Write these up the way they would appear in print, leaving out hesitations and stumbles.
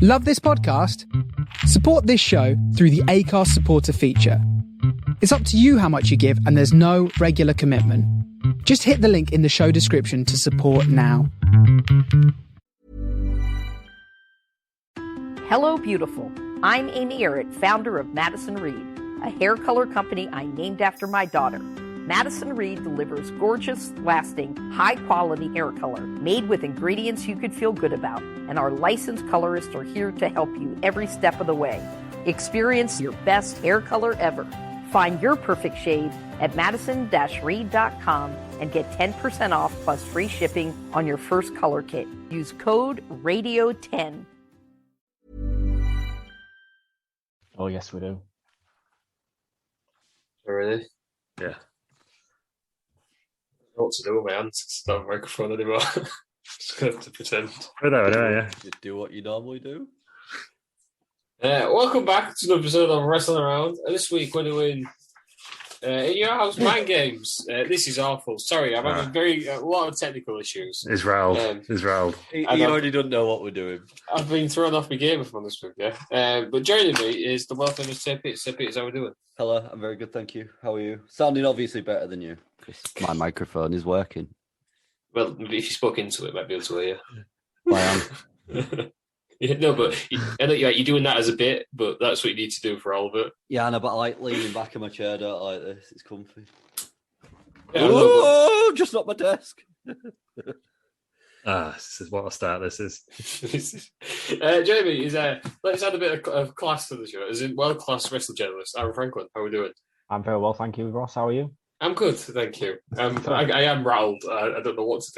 Love this podcast? Support this show through the Acast supporter feature. It's up to you how much you give, and there's no regular commitment. Just hit the link in the show description to support now. Hello, beautiful. I'm Amy Errett, founder of Madison Reed, a hair color company I named after my daughter. Madison Reed delivers gorgeous, lasting, high-quality hair color made with ingredients you could feel good about, and our licensed colorists are here to help you every step of the way. Experience your best hair color ever. Find your perfect shade at madison-reed.com and get 10% off plus free shipping on your first color kit. Use code RADIO10. Oh, yes, we do. Really? Yeah. I don't know what to do with my hands. It's not a microphone anymore. Just gonna have to pretend. I know, yeah. Just do what you normally do. Welcome back to another episode of Wrestling Around. This week we're doing In Your House Mind Games. This is awful. Sorry, I'm having a lot of technical issues. Israel. He already doesn't know what we're doing. I've been thrown off my game from this week, yeah. But joining me is the world famous Tippy. Tippy, how are we doing? Hello, I'm very good, thank you. How are you? Sounding obviously better than you, because my microphone is working. Well, if you spoke into it, might be able to hear I am. Yeah, no, but I know you're doing that as a bit, but that's what you need to do for all of it. Yeah, I know, but I like leaning back in my chair. I don't like this. It's comfy. Yeah, Oh, just not my desk. This is what a start this is. Jamie, let's add a bit of class to the show. As in world-class wrestling journalist, Aaron Franklin. How are we doing? I'm very well, thank you, Ross. How are you? I'm good, thank you. I am rattled. I don't know what to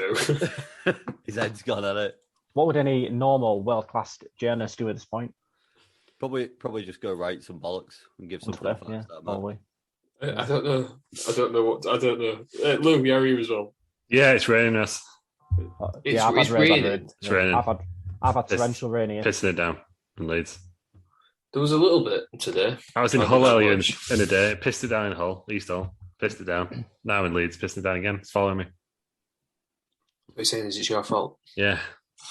do. His head's gone at it. What would any normal world-class journalist do at this point? Probably just go write some bollocks and give some fun Yeah, facts out, man. probably. I don't know. I don't know. Lou, how are you as well? Yeah, it's raining us. It's raining. It's raining. I've had torrential rain here. Pissing it down in Leeds. There was a little bit today. I was in Hull earlier in the day. Pissed it down in Hull, East Hull. Pissed it down. Now I'm in Leeds, pissing it down again. It's following me. What are you saying? Is it your fault? Yeah.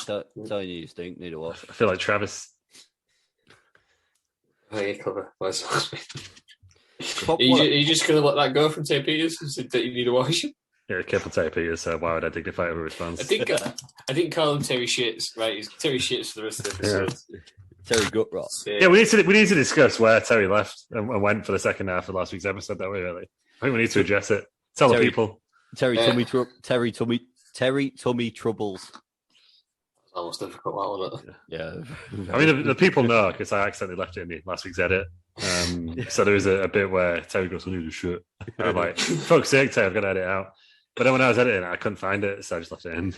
Telling you stink, need a wash. I feel like Travis. Oh, you're clever. Are you just going to let that go from St. Peters and say that you need a wash? Yeah, a couple of Peters, so why would I dignify a response? I think call him Terry Shits, right? He's Terry Shits for the rest of the episode. Yeah. Terry gut rot. Yeah, we need to discuss where Terry left and went for the second half of last week's episode. That way, really. I think we need to address it. Tell the people. Terry tummy troubles. Almost difficult, that wasn't it? Yeah. I mean, the people know because I accidentally left it in the last week's edit. So there was a bit where Terry goes, I need a shirt. And I'm like, fuck's sake, Terry, I've got to edit it out. But then when I was editing, I couldn't find it, so I just left it in.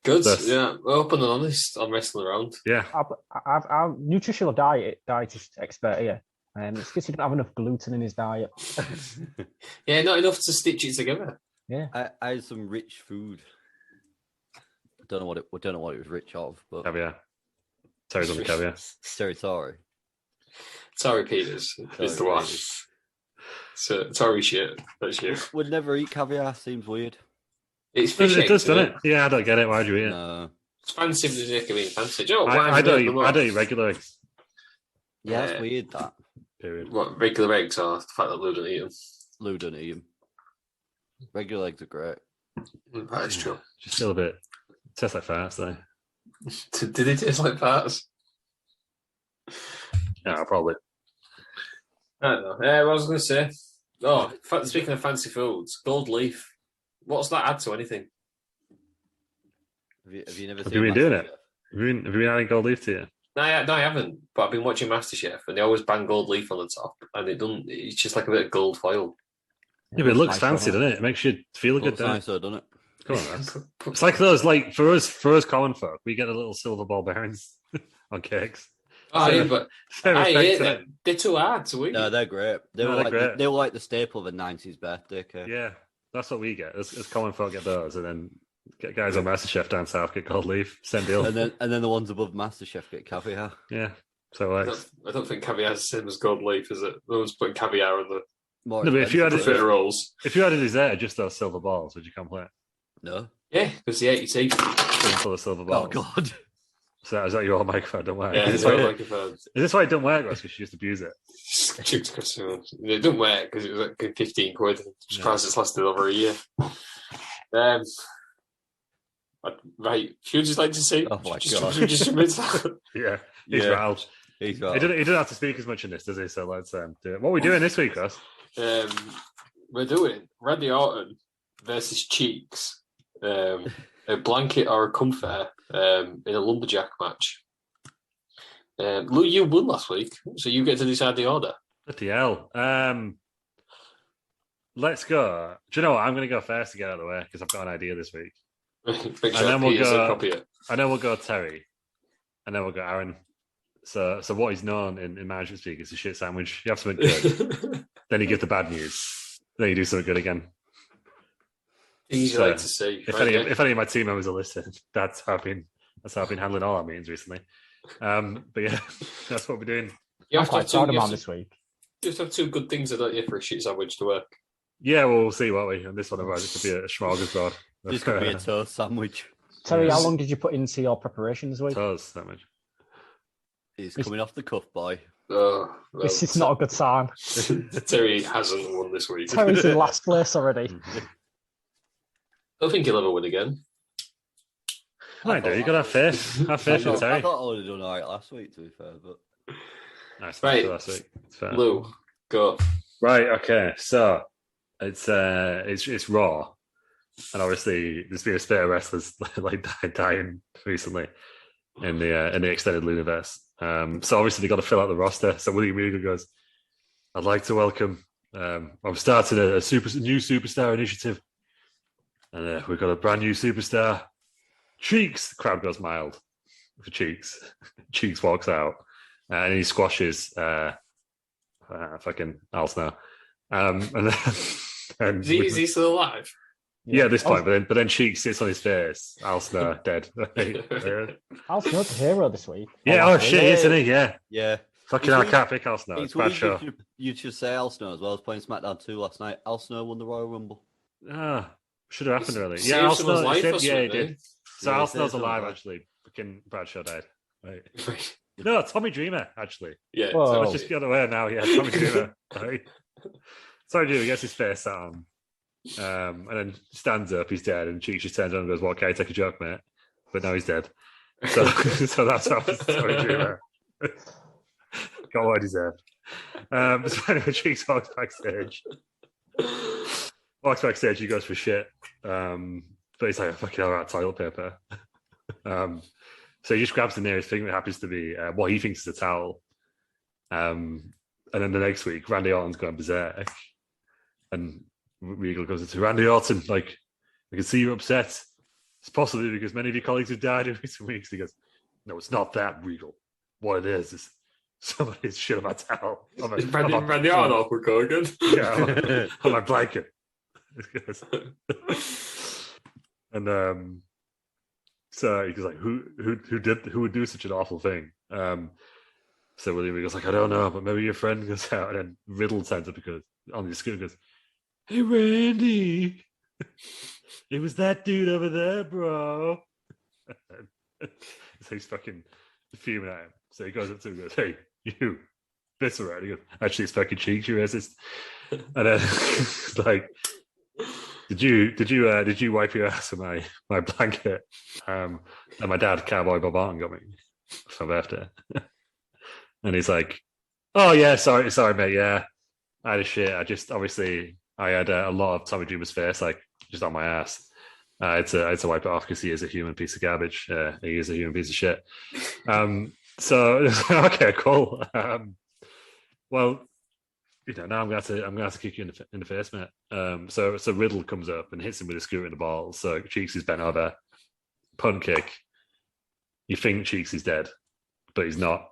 Good, yeah. Open and honest on Wrestling Around. Yeah. Our nutritional dietist expert here. It's because he didn't have enough gluten in his diet. Yeah, not enough to stitch it together. Yeah. I had some rich food. Don't know what it was rich of, but Caviar. Terry's on the caviar. Sorry. Sorry, Peters is the one. So, sorry, shit. That's you. Would never eat caviar. Seems weird. It's fish It eggs, does, doesn't it? Yeah, I don't get it. Why do you eat it? No. It's fancy for the neck of being fancy. Do you know what? I don't eat regular eggs. Yeah, it's weird that. Period. What, regular eggs or the fact that Lou doesn't eat them? Lou don't eat them. Regular eggs are great. That is true. Just feel a bit. Tastes like farts, though. Did it taste like farts? Yeah, probably. I don't know. What I was going to say. Oh, speaking of fancy foods, gold leaf. What's that add to anything? Have you never Have seen you been doing MasterChef? it? Have you been adding gold leaf to you? No, I haven't. But I've been watching MasterChef, and they always bang gold leaf on the top, and it's just like a bit of gold foil. Yeah, but it looks fancy, doesn't it? It makes you feel good, doesn't it? Nicer, doesn't it? Come on, man. It's like those, like for us common folk, we get the little silver ball bearings on cakes. Oh, yeah, but I hate them. them. They're too hard to eat. No, they're great. They were like the staple of a 90s birthday cake. Yeah, that's what we get. As common folk get those, and then get guys on MasterChef down south get gold leaf. Same deal. And then the ones above MasterChef get caviar. Yeah. So I don't think caviar is the same as gold leaf, is it? No one's putting caviar on the More no, but if you had fritter rolls. If you had a dessert, just those silver balls, would you complain? No. Yeah, because the 80 teeth. Full of silver balls. Oh God. So is that your microphone? Don't work. Yeah, Is it's this why my it- microphone. is this why it don't work? Because you just abuse it. It didn't work because it was like 15 quid. I'm surprised it's lasted over a year. Right, if you'd just like to say, Oh my God. just submit that. Yeah, he's Yeah. rattled. He's He got didn't have to speak as much in this, does he? So let's do it. What are we doing this week, Russ? We're doing Randy Orton versus Cheeks, a blanket or a comforter in a lumberjack match. Lou, you won last week, so you get to decide the order. Bloody hell. Let's go. Do you know what? I'm going to go first to get out of the way because I've got an idea this week. Make sure then we'll Peter's go- a copy it. I know we'll go Terry, and then we'll go Aaron. So what he's known in management speak is a shit sandwich. You have something good, then you give the bad news, then you do something good again. Easy So, like to see. If Right, any of my team members are listening, that's how I've been handling all our meetings recently. But yeah, that's what we're doing. you I'm have to have quite two, proud of you mine have this week. to have two good things, don't you, for a shit sandwich to work? Yeah, well, we'll see, won't we? And this one, otherwise, it could be a smorgasbord. This could be a toast sandwich. Terry, Yes. how long did you put into your preparation this week? Toast sandwich. He's coming off the cuff, boy. Oh, well, This is not a good sign. Terry hasn't won this week. Terry's in last place already. Mm. I don't think he'll ever win again. I do. You got to have faith. Have faith in I Terry. thought I would have done all right last week, to be fair, but Nice. Right. Last week. It's fair. Lou, go. Right. Okay. So it's Raw, and obviously there's been a spate of wrestlers like dying recently in the extended universe. So obviously they got to fill out the roster. So William Regal goes, "I'd like to welcome. I'm starting a new superstar initiative, and we've got a brand new superstar, Cheeks." The crowd goes mild for Cheeks. Cheeks walks out, and he squashes fucking Al Snow. And then, and Is he still alive? yeah, at this point, but then Cheeks sits on his face. Al Snow dead. Al Snow's a hero this week. Yeah, oh shit, isn't he? Yeah. yeah. Fucking It's hell, I weird- can't pick Al Snow. It's It's a bad weird show. you should say Al Snow as well as playing SmackDown 2 last night. Al Snow won the Royal Rumble. Should have happened early. Saved Yeah, Al someone's Snow. life or Yeah, he something, did. So Yeah, Al he Snow's saved alive, someone's actually. Fucking Bradshaw died. Right. Right. No, Tommy Dreamer, actually. Yeah. Whoa. So let's just get away now. Yeah, Tommy Dreamer. Right. Tommy Dreamer gets his face on, and then stands up. He's dead, and Cheeks just turns around and goes, "What? Can I take a joke, mate?" But now he's dead. So, so that's how Tommy Dreamer got what I deserved. So anyway, Cheeks walks backstage. He goes for shit. But he's like, "Fucking hell, right, toilet paper." So he just grabs the nearest thing that happens to be what he thinks is a towel. And then the next week, Randy Orton's going berserk. And Regal goes to Randy Orton, like, "I can see you're upset. It's possibly because many of your colleagues have died in recent weeks." He goes, "No, it's not that, Regal. What it is somebody's shit on my towel. On my, Is Randy on my- Orton awkward go again? yeah, on my blanket." And so he goes like, who would do such an awful thing? So William Regal's like, "I don't know, but maybe your friend goes out." And then Riddle turns up because on the screen goes, "Hey Randy, it was that dude over there, bro." So he's fucking fuming at him. So he goes up to him and goes, "Hey, you, this around." He goes, "Actually, it's fucking Cheeks, you racist." And then it's like, Did you wipe your ass with my blanket? And my dad, Cowboy Bob Orton, got me for my birthday. And he's like, "Oh yeah, sorry, mate. Yeah, I had a shit. I had a lot of Tommy Dreamer's face, like just on my ass. I had to wipe it off because he is a human piece of garbage. He is a human piece of shit." So okay, cool. Well, now I'm gonna have to kick you in the face, mate. So Riddle comes up and hits him with a scooter in the balls. So Cheeks is bent over, punt kick. You think Cheeks is dead, but he's not.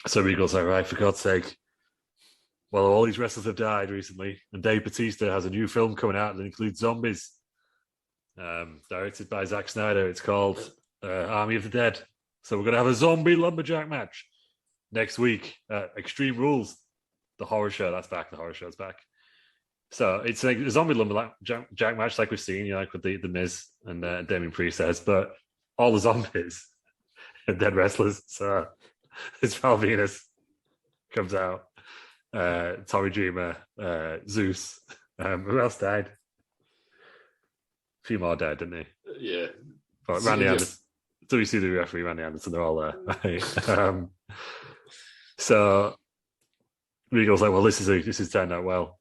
So Regal's like, "Right, for God's sake. Well, all these wrestlers have died recently, and Dave Bautista has a new film coming out that includes zombies. Directed by Zack Snyder. It's called Army of the Dead. So we're gonna have a zombie lumberjack match next week at Extreme Rules. The horror show, that's back. The horror show's back. So it's like a zombie lumberjack match like we've seen, like with the Miz and Damien Priest says, but all the zombies dead wrestlers. So his Val Venus comes out. Tommy Dreamer, Zeus. Who else died? A few more died, didn't they? Yeah. But Randy Anderson, WCW referee Randy Anderson, they're all there. Right? So Regal's like, well, this is turned out well.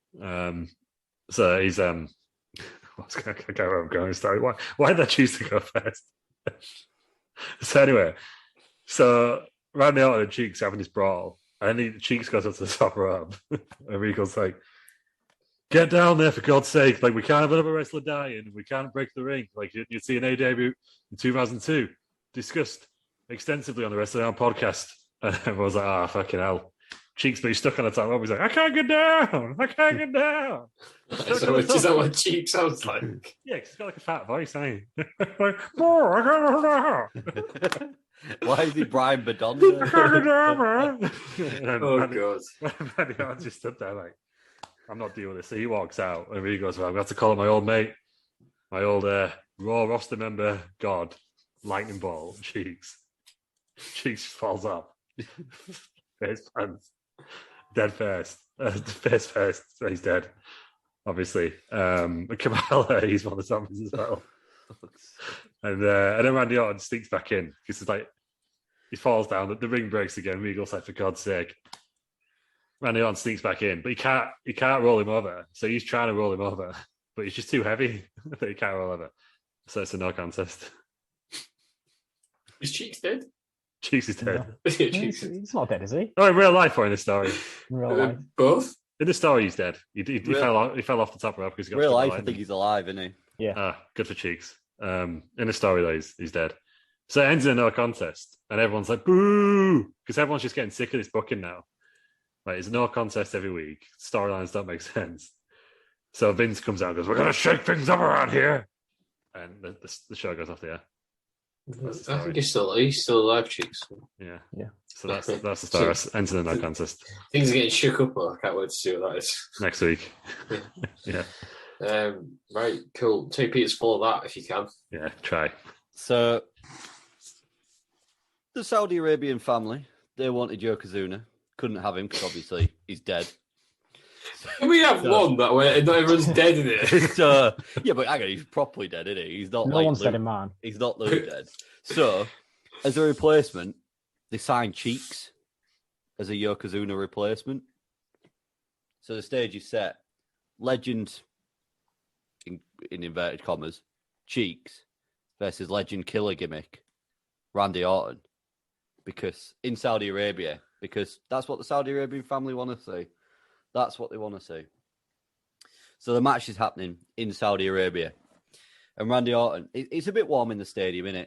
So he's I can't remember where I'm going. Sorry, why did I choose to go first? So anyway, Randy Orton and Cheeks having this brawl, and then Cheeks goes up to the top rope, and Regal's like, "Get down there for God's sake! Like we can't have another wrestler dying. We can't break the ring. Like you see an A debut in 2002, discussed extensively on the Wrestling Hour podcast." And everyone's like, "Ah, fucking hell!" Cheeks, but he's stuck on the top rope. He's like, "I can't get down. I can't get down." Is that what Cheeks sounds like? Yeah, because he's got like a fat voice, ain't he? Like, "Oh, I can't get down." Why is he Brian Badonda? I can't get down, man. Oh god! Randy Orton just stood there like, I'm not dealing with this. So he walks out and he goes, well, I'm going to have to call up my old mate, my old Raw roster member, God, Lightning Ball, Cheeks. Cheeks falls off. Face pants. Dead first. Face first. So he's dead, obviously. Kamala, he's one of the zombies as well. And then Randy Orton sneaks back in because it's like he falls down. The ring breaks again. Regal's like, for God's sake. Randy Orton sneaks back in, but he can't roll him over. So he's trying to roll him over, but he's just too heavy that he can't roll over. So it's a no contest. Is Cheeks dead? Cheeks is dead. Yeah. He's not dead, is he? Oh, in real life or in the story? In real life. Both? In the story, he's dead. He fell off the top rope because he got Real struck life, by I think lightning. he's alive, isn't he? Yeah. Good for Cheeks. In the story, though, he's dead. So it ends in a no contest, and everyone's like, boo! Because everyone's just getting sick of this booking now. Like, it's no contest every week. Storylines don't make sense. So Vince comes out and goes, we're going to shake things up around here. And the show goes off the air. I think he's still alive, Cheeks. Yeah. Yeah. So that's the story. Ends in a no contest. Things are getting shook up. I can't wait to see what that is. Next week. Yeah. Right, cool. Take Peter's full of that if you can. Yeah, try. So, the Saudi Arabian family, they wanted Yokozuna. Couldn't have him because obviously he's dead. Can we have one that way? Not everyone's dead in it. Yeah, but hang on, he's properly dead, isn't he? He's not No like one's Luke. dead in mine. He's not Luke dead. So, as a replacement, they signed Cheeks as a Yokozuna replacement. So the stage is set. Legend, in inverted commas, Cheeks versus Legend Killer Gimmick, Randy Orton. Because in Saudi Arabia, because that's what the Saudi Arabian family want to see. That's what they want to see. So the match is happening in Saudi Arabia. And Randy Orton, it's a bit warm in the stadium, innit?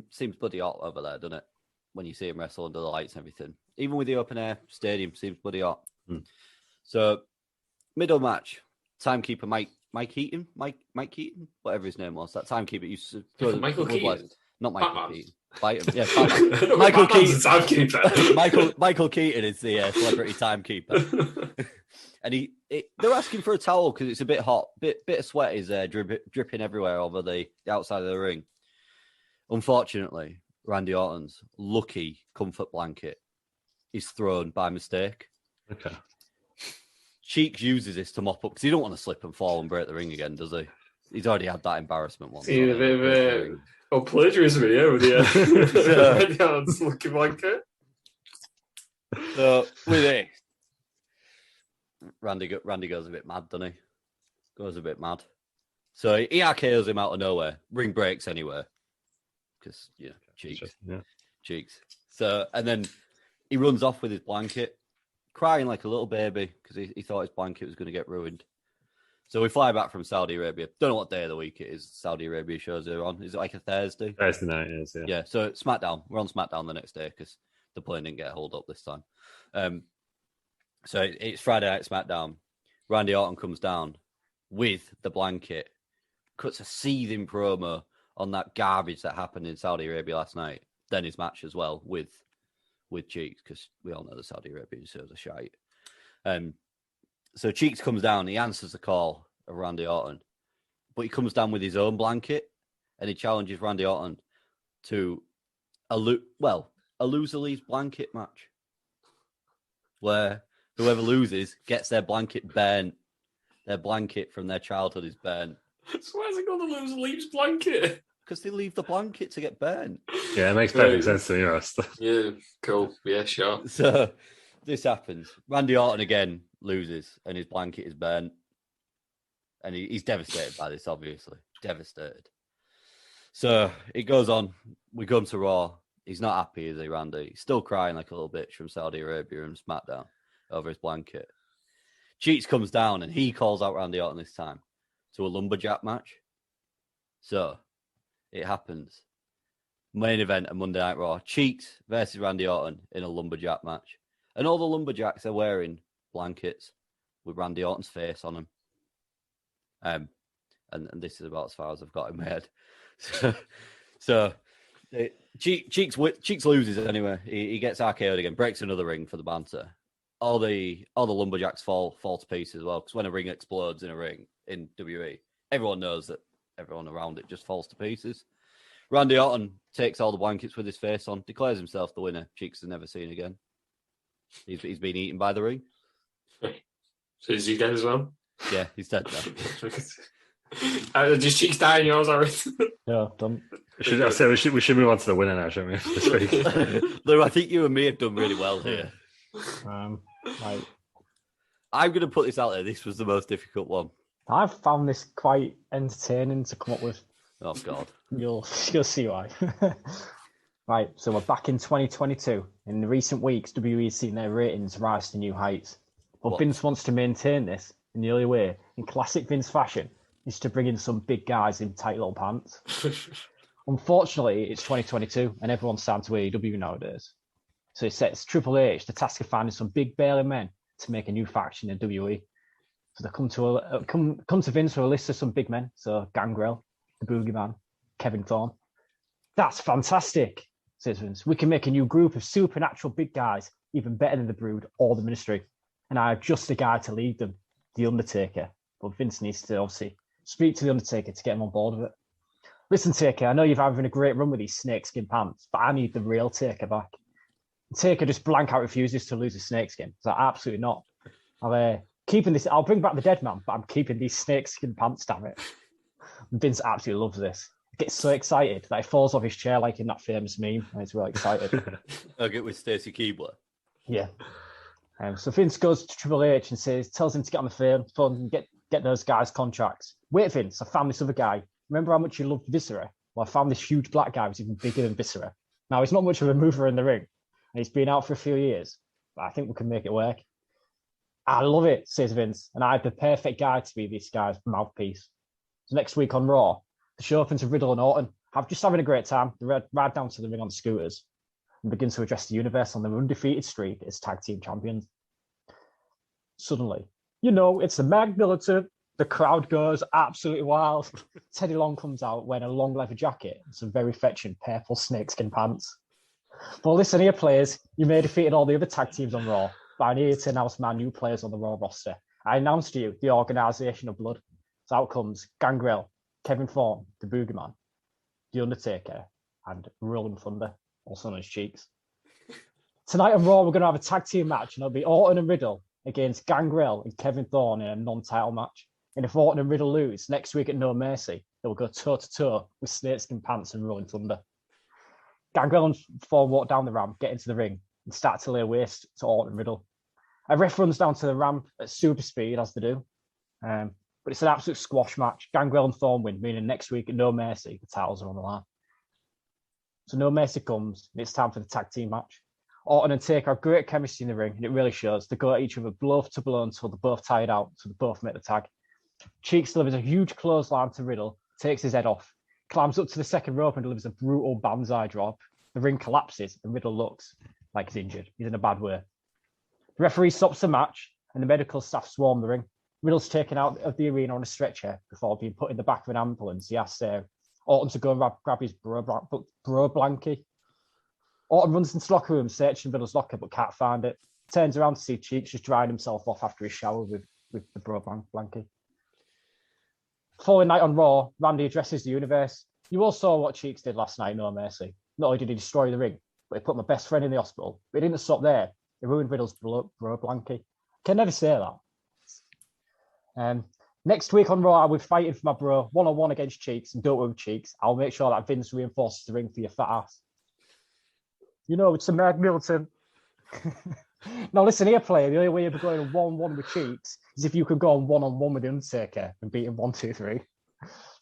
Seems bloody hot over there, doesn't it? When you see him wrestle under the lights and everything. Even with the open air stadium, seems bloody hot. So, middle match, timekeeper Mike Keaton, whatever his name was. That timekeeper used to throw Michael Keaton. Not Michael Batman. Keaton. Yeah, Batman. Michael Keaton. Timekeeper. Michael Keaton is the celebrity timekeeper. And they're asking for a towel because it's a bit hot. Bit of sweat is dripping everywhere over the outside of the ring. Unfortunately, Randy Orton's lucky comfort blanket is thrown by mistake. Okay. Cheeks uses this to mop up because he don't want to slip and fall and break the ring again, does he? He's already had that embarrassment once. See, a bit of plagiarism here with the Randy Orton's lucky blanket. So with this, Randy goes a bit mad, doesn't he? Goes a bit mad. So he RKOs him out of nowhere. Ring breaks anyway. Because, Cheeks. Yeah. Cheeks. So, and then he runs off with his blanket, crying like a little baby because he thought his blanket was going to get ruined. So we fly back from Saudi Arabia. Don't know what day of the week it is. Saudi Arabia shows are on. Is it like a Thursday? Thursday night, yes, yeah. Yeah, so SmackDown. We're on SmackDown the next day because the plane didn't get hold up this time. So it's Friday night SmackDown. Randy Orton comes down with the blanket, cuts a seething promo on that garbage that happened in Saudi Arabia last night. Then his match as well with Cheeks, because we all know the Saudi Arabian shows are shite. So Cheeks comes down, he answers the call of Randy Orton, but he comes down with his own blanket and he challenges Randy Orton to a loser leaves blanket match, where whoever loses gets their blanket burnt. Their blanket from their childhood is burnt. So where's it got the loser leaves blanket? Because they leave the blanket to get burnt. Yeah, it makes perfect sense to me, Ross. Yeah, cool. Yeah, sure. So this happens. Randy Orton again loses, and his blanket is burnt. And he's devastated by this, obviously. Devastated. So it goes on. We come to Raw. He's not happy, is he, Randy? He's still crying like a little bitch from Saudi Arabia and SmackDown over his blanket. Cheeks comes down, and he calls out Randy Orton this time to a lumberjack match. So it happens. Main event of Monday Night Raw. Cheeks versus Randy Orton in a lumberjack match. And all the lumberjacks are wearing blankets with Randy Orton's face on them. And this is about as far as I've got in my head. Cheeks loses anyway. He gets RKO'd again, breaks another ring for the banter. All the lumberjacks fall to pieces as well, because when a ring explodes in a ring in WWE, everyone knows that everyone around it just falls to pieces. Randy Orton takes all the blankets with his face on, declares himself the winner. Cheeks is never seen again. He's been eaten by the ring. So is he dead as well? Yeah, he's dead now. Just Cheeks dying yours, Aaron? Yeah, done. We should move on to the winner now, shouldn't we? This week. Lou, I think you and me have done really well here. Right. I'm going to put this out there. This was the most difficult one. I've found this quite entertaining to come up with. Oh, God. You'll see why. Right, so we're back in 2022. In the recent weeks, WWE's seen their ratings rise to new heights. But Vince wants to maintain this in the only way, in classic Vince fashion, is to bring in some big guys in tight little pants. Unfortunately, it's 2022 and everyone's signed to AEW nowadays. So it sets Triple H the task of finding some big burly men to make a new faction in WWE. So they come to Vince with a list of some big men. So Gangrel, the Boogeyman, Kevin Thorne. That's fantastic, says Vince. We can make a new group of supernatural big guys, even better than the Brood or the Ministry. And I have just the guy to lead them, The Undertaker. But Vince needs to obviously speak to The Undertaker to get him on board with it. Listen, Taker, I know you're having a great run with these snakeskin pants, but I need the real Taker back. Taker just blank out refuses to lose his snakeskin. So absolutely not. I'll bring back the dead man, but I'm keeping these snakeskin pants, damn it. Vince absolutely loves this. He gets so excited that he falls off his chair like in that famous meme, and he's really excited. I'll get with Stacey Keebler. Yeah. So Vince goes to Triple H and tells him to get on the phone and get those guys contracts. Wait, Vince, I found this other guy. Remember how much you loved Viscera? Well, I found this huge black guy who's even bigger than Viscera. Now, he's not much of a mover in the ring, and he's been out for a few years, but I think we can make it work. I love it, says Vince, and I have the perfect guy to be this guy's mouthpiece. So next week on Raw, the show opens with Riddle and Orton. Just having a great time. They ride down to the ring on scooters and begin to address the universe on their undefeated streak as tag team champions. Suddenly, it's the Mag Militant. The crowd goes absolutely wild. Teddy Long comes out wearing a long leather jacket and some very fetching purple snakeskin pants. But listen here, players. You may have defeated all the other tag teams on Raw, but I'm here to announce my new players on the Raw roster. I announced to you the Organization of Blood. So out comes Gangrel, Kevin Thorne, the Boogeyman, The Undertaker, and Rolling Thunder, also known as Cheeks. Tonight on Raw, we're going to have a tag team match, and it'll be Orton and Riddle against Gangrel and Kevin Thorne in a non-title match. And if Orton and Riddle lose, next week at No Mercy, they'll go toe-to-toe with Snakeskin Pants and Rolling Thunder. Gangrel and Thorne walk down the ramp, get into the ring, and start to lay waste to Orton and Riddle. A ref runs down to the ramp at super speed, as they do. But it's an absolute squash match. Gangrel and Thorne win, meaning next week at No Mercy, the titles are on the line. So No Mercy comes, and it's time for the tag team match. Orton and Taker have great chemistry in the ring, and it really shows. They go at each other blow to blow until they're both tired out, so they both make the tag. Cheeks delivers a huge clothesline to Riddle, takes his head off, climbs up to the second rope and delivers a brutal banzai drop. The ring collapses, and Riddle looks like he's injured. He's in a bad way. The referee stops the match, and the medical staff swarm the ring. Riddle's taken out of the arena on a stretcher before being put in the back of an ambulance. He asks Orton to go and grab his bro blankie. Orton runs into the locker room, searching Riddle's locker, but can't find it. Turns around to see Cheeks just drying himself off after his shower with the bro blankie. Following night on Raw, Randy addresses the universe. You all saw what Cheeks did last night, No Mercy. Not only did he destroy the ring, but he put my best friend in the hospital. But he didn't stop there. He ruined Riddle's bro Blanky. Can never say that. Next week on Raw, I'll be fighting for my bro one-on-one against Cheeks, and don't worry, Cheeks. I'll make sure that Vince reinforces the ring for your fat ass. You know, it's a Meg Milton. Now listen here, player. The only way you're going one-on-one with Cheeks is if you could go on one-on-one with the Undertaker and beat him 1, 2, 3.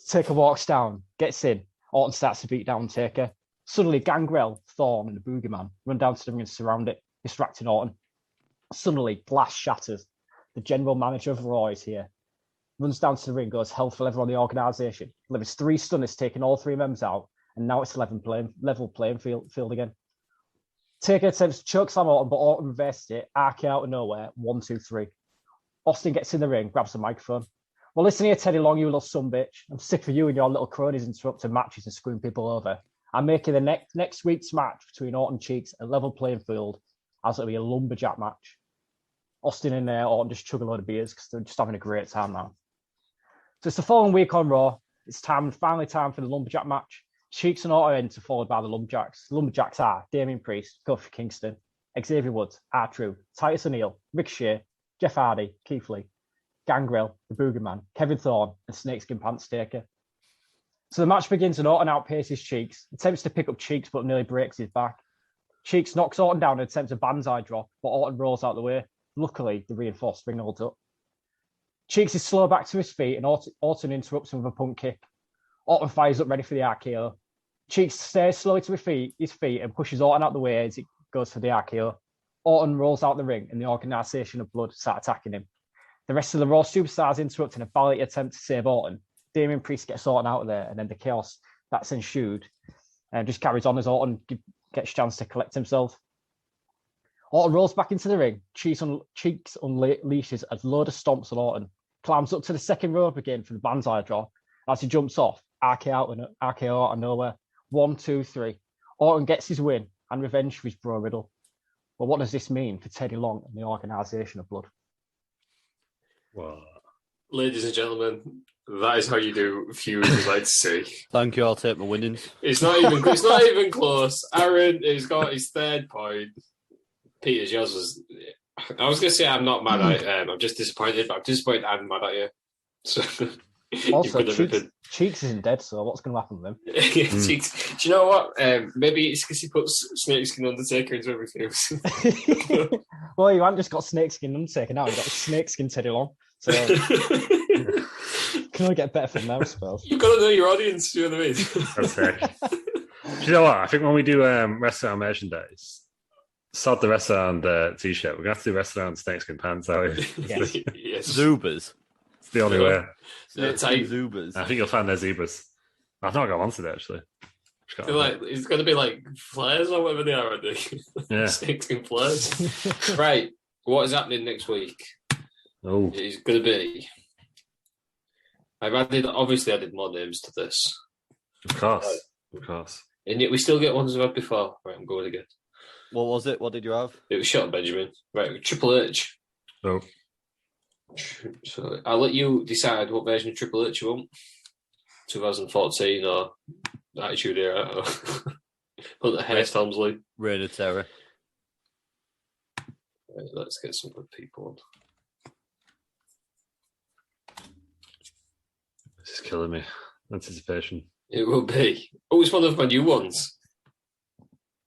Taker walks down, gets in. Orton starts to beat down Taker. Suddenly, Gangrel, Thorne, and the Boogeyman run down to the ring and surround it, distracting Orton. Suddenly, glass shatters. The general manager of Raw is here. Runs down to the ring, goes hell for leather on the organisation. Delivers 3 stunners, taking all 3 members out, and now it's level playing field again. Taker attempts to choke slam Orton, but Orton reverses it, RK out of nowhere, 1, 2, 3. Austin gets in the ring, grabs the microphone. Well, listen here, Teddy Long, you little sumbitch. I'm sick of you and your little cronies interrupting matches and screwing people over. I'm making the next week's match between Orton and Cheeks a level playing field, as it'll be a lumberjack match. Austin in there, Orton just chug a load of beers because they're just having a great time now. So it's the following week on Raw. It's finally time for the lumberjack match. Cheeks and Orton enter, followed by the lumberjacks. The lumberjacks are Damien Priest, Kofi Kingston, Xavier Woods, R-Truth, Titus O'Neil, Ricochet, Jeff Hardy, Keith Lee, Gangrel, the Boogeyman, Kevin Thorne, and Snakeskin Pants Taker. So the match begins and Orton outpaces Cheeks, attempts to pick up Cheeks but nearly breaks his back. Cheeks knocks Orton down and attempts a banzai drop, but Orton rolls out the way. Luckily, the reinforced ring holds up. Cheeks is slow back to his feet and Orton interrupts him with a punt kick. Orton fires up ready for the RKO. Cheeks stays slowly to his feet and pushes Orton out the way as he goes for the RKO. Orton rolls out the ring and the organisation of Blood start attacking him. The rest of the Raw superstars interrupt in a valiant attempt to save Orton. Damien Priest gets Orton out of there, and then the chaos that's ensued just carries on as Orton gets a chance to collect himself. Orton rolls back into the ring. Cheeks unleashes a load of stomps on Orton, climbs up to the second rope again for the banzai drop. As he jumps off, RKO out of nowhere. 1, 2, 3. Orton gets his win and revenge for his bro Riddle. But what does this mean for Teddy Long and the organisation of Blood? Well, ladies and gentlemen, that is how you do feuds, as I'd say. Thank you. I'll take my winnings. It's not even close. Aaron has got his 3rd point. Peter's yours was. I was going to say I'm not mad at it. I'm just disappointed, but I'm disappointed I'm mad at you. So also, Cheeks isn't dead, so what's going to happen with him? Cheeks. Do you know what? Maybe it's because he puts Snakeskin Undertaker into everything. Well, you haven't just got Snakeskin Undertaker now, you've got Snakeskin Teddy Long. So can only get better from there, I suppose. You've got to know your audience, you know what I mean? that's fair. Do you know what? I think when we do restaurant merchandise, sod the restaurant t-shirt. We're going to have to do restaurant snakeskin pants, are we? Yes. Yes. Zubas. It's the only way. Zubas. I think you'll find their zebras. I've not got one today, actually. It's going to be like flares or whatever they are, I think. Yeah. Snakeskin flares. Right. What is happening next week? Oh. It's going to be... I've added more names to this. Of course. And yet we still get ones we've had before. Right, I'm going again. What was it? What did you have? It was Shelton Benjamin. Right, Triple H. Oh. So I'll let you decide what version of Triple H you want. 2014 or Attitude Era. Or Put the hairstyles, Lee. Reign of Terror. Right, let's get some good people on. This is killing me. Anticipation. It will be. Oh, it's one of my new ones.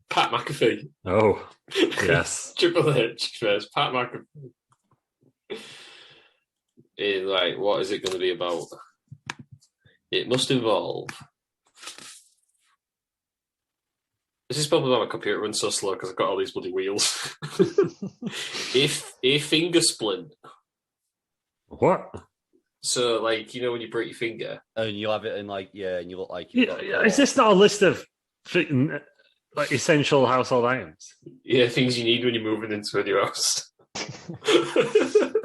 Pat McAfee. Oh, yes. Triple H first. Pat McAfee. What is it going to be about? It must involve. This is probably why my computer runs so slow because I've got all these bloody wheels. If a finger splint. What? So, when you break your finger. And you have it in, and you look like... Is this not a list of essential household items? Yeah, things you need when you're moving into a new house.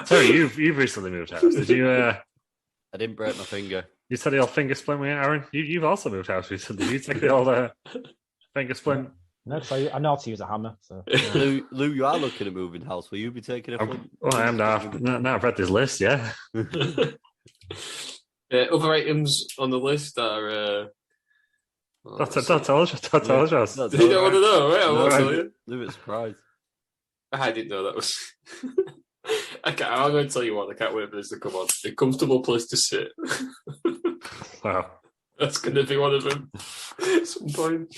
Sorry, you've recently moved house. Did you? I didn't break my finger. You said the old finger splint, Aaron. You've also moved house recently. Did you take the old finger splint? No, because I know how to use a hammer. So. Lou, you are looking at moving house. Will you be taking a flint? Well, I am now. Now I've read this list, yeah. Other items on the list are Oh, Don't let's tell us. Don't tell us, Ross. No, see. You don't want to know, right? I won't No, tell you. Leave it surprised. I didn't know that was. I'm going to tell you what. I can't wait for this to come on. A comfortable place to sit. Wow. That's going to be one of them at some point.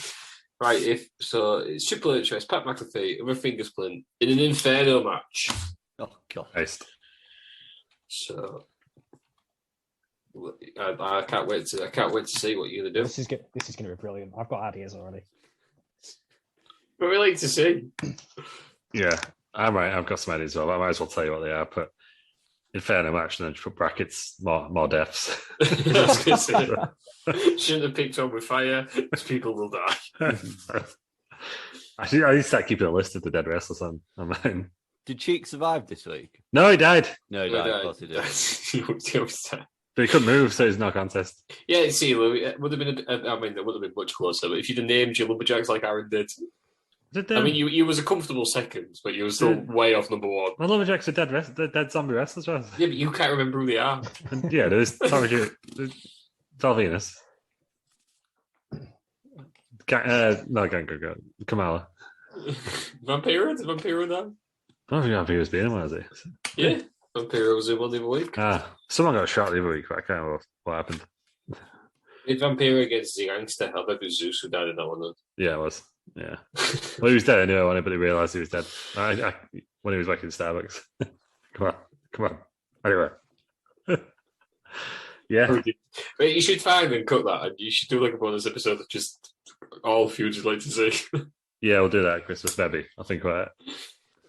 Right, it's Triple H versus Pat McAfee with a finger splint in an Inferno match. Oh god. Nice. So I can't wait to see what you're going to do. This is going to be brilliant. I've got ideas already. But we like to see. Yeah, I'm right. I've got some ideas as well. I might as well tell you what they are. But Inferno match, and then just put brackets, more deaths. I was gonna say, shouldn't have picked on with fire, because people will die. I need to start keeping a list of the dead wrestlers on mine. Did Cheek survive this week? No, he died. No, he died. Of course he did. But he couldn't move, so it's no contest. Yeah, see, it would have been. I mean, it would have been much closer. But if you'd have named your lumberjacks like Aaron did, I mean, you was a comfortable second, but you were still way off number one. Well, lumberjacks are dead zombie wrestlers, right? Yeah, but you can't remember who they are. And, yeah, there's Val Venus. No, go. Kamala. Vampiro? Did Vampiro die? I don't think Vampiro being him, was he? Yeah, Vampiro was in one the other week. Someone got shot the other week, but I can't remember what happened. Did Vampiro against the gangster? I bet it was Zeus who died in that one, though. Yeah, it was. Yeah. Well, he was dead anyway, when he realised he was dead. When he was back in Starbucks. Come on. Anyway. Yeah. Wait, you should find and cut that, and you should do like a bonus episode of just all feuds you'd like to see. Yeah, we'll do that at Christmas, maybe. I'll think about it.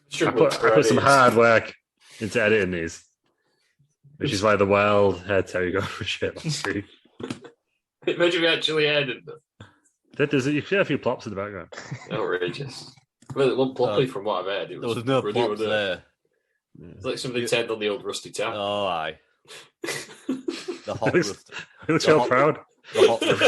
Sure, I put some hard work into editing these, which is why the wild had Terry go for shit last week. Imagine we actually edited them. You hear a few plops in the background. Outrageous. Well, it wasn't ploppy from what I've heard. It There was was no pretty plops there. It's like somebody turned on the old rusty tap. Oh, aye. The hot rust. He looks so proud. The hot rust.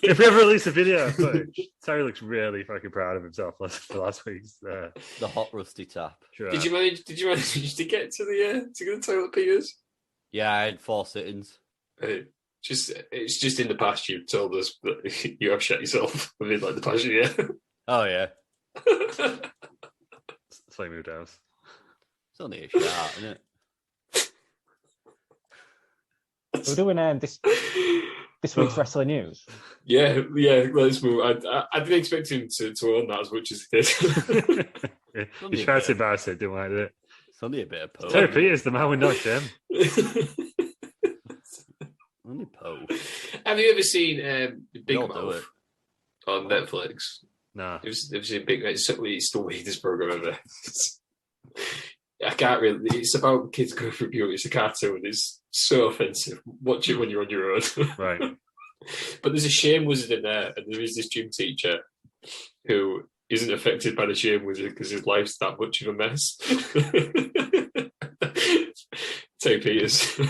If we ever release a video of footage, Terry looks really fucking proud of himself for last week's. The hot rusty tap. Sure. Did you manage to get to the toilet peters? Yeah, I had 4 sittings. It's just in the past you've told us that you have shut yourself within like the past year. Oh yeah. It's like moved house. It's only a shot, isn't it? We're doing this week's wrestling news. Yeah. Let's move. I didn't expect him to own that as much as he did. He tried to embarrass it, didn't like it. It's only a bit of Poe. Terry Peters, the man with no gym. Only Poe. Have you ever seen Big Don't do Mouth it. on Netflix? No. Have you seen Big Mouth? It's the weirdest program ever. I can't really. It's about kids going through puberty. It's a cartoon. It's so offensive. Watch it when you're on your own. Right. But there's a shame wizard in there, and there is this gym teacher who isn't affected by the shame wizard because his life's that much of a mess. Terry Peters.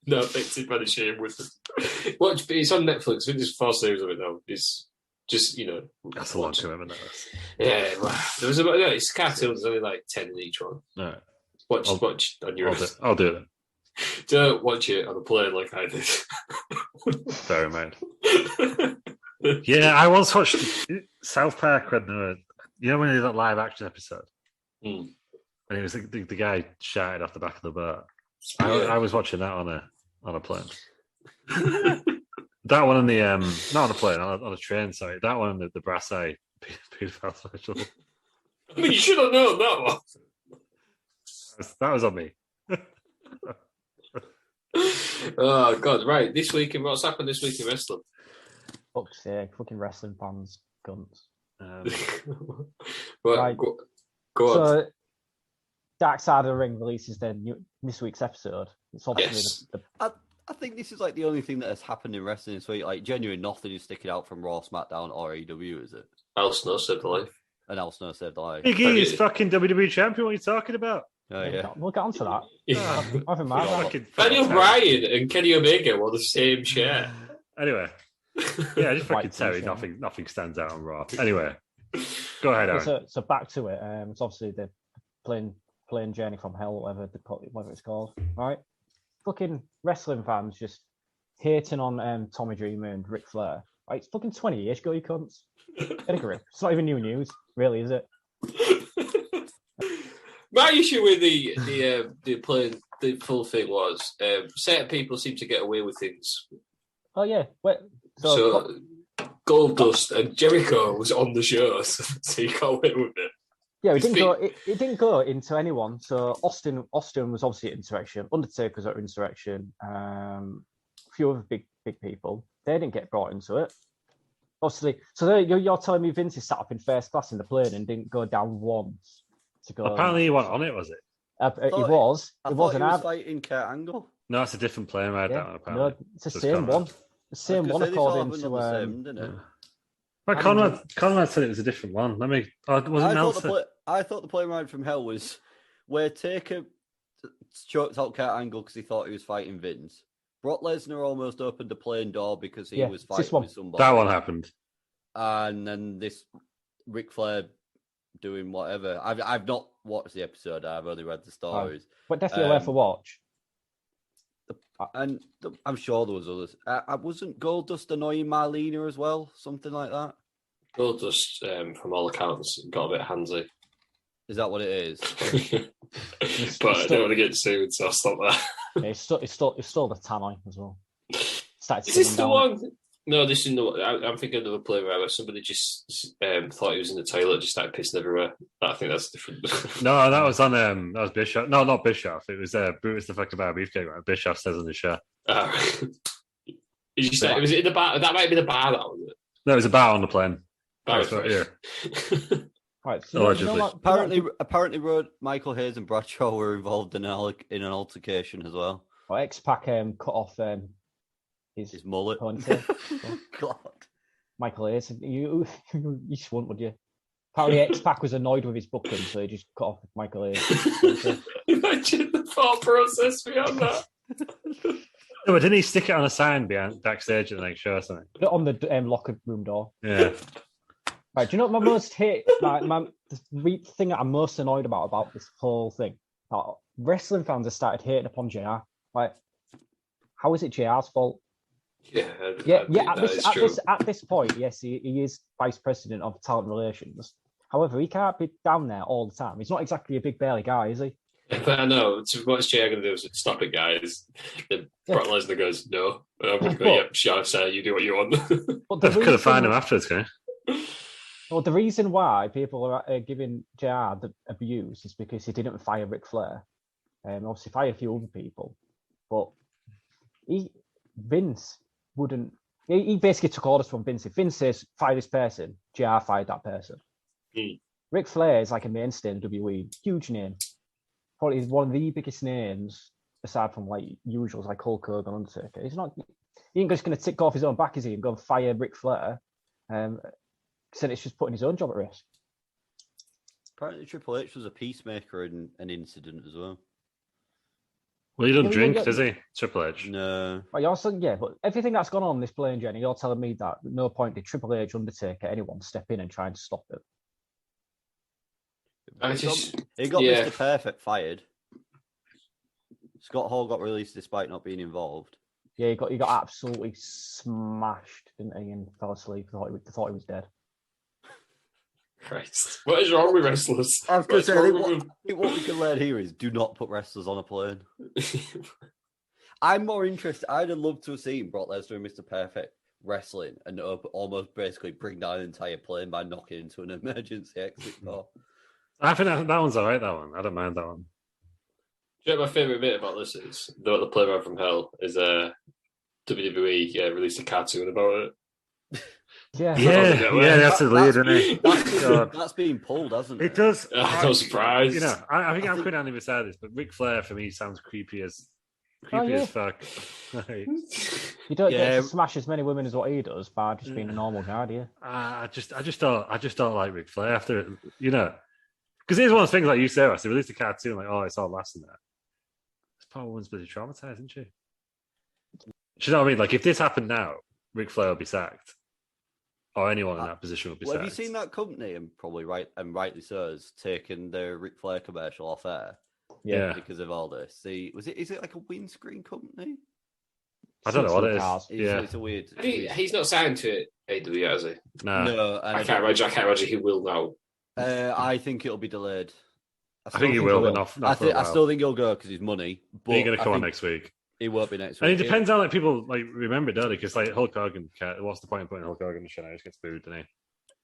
Not affected by the shame wizard. Watch, it's on Netflix. I think there's 4 series of it now. It's just, That's a long commitment. Yeah, well, there was about, it's cartoons, there's only like 10 in each one. All right. Watch on your own. I'll do it. Don't watch it on a plane like I did. Bear in mind. Yeah, I once watched South Park when when they did that live action episode, and it was the guy shouted off the back of the boat. I was watching that on a plane. That one on the not on a plane, on a train. Sorry, that one on the brass eye pedophile special. I mean, you should have known that one. That was on me. Oh God! Right, what's happened this week in wrestling? Fuck's sake, fucking wrestling fans, cunts. Well, right. go on. So, Dark Side of the Ring releases this week's episode. It's obviously Yes. I think this is like the only thing that has happened in wrestling this week. Like, genuinely nothing is sticking out from Raw, SmackDown, or AEW, is it? Al Snow saved the life. And Al Snow said, like, Big E is fucking WWE champion. What are you talking about? oh yeah. We'll get onto that. Yeah. I haven't mind that. Fucking Daniel Bryan and Kenny Omega were the same chair. Anyway, yeah, just fucking White Terry. t-shirt. Nothing stands out on Raw. Anyway, go ahead, Aaron. So back to it. It's obviously the plane journey from hell, whatever it's called, right? Fucking wrestling fans just hating on Tommy Dreamer and Ric Flair. Like, it's fucking 20 years ago, you cunts. Get a grip. It's not even new news, really, is it? My issue with the full thing was certain people seem to get away with things. Oh, yeah. Wait, So Goldust and Jericho was on the show, so you got away with it. yeah, it didn't go into anyone. So Austin was obviously at Insurrection. Undertaker's at Insurrection. A few other big people. They didn't get brought into it. Obviously, so you're telling me Vince is sat up in first class in the plane and didn't go down once to go. Apparently, he wasn't on it, was it? He was. I thought he was fighting Kurt Angle. No, it's a different plane ride. Yeah, That one, apparently. no, it's the same one. The same one according to. Well, Conrad said it was a different one. Let me. Was it Meltzer? I thought the plane ride from hell was where Taker choked out Kurt Angle because he thought he was fighting Vince. Brock Lesnar almost opened a plane door because he was fighting with somebody. That one happened. And then this Ric Flair doing whatever. I've not watched the episode. I've only read the stories. But definitely worth a watch. And I'm sure there was others. Wasn't Goldust annoying Marlena as well? Something like that? Goldust, from all accounts, got a bit handsy. Is that what it is? But I don't want to get sued, so I'll stop there. Yeah, it's still the tannoy as well. Is this the one? No, this is no. I'm thinking of a play where somebody just thought he was in the toilet, just started pissing everywhere. I think that's different. No, that was on that was Bischoff. No, not Bischoff. It was Brutus the fucking Bar Beefcake. Right? Bischoff says on the show. Was it in the bar? That might be the bar. That was it. No, it was a bar on the plane. Yeah. Right, so allegedly. Apparently, Michael Hayes and Bradshaw were involved in an altercation as well. X-Pac cut off his mullet. Ponytail. God, Michael Hayes, you just wouldn't, would you? Apparently, X-Pac was annoyed with his booking, so he just cut off Michael Hayes. Imagine the thought process behind that. No, but didn't he stick it on a sign backstage at the next show or something? On the locker room door. Yeah. Right, do you know what my most the thing that I'm most annoyed about this whole thing? Wrestling fans have started hating upon JR. Like, how is it JR's fault? Yeah. At this point, yes, he is vice president of talent relations. However, he can't be down there all the time. He's not exactly a big burly guy, is he? But I know. What's JR going to do? Is stop it, guys. Then Brock Lesnar goes, no. And I'm going to go, yep, sure, sir, you do what you want. But They could have found him afterwards, can you? Well, the reason why people are giving JR the abuse is because he didn't fire Ric Flair. Obviously, fired a few other people. But Vince wouldn't. He basically took orders from Vince. If Vince says, fire this person, JR fired that person. Ric Flair is like a mainstay in WWE. Huge name. Probably one of the biggest names, aside from like usuals like Hulk Hogan and Undertaker. He ain't just going to tick off his own back, is he, and go and fire Ric Flair? Said it's just putting his own job at risk. Apparently, Triple H was a peacemaker in an incident as well. Well, he doesn't drink, does he? Triple H. No. Well, but everything that's gone on in this plane journey, you're telling me that at no point did Triple H, Undertaker, anyone step in and try and stop it. He got Mr. Perfect fired. Scott Hall got released despite not being involved. Yeah, he got absolutely smashed, didn't he? And fell asleep. Thought he was dead. Christ. What is wrong with wrestlers? I was going to say, what we can learn here is do not put wrestlers on a plane. I'm more interested. I'd have loved to have seen Brock Lesnar and Mr. Perfect wrestling and almost basically bring down an entire plane by knocking into an emergency exit door. I think that one's all right, that one. I don't mind that one. Do you know what my favourite bit about this is? The Playman from Hell is WWE released a cartoon about it. Yeah, that's the lead, isn't it? That's being pulled, hasn't it? It does. I'm surprised. You know, I think I'm quite even beside this, but Ric Flair for me sounds creepy as fuck. You don't get to smash as many women as what he does by just being a normal guy, do you? I just don't like Ric Flair after, you know, because here's one of the things like you say, they released a cartoon like, oh, it's all lasting there. This poor woman's busy traumatized, isn't she? Do you know what I mean? Like, if this happened now, Ric Flair will be sacked. Or anyone in that position would be sacked. Have you seen that company, and probably rightly so, has taken the Ric Flair commercial off air? Yeah. Because of all this. Is it like a windscreen company? I don't know what it is. Cars. It's a weird. He's not signed to AW, has he? No, I can't imagine he will now. I think it'll be delayed. I think he will, but not for a while. I still think he'll go because he's money. But he's going to come on next week. He won't be next week. And it depends how people remember, don't they? Because Hulk Hogan, what's the point of putting Hulk Hogan in the show now? He just gets booed, doesn't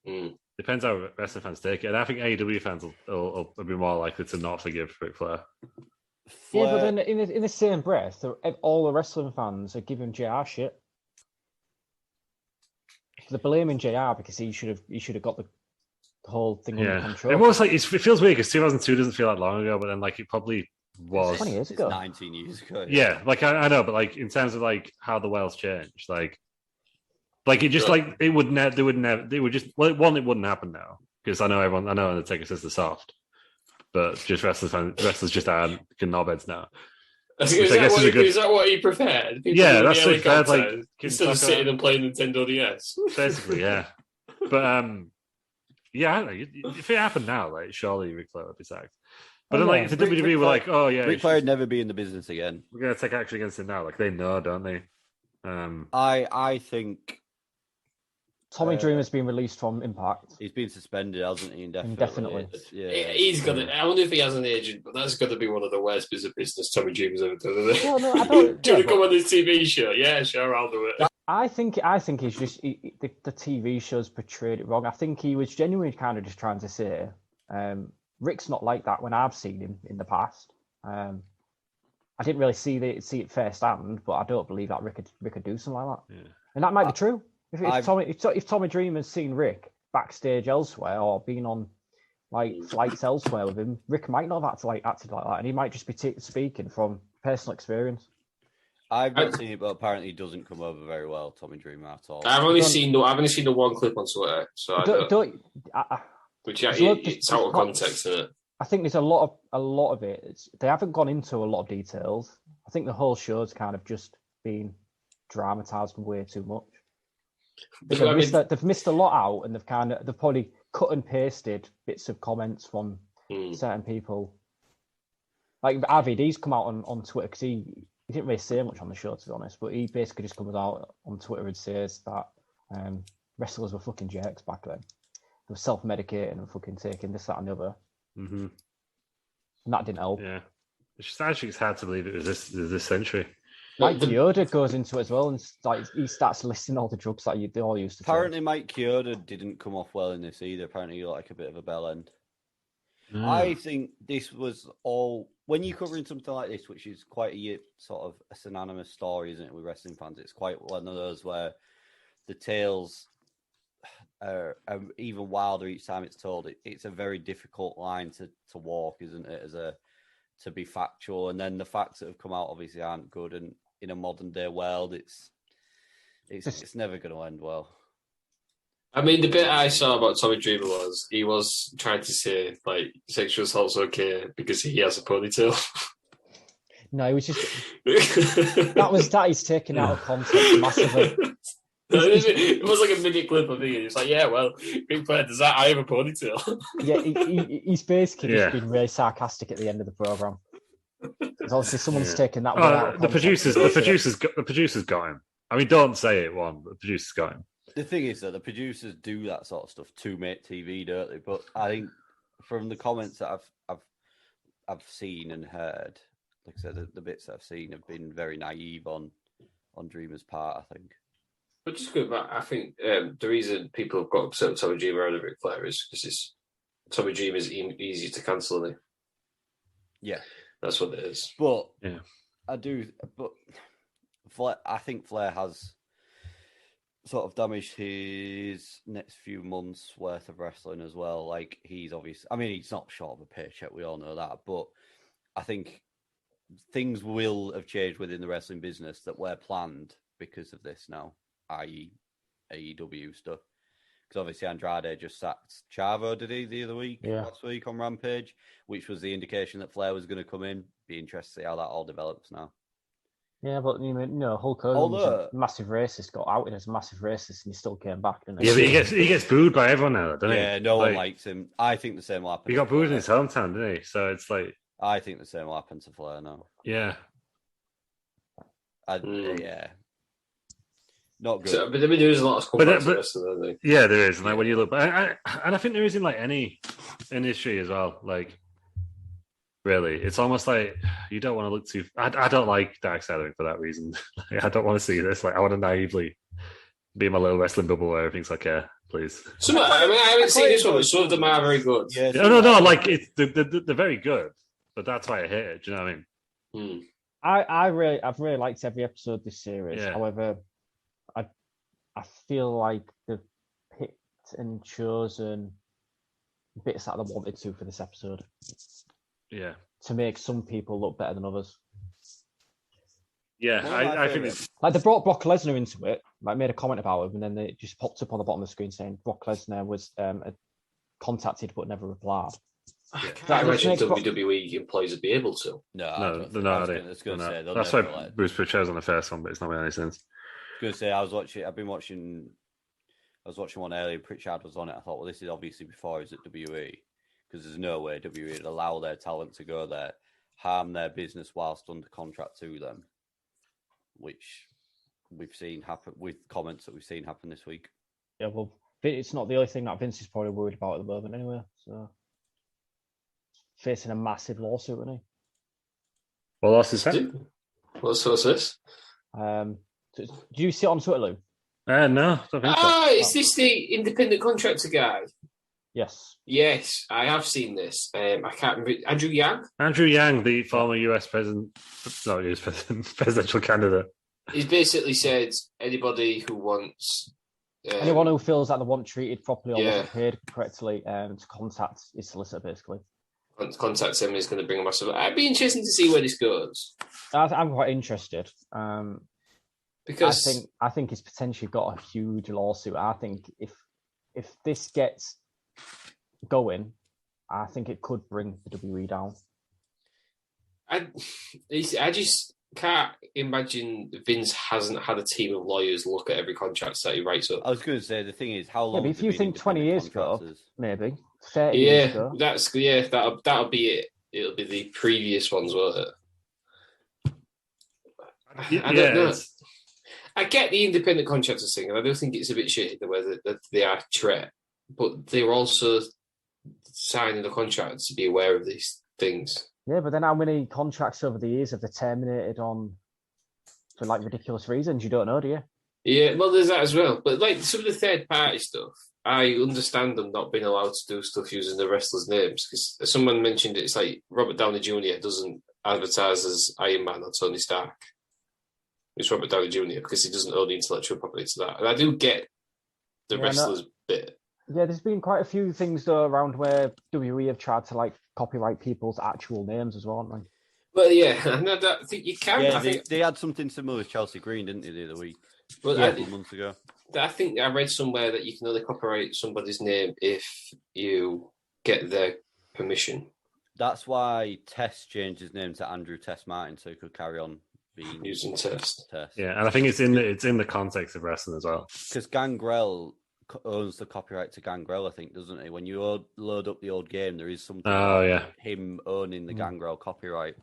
he? Depends how wrestling fans take it. And I think AEW fans will be more likely to not forgive Ric Flair. Yeah, but then in the same breath, all the wrestling fans are giving JR shit. They're blaming JR because he should have got the whole thing under control. It was it feels weird because 2002 doesn't feel that long ago, but then it probably was 20 years ago. 19 years ago. Yeah, I know, but in terms of how the world's changed, it just it would never. They would just it wouldn't happen now because I know Undertaker says they're soft, but just wrestlers just aren't knobheads now. Is that what he preferred? That's what he preferred. Instead of sitting and playing Nintendo DS. Basically, yeah. But if it happened now, surely Ric Flair would be sacked. But if the WWE were Ric Flair would never be in the business again. We're gonna take action against him now. They know, don't they? I think Tommy Dreamer's been released from Impact. He's been suspended, hasn't he? Indefinitely. Yeah. He's got it. I wonder if he has an agent, but that's got to be one of the worst bits of business Tommy Dreamer's ever done, isn't it? Well, no, I don't. Do you want to come on this TV show? Yeah, sure, I'll do it. I think he's just the TV show's portrayed it wrong. I think he was genuinely kind of just trying to say, Rick's not like that when I've seen him in the past. I didn't really see it firsthand, but I don't believe that Rick could do something like that. Yeah. And that might be true. If Tommy Dreamer's seen Rick backstage elsewhere or been on flights elsewhere with him, Rick might not have acted like that, and he might just be speaking from personal experience. I've not seen it, but apparently he doesn't come over very well, Tommy Dreamer, at all. I've only seen the one clip on Twitter, so it's out of context, isn't it? I think there's a lot of it. They haven't gone into a lot of details. I think the whole show's kind of just been dramatised way too much. They've missed a lot out, and they've probably cut and pasted bits of comments from certain people. Like RVD's come out on Twitter because he didn't really say much on the show, to be honest, but he basically just comes out on Twitter and says that wrestlers were fucking jerks back then. They were self-medicating and fucking taking this, that, and the other. Mm-hmm. And that didn't help. Yeah, it's hard to believe it was this century. Mike Chioda goes into it as well, and he starts listing all the drugs that they all used to. Apparently, Mike Chioda didn't come off well in this either. Apparently, he got a bit of a bell end. I think this was all when you're covering something like this, which is quite a sort of a synonymous story, isn't it, with wrestling fans? It's quite one of those where the tales are even wilder each time it's told. It's a very difficult line to walk, isn't it? To be factual, and then the facts that have come out obviously aren't good. And in a modern day world, it's never going to end well. I mean, the bit I saw about Tommy Dreamer was he was trying to say sexual assault's okay because he has a ponytail. No, he was just that he's taken out of context massively. It was like a mini clip of me. It's yeah, well, Big Flair does that. I have a ponytail. Yeah, he's basically just been really sarcastic at the end of the program. Obviously, someone's taken that. Out of the producers got him. I mean, don't say it, but the producers got him. The thing is that the producers do that sort of stuff to make TV, don't they? But I think from the comments that I've seen and heard, like I said, the bits that I've seen have been very naive on Dreamer's part, I think. But just going back, I think the reason people have got upset with Tommy Dreamer and Ric Flair is because Tommy Dreamer is easy to cancel, isn't he? Yeah. That's what it is. But I think Flair has sort of damaged his next few months worth of wrestling as well. He's obviously, I mean, he's not short of a paycheck, we all know that, but I think things will have changed within the wrestling business that were planned because of this now, i.e. AEW stuff. Because obviously Andrade just sacked Chavo, did he, the other week, last week on Rampage, which was the indication that Flair was going to come in. Be interested to see how that all develops now. Yeah, but Hulk Hogan was a massive racist, got outed as a massive racist, and he still came back, didn't he? Yeah, but he gets booed by everyone now, doesn't he? Yeah, no one likes him. I think the same will happen. He got booed in his hometown, didn't he? So it's I think the same will happen to Flair now. Yeah. Yeah. Not good. So, but there is a lot of comparison, isn't there? Yeah, there is. And like when you look, and I think there is in like any industry as well. Like, really, it's almost like you don't want to look too. I don't like dark siding for that reason. Like, I don't want to see this. Like, I want to naively be in my little wrestling bubble where everything's like, yeah, please. I haven't seen this one, but some of them are very good. Yeah, No. Like, they're very good, but that's why I hate it. Do you know what I mean? I've really liked every episode of this series. Yeah. However, I feel like they've picked and chosen bits that they wanted to for this episode. Yeah. To make some people look better than others. Yeah, I think it's like they brought Brock Lesnar into it, like made a comment about him, and then it just popped up on the bottom of the screen saying Brock Lesnar was contacted but never replied. I can't imagine WWE employees would be able to. No, they're not. That's why Bruce Pritchard's on the first one, but it's not made any sense. I was gonna say I was watching one earlier. Pritchard was on it. I thought, well, this is obviously before he was at WWE, because there's no way WWE would allow their talent to go there, harm their business whilst under contract to them, which we've seen happen with comments that we've seen happen this week. Yeah, well, it's not the only thing that Vince is probably worried about at the moment, anyway. So facing a massive lawsuit, isn't he? What loss is that? What's this? Do you see it on Twitter, Lou? No, don't think so. Is this the independent contractor guy? Yes. Yes, I have seen this. I can't remember. Andrew Yang? Andrew Yang, the former US president, not US president, presidential candidate. He's basically said anybody who wants... anyone who feels that they weren't treated properly or wasn't paid correctly to contact his solicitor, basically. Contact him is going to bring a massive... I'd be interested to see where this goes. I'm quite interested. Because I think he's potentially got a huge lawsuit. I think if this gets going, I think it could bring the WWE down. I just can't imagine Vince hasn't had a team of lawyers look at every contract that he writes up. I was going to say, the thing is, how long? Yeah, if you think 20 years ago, maybe 30 years ago. That'll be it. It'll be the previous ones, won't it? I don't know. I get the independent contractors thing, and I do think it's a bit shitty the way that they are treated, but they're also signing the contracts to be aware of these things. Yeah, but then how many contracts over the years have they terminated for like ridiculous reasons? You don't know, do you? Yeah, well, there's that as well. But like some of the third party stuff, I understand them not being allowed to do stuff using the wrestlers' names, because someone mentioned it's like Robert Downey Jr. doesn't advertise as Iron Man or Tony Stark. It's Robert Downey Jr. because he doesn't own the intellectual property to that. And I do get the wrestlers bit. Yeah, there's been quite a few things though around where WWE have tried to like copyright people's actual names as well, haven't they? Well, yeah, I think you can. Yeah, they had something similar with Chelsea Green, didn't they, the other week? Well, a couple months ago. I think I read somewhere that you can only copyright somebody's name if you get their permission. That's why Test changed his name to Andrew Test Martin so he could carry on being using Test. Yeah, and I think it's in the context of wrestling as well. Because Gangrel owns the copyright to Gangrel, I think, doesn't he? When you load up the old game, there is something him owning the Gangrel copyright.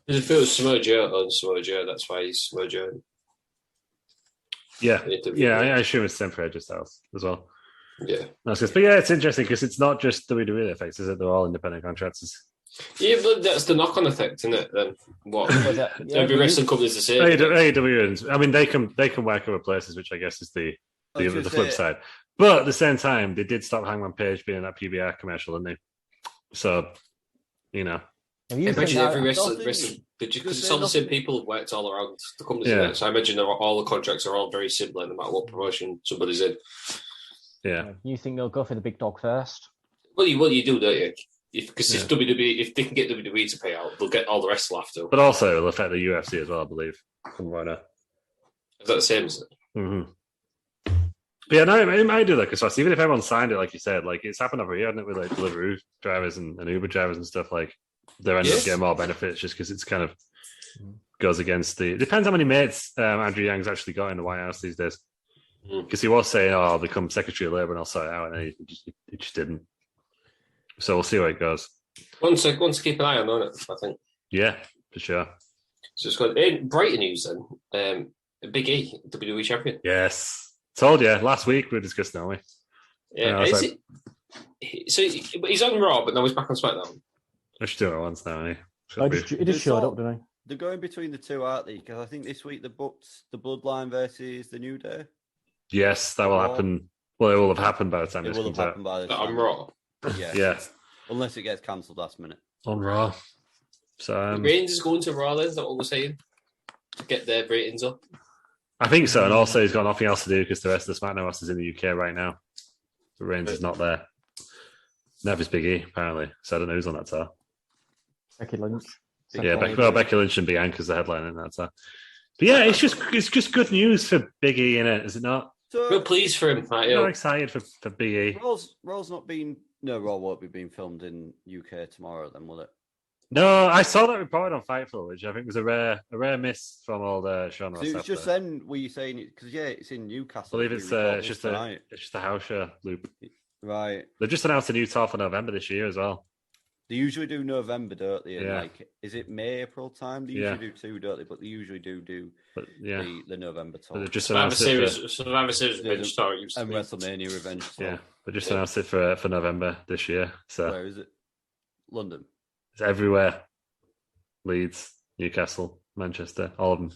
Because if it was Samoa Joe owns Samoa Joe, that's why he's Samoa Joe. Yeah, I assume it's temporary just else as well. Yeah. But yeah, it's interesting because it's not just WWE effects, is it? They're all independent contractors. Yeah, but that's the knock-on effect, isn't it? Then what? Every wrestling company is the same. AEW, I mean, they can work other places, which I guess is the flip side. But at the same time, they did stop Hangman Page being in that PBR commercial, didn't they? So, you know. Imagine every wrestling because it's all the same people who've worked all around the companies. Yeah. So I imagine all the contracts are all very similar, no matter what promotion somebody's in. Yeah. You think they'll go for the big dog first? Well, you do, don't you? Because if WWE, if they can get WWE to pay out, they'll get all the rest after. But also, it'll affect the UFC as well, I believe. From right now. Is that the same? Is it? Mm-hmm. But yeah, no, it might do that because even if everyone signed it, like you said, like it's happened over here, hasn't it, with like Deliveroo drivers and Uber drivers and stuff. Like they're ending up getting more benefits just because it's kind of goes against the. It depends how many mates Andrew Yang's actually got in the White House these days. Because he was saying, I'll become Secretary of Labour and I'll sort it out, and he just didn't. So we'll see where it goes. One to keep an eye on it, I think. Yeah, for sure. So it's got in brighter news then. Big E, WWE champion. Yes. Told you last week we were discussing, aren't we? Yeah, so he's on Raw, but now he's back on SmackDown. I should do it once now. He just showed up, didn't he? They're going between the two, aren't they? Because I think this week they booked the Bloodline versus the New Day. Yes, that will happen. Well, it will have happened by the time this comes out. On Raw. Yeah. Yeah. Unless it gets cancelled last minute. On Raw. So Reigns is going to Raw then, is that what we're saying? To get their ratings up? I think so. And also he's got nothing else to do because the rest of the SmackDown roster is in the UK right now. So Reigns is not there. Never's Big E, apparently. So I don't know who's on that tour. Becky Lynch. Yeah, Becky Lynch and Bianca's the headline in that tour. But yeah, it's just good news for Big E, innit? Is it not? So, real pleased for him. I'm excited for Big E. Raw's not been... No, Raw won't be being filmed in UK tomorrow then, will it? No, I saw that reported on Fightful, which I think was a rare miss from all the Sean Ross. So it's just then were you saying it because it's in Newcastle. I believe it's just a house show loop. Right. They've just announced a new tour for November this year as well. They usually do November, don't they? Yeah. Like, is it May, April time? They usually do two, don't they? But they usually do the November tour. But they've just Survivor announced Series Revenge Tour. And WrestleMania Revenge Tour. Yeah, they just announced it for November this year. So where is it? London. It's everywhere. Leeds, Newcastle, Manchester, all of them.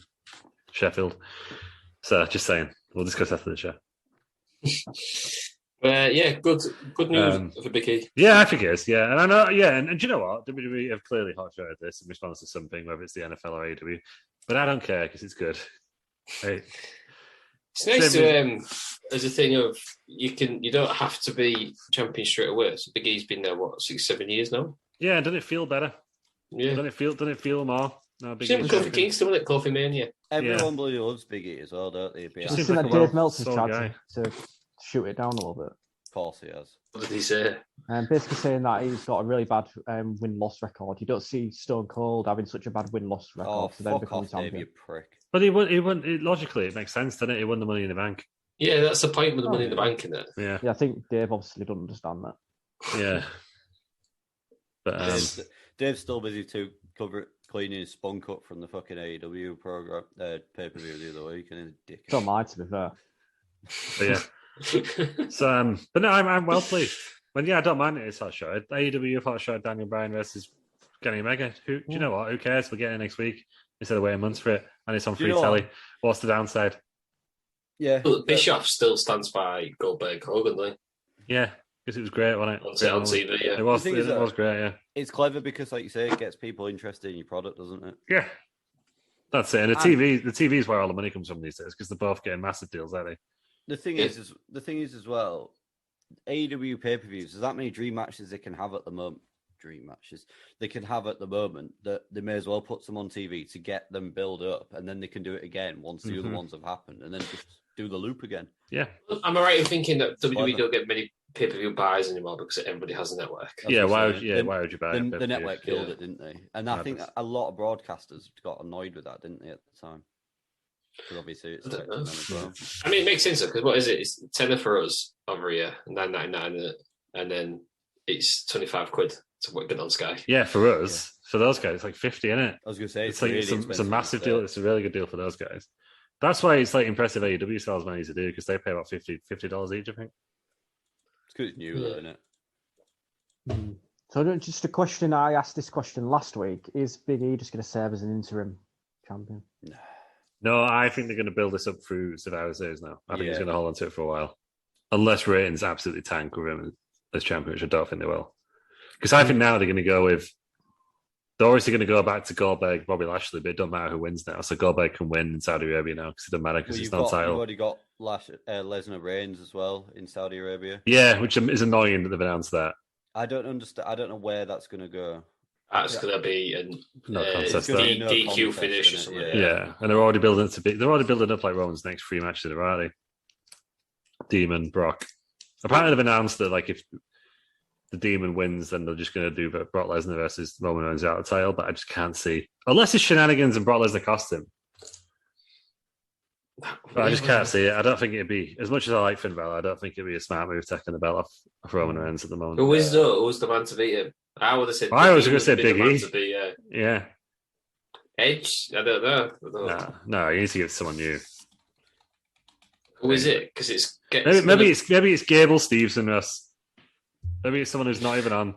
Sheffield. So just saying, we'll discuss after the show. Yeah, good news for Big E. Yeah, I think it is. Yeah, and I know. Yeah, and do you know what? WWE have clearly hot-shotted this in response to something, whether it's the NFL or AEW. But I don't care because it's good. Hey. It's nice to as a thing of you don't have to be champion straight away. So Big E's been there 6-7 years now. Yeah, doesn't it feel better? Yeah, doesn't it feel more? No, Big E's Kofi Kingston, wasn't it? Kofi Mania. Everyone bloody loves Big E as well, don't they? Just seen that Dave Meltzer's tried to shoot it down a little bit. Of course he has. What did he say? Basically saying that he's got a really bad win-loss record. You don't see Stone Cold having such a bad win-loss record to then become champion. Dave, you prick. But he won. Logically, it makes sense, doesn't it? He won the Money in the Bank. Yeah, that's the point with the Money in the Bank, isn't it? Yeah. Yeah, I think Dave obviously doesn't understand that. Yeah. But Dave's still busy cleaning his spunk up from the fucking AEW program pay-per-view the other week, and dick. Don't mind, to be fair. But yeah. So, but no, I'm well pleased. But yeah, I don't mind it. It's hot shot. AEW hot shot Daniel Bryan versus Kenny Omega. Do you know what? Who cares? We're getting it next week instead of waiting months for it, and it's on free telly. What's the downside? Yeah, but Bischoff still stands by Goldberg Hogan, though. Yeah, because it was great, wasn't it? On TV, yeah. It was great, yeah. It's clever because, like you say, it gets people interested in your product, doesn't it? Yeah, that's it. And the TV is where all the money comes from these days because they're both getting massive deals, aren't they? The thing is as well, AEW pay-per-views, there's that many dream matches they can have at the moment. That they may as well put some on TV to get them build up, and then they can do it again once the other ones have happened, and then just do the loop again. Yeah. Am I right in thinking that WWE don't get many pay-per-view buys anymore because everybody has a network? Why would you buy it? The network killed it, didn't they? And I think a lot of broadcasters got annoyed with that, didn't they, at the time? Because obviously it's affecting them as well. I mean, it makes sense because what is it? It's tenner for us over here, and $9.99, and then it's £25 to get on Sky. Yeah, for us, for those guys, it's like 50, isn't it? I was going to say it's like it's a massive deal. It's a really good deal for those guys. That's why it's like impressive AEW sales money to do because they pay about $50 each, I think. It's because it's new, though, isn't it? So just a question. I asked this question last week: is Big E just going to serve as an interim champion? No, I think they're going to build this up through Survivor Series now. I think he's going to hold on to it for a while, unless ratings absolutely tank with him as champion, which I don't think they will. Because I think now they're going to go with. They're obviously going to go back to Goldberg, Bobby Lashley, but it doesn't matter who wins now. So Goldberg can win in Saudi Arabia now because it doesn't matter because it's not title. You've already got Lesnar Reigns as well in Saudi Arabia. Yeah, which is annoying that they've announced that. I don't understand. I don't know where that's going to go. That's going to be a DQ finish or something. Yeah, and they're already building up like Roman's next 3 matches, aren't they? Demon, Brock. Apparently, they've announced that like if the Demon wins, then they're just going to do Brock Lesnar versus Roman Reigns out the title. But I just can't see unless it's shenanigans and Brock Lesnar cost him. But I just can't see it. I don't think it'd be as much as I like Finn Balor. I don't think it'd be a smart move taking the belt off Roman Reigns at the moment. Who is the man to beat him? I would have said. I was going to say Big E. Yeah. Edge? I don't know. No, you need to give someone new. Who is it? Because it's Maybe it's Gable Stevenson, Russ. Maybe it's someone who's not even on.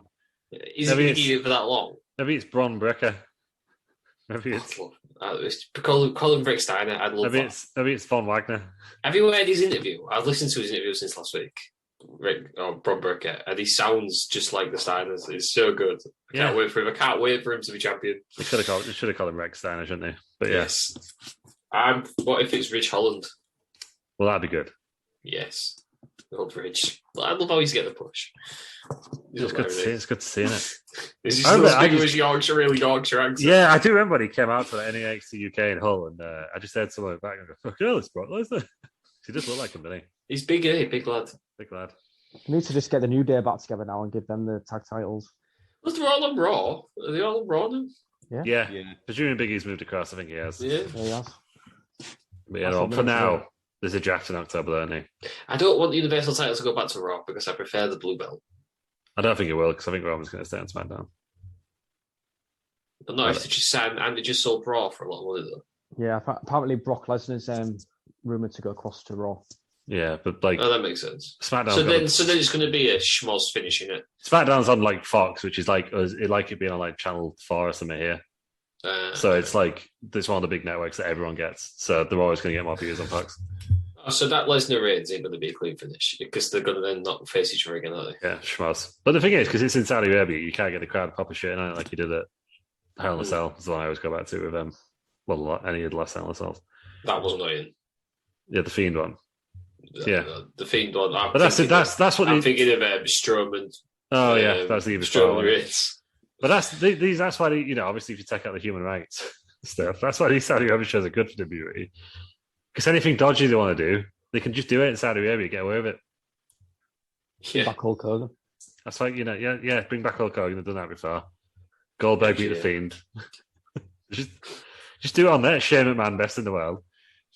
Is he going to keep it for that long? Maybe it's Bron Breakker. Maybe it's Colin Bricksteiner. I'd love that. Maybe it's Von Wagner. Have you heard his interview? I've listened to his interview since last week. Bron Breakker, and he sounds just like the Steiners. It's so good. I can't wait for him. I can't wait for him to be champion. They should have called him Rex Steiner, shouldn't they? But yes. What if it's Rich Holland? Well, that'd be good. Yes. Old Rich. I love how he's getting the push. It's good to see. It's good to see, isn't it? Is he still speaking with Yorkshire accent? Yeah, I do remember when he came out to the NXT UK in Hull, and I just heard someone back and go, "Fuck hell, it's Brock Lesnar." He just looked like him, didn't he? He's big, eh? Big lad. Big lad. We need to just get the New Day back together now and give them the tag titles. Was they all on Raw? Are they all on Raw now? Yeah. Presuming Big E's moved across, I think he has. Yeah, he has. But yeah, for now, there's a draft in October, isn't he? I don't want the Universal title to go back to Raw because I prefer the blue belt. I don't think it will, because I think Roman's going to stay on SmackDown. But not if they just signed and they just sold Raw for a lot of money, though. Yeah, apparently Brock Lesnar's rumoured to go across to Raw. Yeah, but like... Oh, that makes sense. SmackDown. So then it's going to be a schmoz finishing it. SmackDown's on like Fox, which is like it being on like Channel 4 or something here. So it's like, it's one of the big networks that everyone gets. So they're always going to get more viewers on Fox. So that Lesnar Reigns ain't going to be a clean finish because they're going to then not face each other again, are they? Yeah, schmoz. But the thing is, because it's in Saudi Arabia, you can't get the crowd proper shit on it like you did at Hell in a Cell. That's the one I always go back to with them. Well, any of the last Hell in a Cells. That was annoying. Yeah, the Fiend one. The Fiend one. But that's what I'm thinking of Strowman. Oh yeah, that's the even Strowman Reigns. But that's why obviously if you take out the human rights stuff, that's why these Saudi Arabia shows are good for WWE. Because anything dodgy they want to do, they can just do it in Saudi Arabia, get away with it. Yeah. Back Hulk Hogan. That's like, bring back Hulk Hogan. They've done that before. Goldberg beat the Fiend. just do it on there. Shane McMahon, best in the world.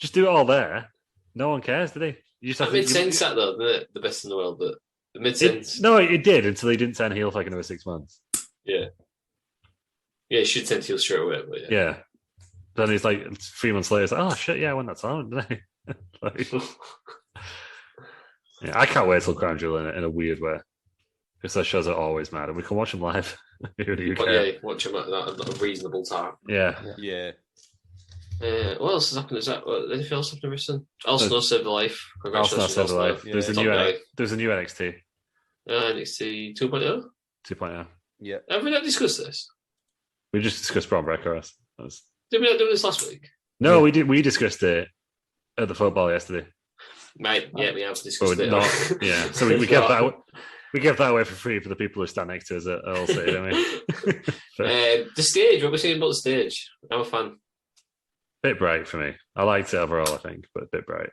Just do it all there. No one cares, do they? You just that made sense, that though, didn't it? The best in the world, but it made sense. No, it did until he didn't turn heel for like another 6 months. Yeah. Yeah, he should turn heel straight away, but yeah. Then he's like 3 months later, it's like, oh shit, yeah, I won that time, didn't I? I can't wait till Crown Jewel in a weird way. Because those shows are always mad, and we can watch them live here in the UK. Yeah, watch them at a reasonable time. Yeah. What else has happened? Is that anything else happened recently? Al saved the life. Congratulations, Al saved the life. Yeah. There's a new NXT. NXT 2.0? 2.0. Yeah. Have we not discussed this? We just discussed Bron Breakker. Did we not do this last week? No, we did. We discussed it at the football yesterday. Mate, yeah, we have discussed it. Yeah, so we kept that. We give that away for free for the people who stand next to us at All City, don't we? The stage, what we're saying about the stage? I'm a fan. Bit bright for me. I liked it overall, I think, but a bit bright.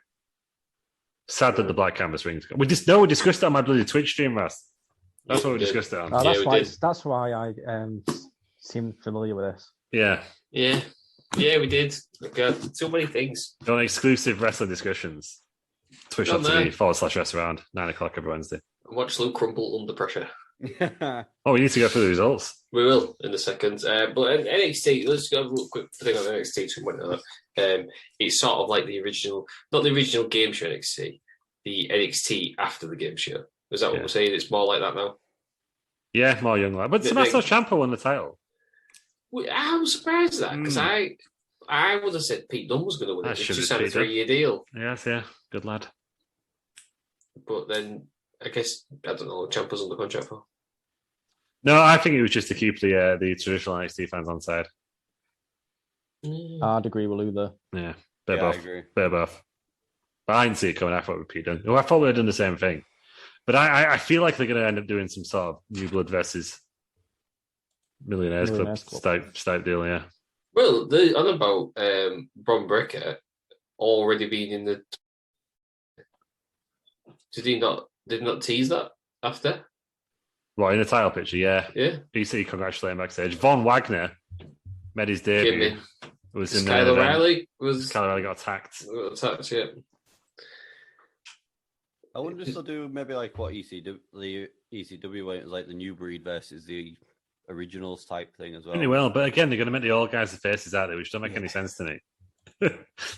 Sad that the black canvas rings. We discussed it on my bloody Twitch stream, Russ. That's what we discussed it on. That's why I seem familiar with this. Yeah, we did. Okay. So many things. On exclusive wrestling discussions. Twitch.tv/wrestleround, 9:00 every Wednesday. Watch Luke crumple under pressure. We need to go through the results. We will in a second. But NXT, let's go have a real quick thing on NXT 2.0. It's sort of like the original, not the original game show NXT, the NXT after the game show. Is that what we're saying? It's more like that now? Yeah, more young lad. But Tommaso Ciampa won the title. I was surprised at that because I would have said Pete Dunne was going to win it. He just had a 3-year deal. Yes, yeah. Good lad. But then, I guess, I don't know, Ciampa's under contract for. No, I think it was just to keep the traditional NXT fans on side. I'd agree with Lou there. Yeah, they're both. But I didn't see it coming after with Pete Dunne. I thought we had done the same thing. But I feel like they're going to end up doing some sort of New Blood versus Millionaires Club type deal, yeah. Well, on about Bron Breakker already being in the... Did not tease that after? What, in the title picture? Yeah. Yeah. You see, congratulate him backstage. Von Wagner made his debut. Was in Kyle O'Reilly got attacked. Yeah. I wonder if they'll do maybe like what ECW when it was like the New Breed versus the originals type thing as well. Really well, but again, they're going to make the old guys the faces out there, which don't make any sense to me.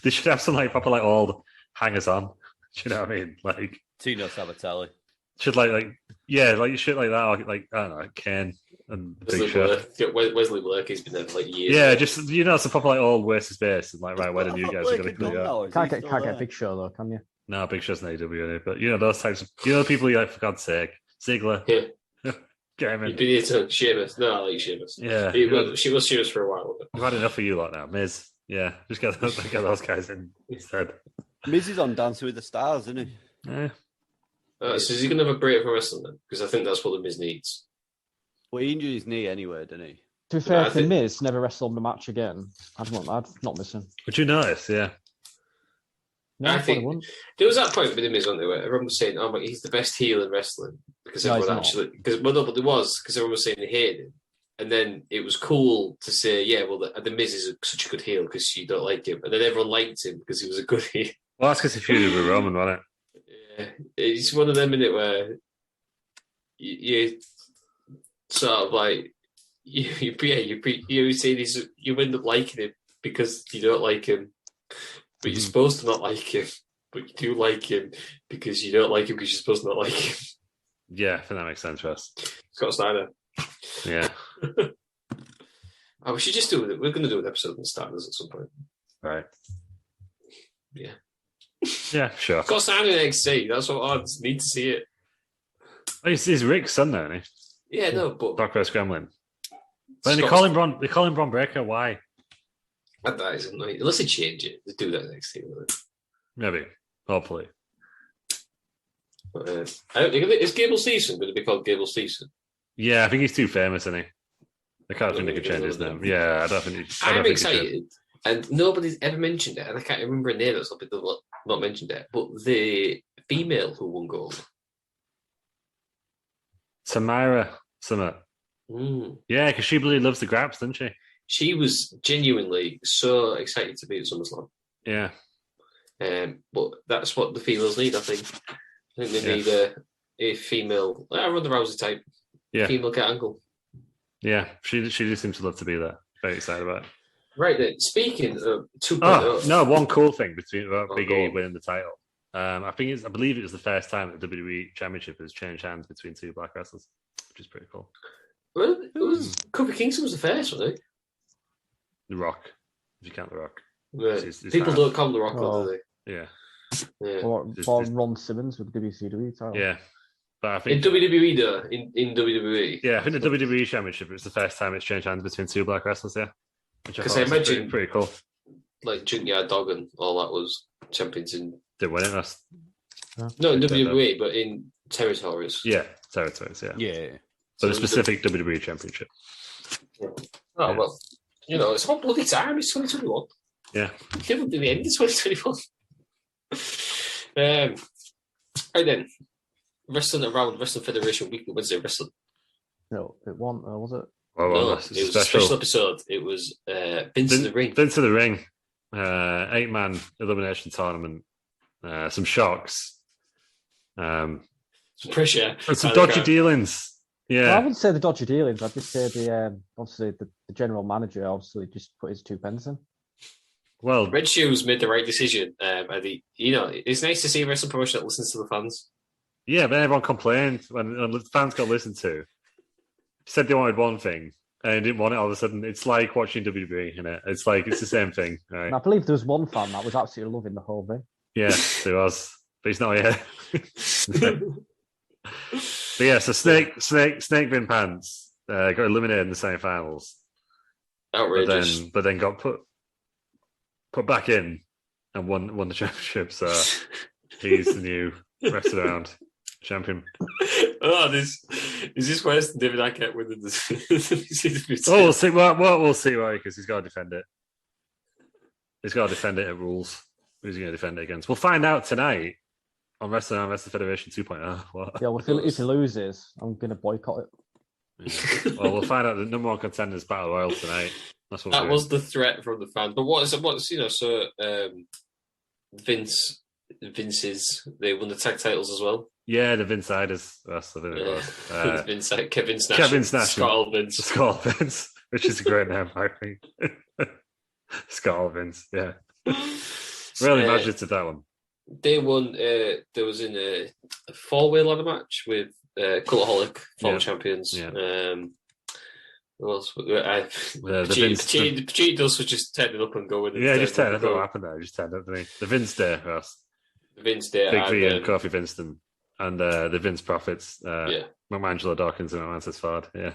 They should have some like proper like old hangers on. Do you know what I mean? Like Tino Sabatelli. should like shit like that, or like I don't know, like Kane and Big Show. Wesley Blake has been there for like years. Yeah, just some proper like old West's base, and like right, where the new guys are going to clear out. Can't get Big Show though, can you? No, Big Show's an AW, but those types of people you like for God's sake, Ziggler. Yeah. Get him in. You'd be here to Sheamus. No, I like Sheamus. Yeah, she was Sheamus for a while. I've had enough of you lot now, Miz. Yeah, just get those guys in instead. Miz is on Dancing with the Stars, isn't he? Yeah. So is he going to have a break from wrestling then? Because I think that's what the Miz needs. Well, he injured his knee anyway, didn't he? To be fair, if the Miz never wrestled the match again, I'd not miss him. Would you notice? Yeah. No, I think there was that point with the Miz, wasn't there, where everyone was saying, "Oh, but he's the best heel in wrestling," because everyone but it was because everyone was saying they hated him, and then it was cool to say, "Yeah, well, the Miz is such a good heel because you don't like him," and then everyone liked him because he was a good heel. Well, that's because he feuded with Roman, wasn't it? Yeah, it's one of them in it where you sort of like you say this, you end up liking him because you don't like him. But you're supposed to not like him, but you do like him because you don't like him because you're supposed to not like him. Yeah, I think that makes sense for us. Scott Steiner. Yeah. We should just do it. We're going to do an episode on Steiners at some point. Right. Yeah. Yeah, sure. Scott Steiner in NXT. That's what I just need to see it. Oh, he's Rick's son, though, isn't he? Yeah, no, but Doctor Gremlin. But then they call him Braun Breaker. Why? That isn't right. Unless they change it, they do that next thing. Maybe. Hopefully. But, I don't think is Gable Stevenson going to be called Gable Stevenson? Yeah, I think he's too famous, isn't he? I can't think they could change his name. Yeah, I don't think. I'm excited, and nobody's ever mentioned it, and I can't remember a name that's not mentioned it. But the female who won gold, Samira Summit. Yeah, because she really loves the graps, doesn't she? She was genuinely so excited to be at SummerSlam. Yeah. But that's what the females need, I think. I think they need a female, Ronda Rousey type, female Kurt Angle. Yeah, she just seems to love to be there. Very excited about it. Right then, speaking of 2.0. Oh, no, one cool thing about Big E winning the title. I believe it was the first time that the WWE Championship has changed hands between two black wrestlers, which is pretty cool. Well, it was Kofi Kingston was the first, wasn't he? The Rock, if you count The Rock. Right. People don't call him The Rock, do they? Yeah. Or Ron Simmons with the WCW title. Yeah. But I think in WWE, though, in WWE. Yeah, I think the WWE Championship was the first time it's changed hands between two black wrestlers, yeah. Because I imagine pretty cool. Like Junkyard Dog and all that was champions in. Didn't win it, no, in WWE, but in territories. Yeah, territories, yeah. Yeah. So the specific WWE Championship. Yeah. Oh, well. It's a whole bloody time. It's 2021. Yeah. Never do the end of 2021. Right then. Wrestling Federation Weekly Wednesday Wrestling. No, it wasn't, was it? Well, it was a special episode. It was Vince in the Ring. Vince in the Ring. 8-man elimination tournament. Some shocks. Some pressure. And some dodgy dealings. Yeah. Well, I wouldn't say the dodgy dealings. I'd just say obviously the general manager obviously just put his 2 pence in. Well, Red Shoes made the right decision. It's nice to see a wrestling promotion that listens to the fans. Yeah, but everyone complained when the fans got listened to. Said they wanted one thing and didn't want it all of a sudden. It's like watching WWE, isn't it? It's the same thing, right? And I believe there was one fan that was absolutely loving the whole thing. Yeah, there was. But he's not here. But yeah, so Snake Bin Pants got eliminated in the semi-finals. Outrageous. But then got put back in and won the championship. So he's the new rest around champion. Oh, is this worse than David Arquette winning the? Oh, we'll see. We'll see why, because he's got to defend it. He's got to defend it at Rules. Who's he going to defend it against? We'll find out tonight on Wrestling Federation 2.0. What? Yeah, well, if he loses, I'm going to boycott it. Yeah. Well, we'll find out the number one contenders battle royal tonight. That's what that was the threat from the fans. But Vince's they won the tag titles as well. Yeah, the Vinsiders. That's the thing it was. Kevin Snash. Kevin Snash. Scott Vince. Scott Vince, which is a great name, I think. Scott Vince, yeah. Really imaginative that one. They won. There was in a four-way ladder match with Cultaholic, former champions. Yeah. Who else? Vegeta was just turning up and going. Yeah, just turned up. What happened there? Just turned up to me. The Vince Day, Vince Day, Big V and Kofi Vinston, and the Vince Profits. Yeah. Angelo Dawkins and Mantis Ford. Yeah.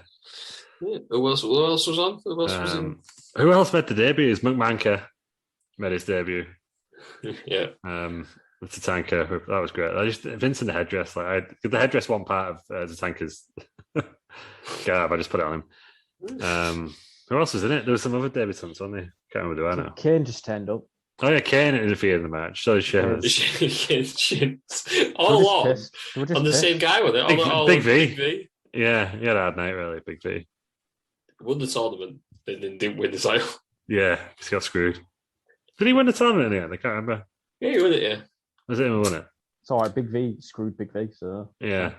Who else was on? Who else was in? Who else made the debut? Is McManka made his debut. Yeah. With Tatanka, that was great. Vince in the headdress. The headdress one part of Tatanka's garb. I just put it on him. Who else was in it? There was some other debutants, wasn't there? Can't remember who I know. Kane just turned up. Oh yeah, Kane interfered in the match. So did Sheamus. All along on the same guy with it. Big V. Yeah, he had a hard night, really. Big V. Won the tournament and then didn't win the title. Yeah, he got screwed. Did he win the tournament in the end? I can't remember. Yeah, he won it, yeah. Was it him who won it? It's all right, Big V screwed Big V, so... Yeah.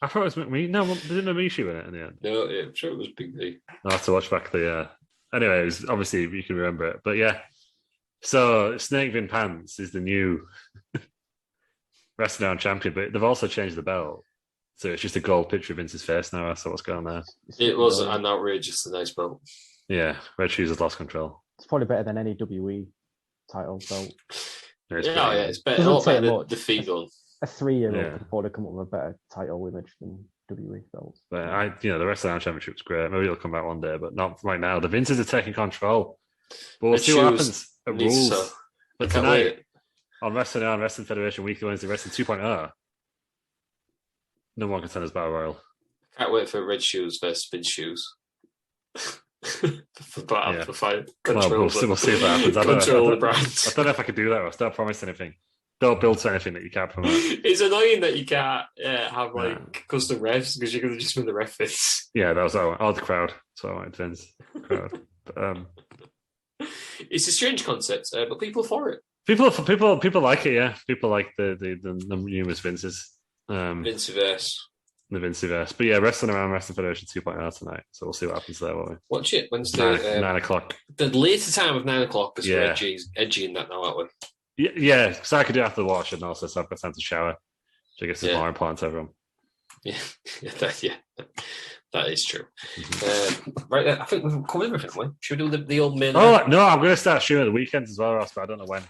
I thought it was McMee. No, didn't Mishi win it in the end? No, yeah, I'm sure it was Big V. I'll have to watch back the... Anyway, it was, obviously, you can remember it. But yeah. So, Snake Vin Pants is the new Wrestling champion, but they've also changed the belt. So it's just a gold picture of Vince's face now. So what's going on there? It was an outrageously nice belt. Yeah, Red Shoes has lost control. It's probably better than any WWE title belt. It's better. A lot better than the feed on. A 3-year-old could probably come up with a better title image than WWE belts. But the Wrestling Championship was great. Maybe it'll come back one day, but not right now. The Vinces are taking control. But we'll see what happens at Rules. But tonight, on Wrestling Federation Weekly Wednesday Wrestling 2.0, no one contenders Battle Royal. Can't wait for Red Shoes versus Spin Shoes. for fight. We'll see if that happens. I don't know if I could do that or don't promise anything. Don't build to anything that you can't promote. It's annoying that you can't have custom refs because you're going to just win the ref fits. Yeah, that was all. The crowd. So I wanted Vince. Crowd. It's a strange concept, but people are for it. People like it. Yeah, people like the numerous Vinces. Vinciverse. The Vinciverse. But yeah, Wrestling Federation 2.0 tonight. So we'll see what happens there, won't we? Watch it Wednesday. 9 o'clock. The later time of 9 o'clock because we're edgy in that now, aren't we? Yeah, because I could do it after the wash and also so I've got time to shower. Which I guess is more important to everyone. Yeah, that is true. Right, I think we've come in with it, haven't we? Should we do the old main? Oh, no, I'm going to start streaming at the weekends as well, Ross, but I don't know when.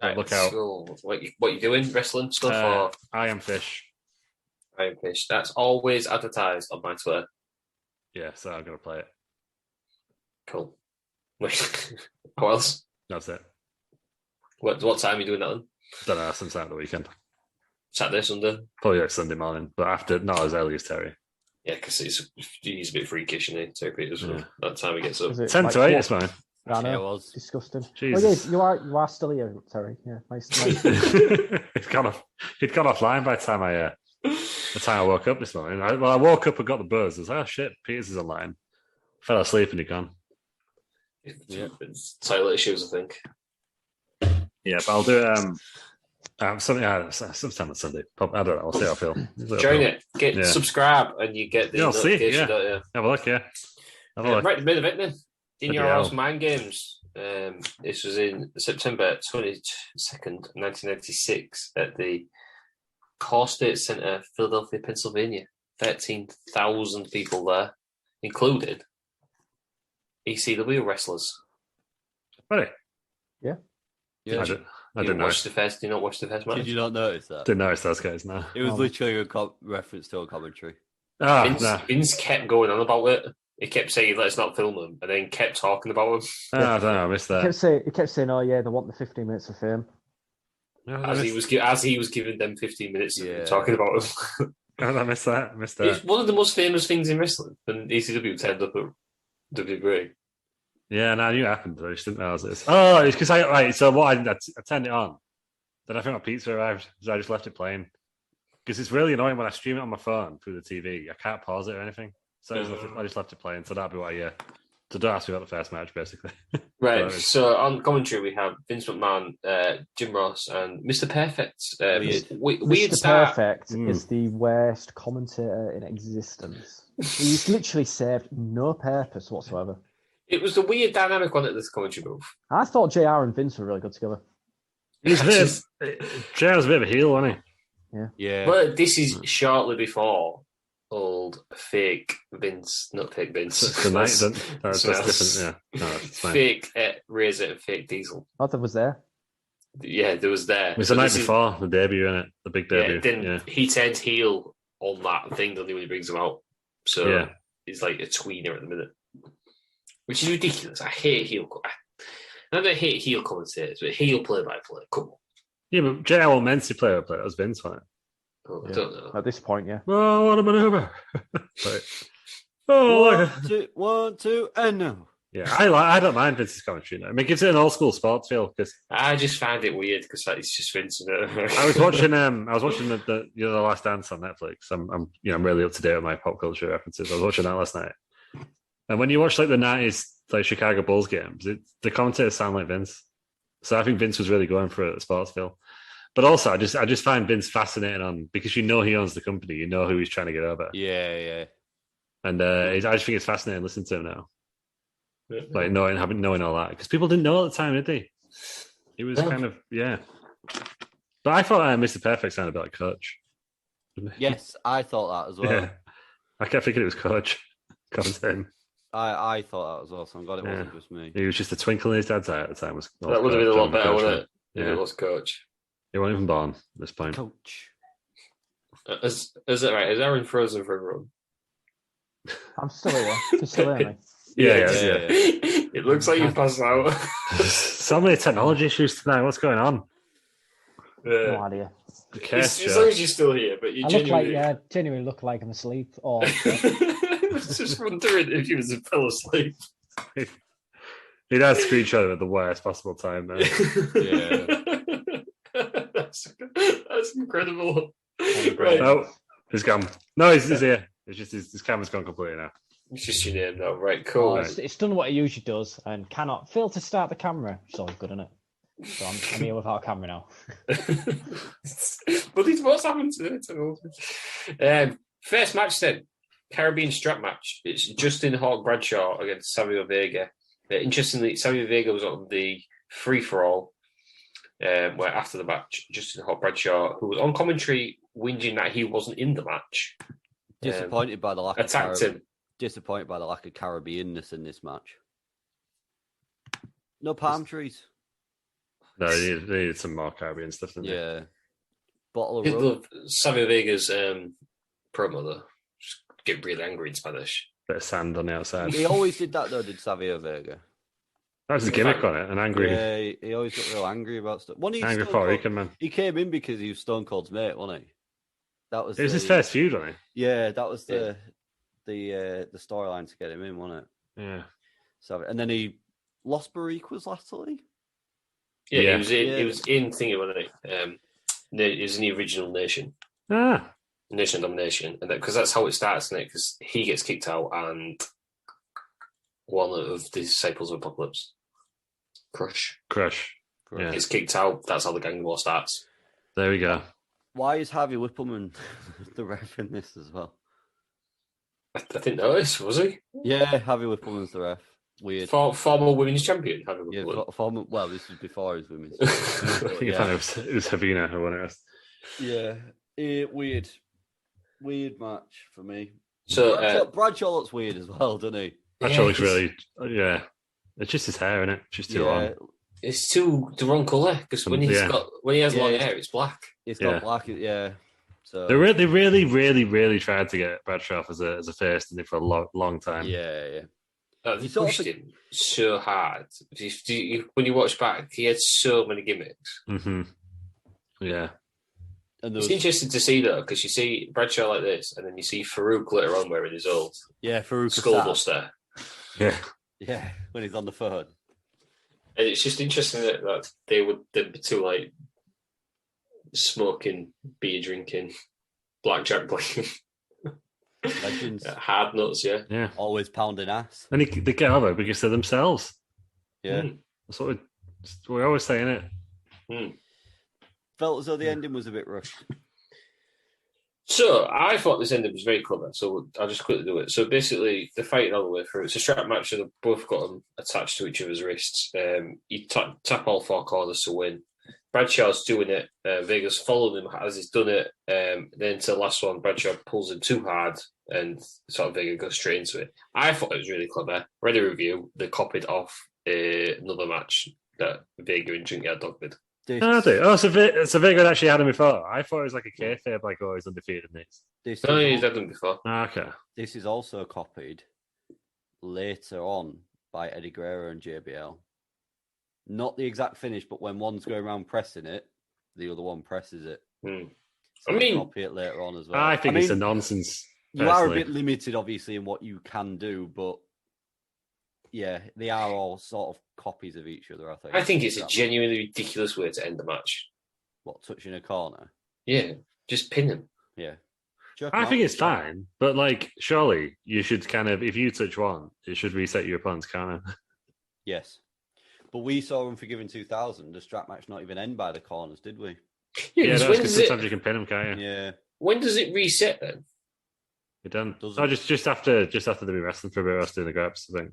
Right, look out. So what you doing? Wrestling stuff or? I Am Fish. I Am Fish. That's always advertised on my Twitter. Yeah, so I'm going to play it. Cool. What else? That's it. What time are you doing that then? Don't know, sometime at the weekend. Saturday, Sunday? Probably like Sunday morning, but not as early as Terry. Yeah, because he's a bit freakish, isn't he? Terry Peters, that time he gets up. 10 to 8 is fine. I know, it was disgusting. Jesus. Oh, yeah, you are still here, Terry. Yeah, nice. He'd gone offline by the time I woke up this morning. I woke up and got the buzz. I was like, oh shit, Peters is online. Fell asleep and he'd gone. Yeah, it's title issues, I think. Yeah, but I'll do it sometime on Sunday. I don't know. I'll see how I feel. Join it. Subscribe and you get the notification. Yeah. Have a look, yeah. Right, the main event then. In Your House Mind Games. This was in September 22nd, 1996 at the Core State Center, Philadelphia, Pennsylvania. 13,000 people there, included ECW wrestlers. Really? Yeah. I didn't watch the first. Do you not watch the first match? Did you not notice that? Didn't notice those guys. No. It was literally a reference to a commentary. Vince kept going on about it. He kept saying, "Let's not film them," and then kept talking about them. I don't know. I missed that. He kept saying, "Oh yeah, they want the 15 minutes of fame." As he was giving them 15 minutes of talking about them. I missed that. It's one of the most famous things in wrestling. And ECW turned up at WWE. Yeah, no, I knew it happened. I just didn't realize it. Oh, it's because I turned it on. Then I think my pizza arrived, so I just left it playing. Because it's really annoying when I stream it on my phone through the TV. I can't pause it or anything. So I just left it playing. So that'd be what I So don't ask me about the first match, basically. Right, so on commentary we have Vince McMahon, Jim Ross, and Mr. Perfect. Weird Mr. start. Perfect is the worst commentator in existence. He's literally served no purpose whatsoever. It was the weird dynamic on at this commentary booth. I thought JR and Vince were really good together. JR's a bit of a heel, wasn't Yeah. Well, this is shortly before old fake Vince, not fake Vince. That's different, yeah. No, it's fine. Fake Razor and fake Diesel. I thought it was there. Yeah, there was there. It was the night before the debut, innit? The big debut. Then he turns heel on that thing, doesn't he, when he brings him out? So he's like a tweener at the minute, which is ridiculous. I hate heel. I don't hate heel commentators, but heel play-by-play. Come on. Yeah, but JR wasn't meant to play by play. It was Vince, wasn't it? Oh, I don't know. At this point, yeah. Oh, what a maneuver! One, two, and no. Yeah, I don't mind Vince's commentary. I mean, it gives it an old school sports feel because I just find it weird because it's just Vince. I was watching the Last Dance on Netflix. I'm really up to date with my pop culture references. I was watching that last night, and when you watch like the '90s like Chicago Bulls games, the commentators sound like Vince. So I think Vince was really going for a sports feel. But also, I just find Vince fascinating because he owns the company, you know who he's trying to get over. Yeah. And I just think it's fascinating listening to him now, like knowing all that because people didn't know at the time, did they? It was kind of But I thought Mr. Perfect sounded a bit like Coach. Yes, I thought that as well. Yeah, I kept thinking it was Coach. I thought that as well. So I'm glad it wasn't just me. He was just a twinkle in his dad's eye at the time. That would have been a lot better, wouldn't it? If it was Coach. He wasn't even born at this point. Coach. Is it right? Is Aaron frozen for everyone? I'm still here. You're still here, mate. Yeah. It looks like you've passed out. So many technology issues tonight. What's going on? No idea. As long as you're still here, but you genuinely look like I'm asleep. Or I was just wondering if you fell asleep. He'd had screenshot at the worst possible time, man. Yeah. That's incredible. Right. Oh, he's gone. No, he's here. It's just his camera's gone completely now. It's just your name now. Right, cool. It's done what it usually does and cannot fail to start the camera. It's all good, isn't it? So I'm here without a camera now. But what's happened to it? First match then. Caribbean strap match. It's Justin Hawk Bradshaw against Savio Vega. Interestingly, Savio Vega was on the free-for-all, where after the match, Justin Hawk Bradshaw, who was on commentary whinging that he wasn't in the match, disappointed by the lack attacked him. Disappointed by the lack of Caribbeanness in this match. No palm trees. No, they needed some more Caribbean stuff, didn't they? Yeah. Bottle of I rum. love Savio Vega's promo though. Just get really angry in Spanish. Bit of sand on the outside. He always did that though, did Savio Vega. That was a gimmick on it, an angry. Yeah, he always got real angry about stuff. Angry Puerto Rican man. He came in because he was Stone Cold's mate, wasn't he? It was his first feud, wasn't he? Yeah, that was the storyline to get him in, wasn't it? Yeah. So, and then he lost Bariquas latterly. Yeah, he was in thingy, wasn't he? He was in the original Nation. Nation Domination, and because that's how it starts, isn't it? Because he gets kicked out, and one of the disciples of Apocalypse, Crush, gets kicked out. That's how the gang war starts. There we go. Why is Harvey Whippleman the ref in this as well? I didn't notice, was he? Yeah, Harvey Whippleman's the ref. Weird. Former women's champion, Harvy Whippleman. Yeah, former. Well, this was before his women's. I think it was Havina who won it. Yeah, weird. Weird match for me. So Bradshaw looks weird as well, doesn't he? Bradshaw looks really, It's just his hair, isn't it? Just too long. It's the wrong colour because when he has long hair, it's black. It's got black. Yeah. So they really, really, really tried to get Bradshaw as a face, didn't they, for a long time. Yeah. They pushed him so hard. When you watch back, he had so many gimmicks. Mm-hmm. Yeah. It's interesting to see though, because you see Bradshaw like this, and then you see Farouk later on wearing his old Farouk skullbuster. Yeah, when he's on the phone. And it's just interesting that they'd be two like smoking, beer drinking, blackjack playing. Legends. Hard nuts, yeah. Always pounding ass. And they get over because they're themselves. Yeah. That's what we're always saying it. Felt as though the ending was a bit rushed. So I thought this ending was very clever. So I'll just quickly do it. So basically, they're fighting all the way through. It's a strap match, so they've both got them attached to each other's wrists. You tap all four corners to win. Bradshaw's doing it. Vega's following him as he's done it. Then to the last one, Bradshaw pulls him too hard, and sort of Vega goes straight into it. I thought it was really clever. Read a review. They copied off another match that Vega and Junkyard Dog did. So Vega actually had him before. I thought it was like a kayfabe, like always undefeated in this. No, he's had them before. Okay. This is also copied later on by Eddie Guerrero and JBL. Not the exact finish, but when one's going around pressing it, the other one presses it. So I mean, copy it later on as well. I think it's a nonsense. You are a bit limited, obviously, in what you can do, but yeah, they are all sort of copies of each other, I think. I think it's a genuinely ridiculous way to end the match. What, touching a corner? Yeah, just pin him. Yeah. I think it's fine, but like, surely you should kind of, if you touch one, it should reset your opponent's corner. Yes. But we saw Unforgiven 2000, the strap match not even end by the corners, did we? Yeah, that's because sometimes you can pin them, can't you? Yeah. When does it reset then? You're done. Just after they've been wrestling for a bit, doing the grabs, I think.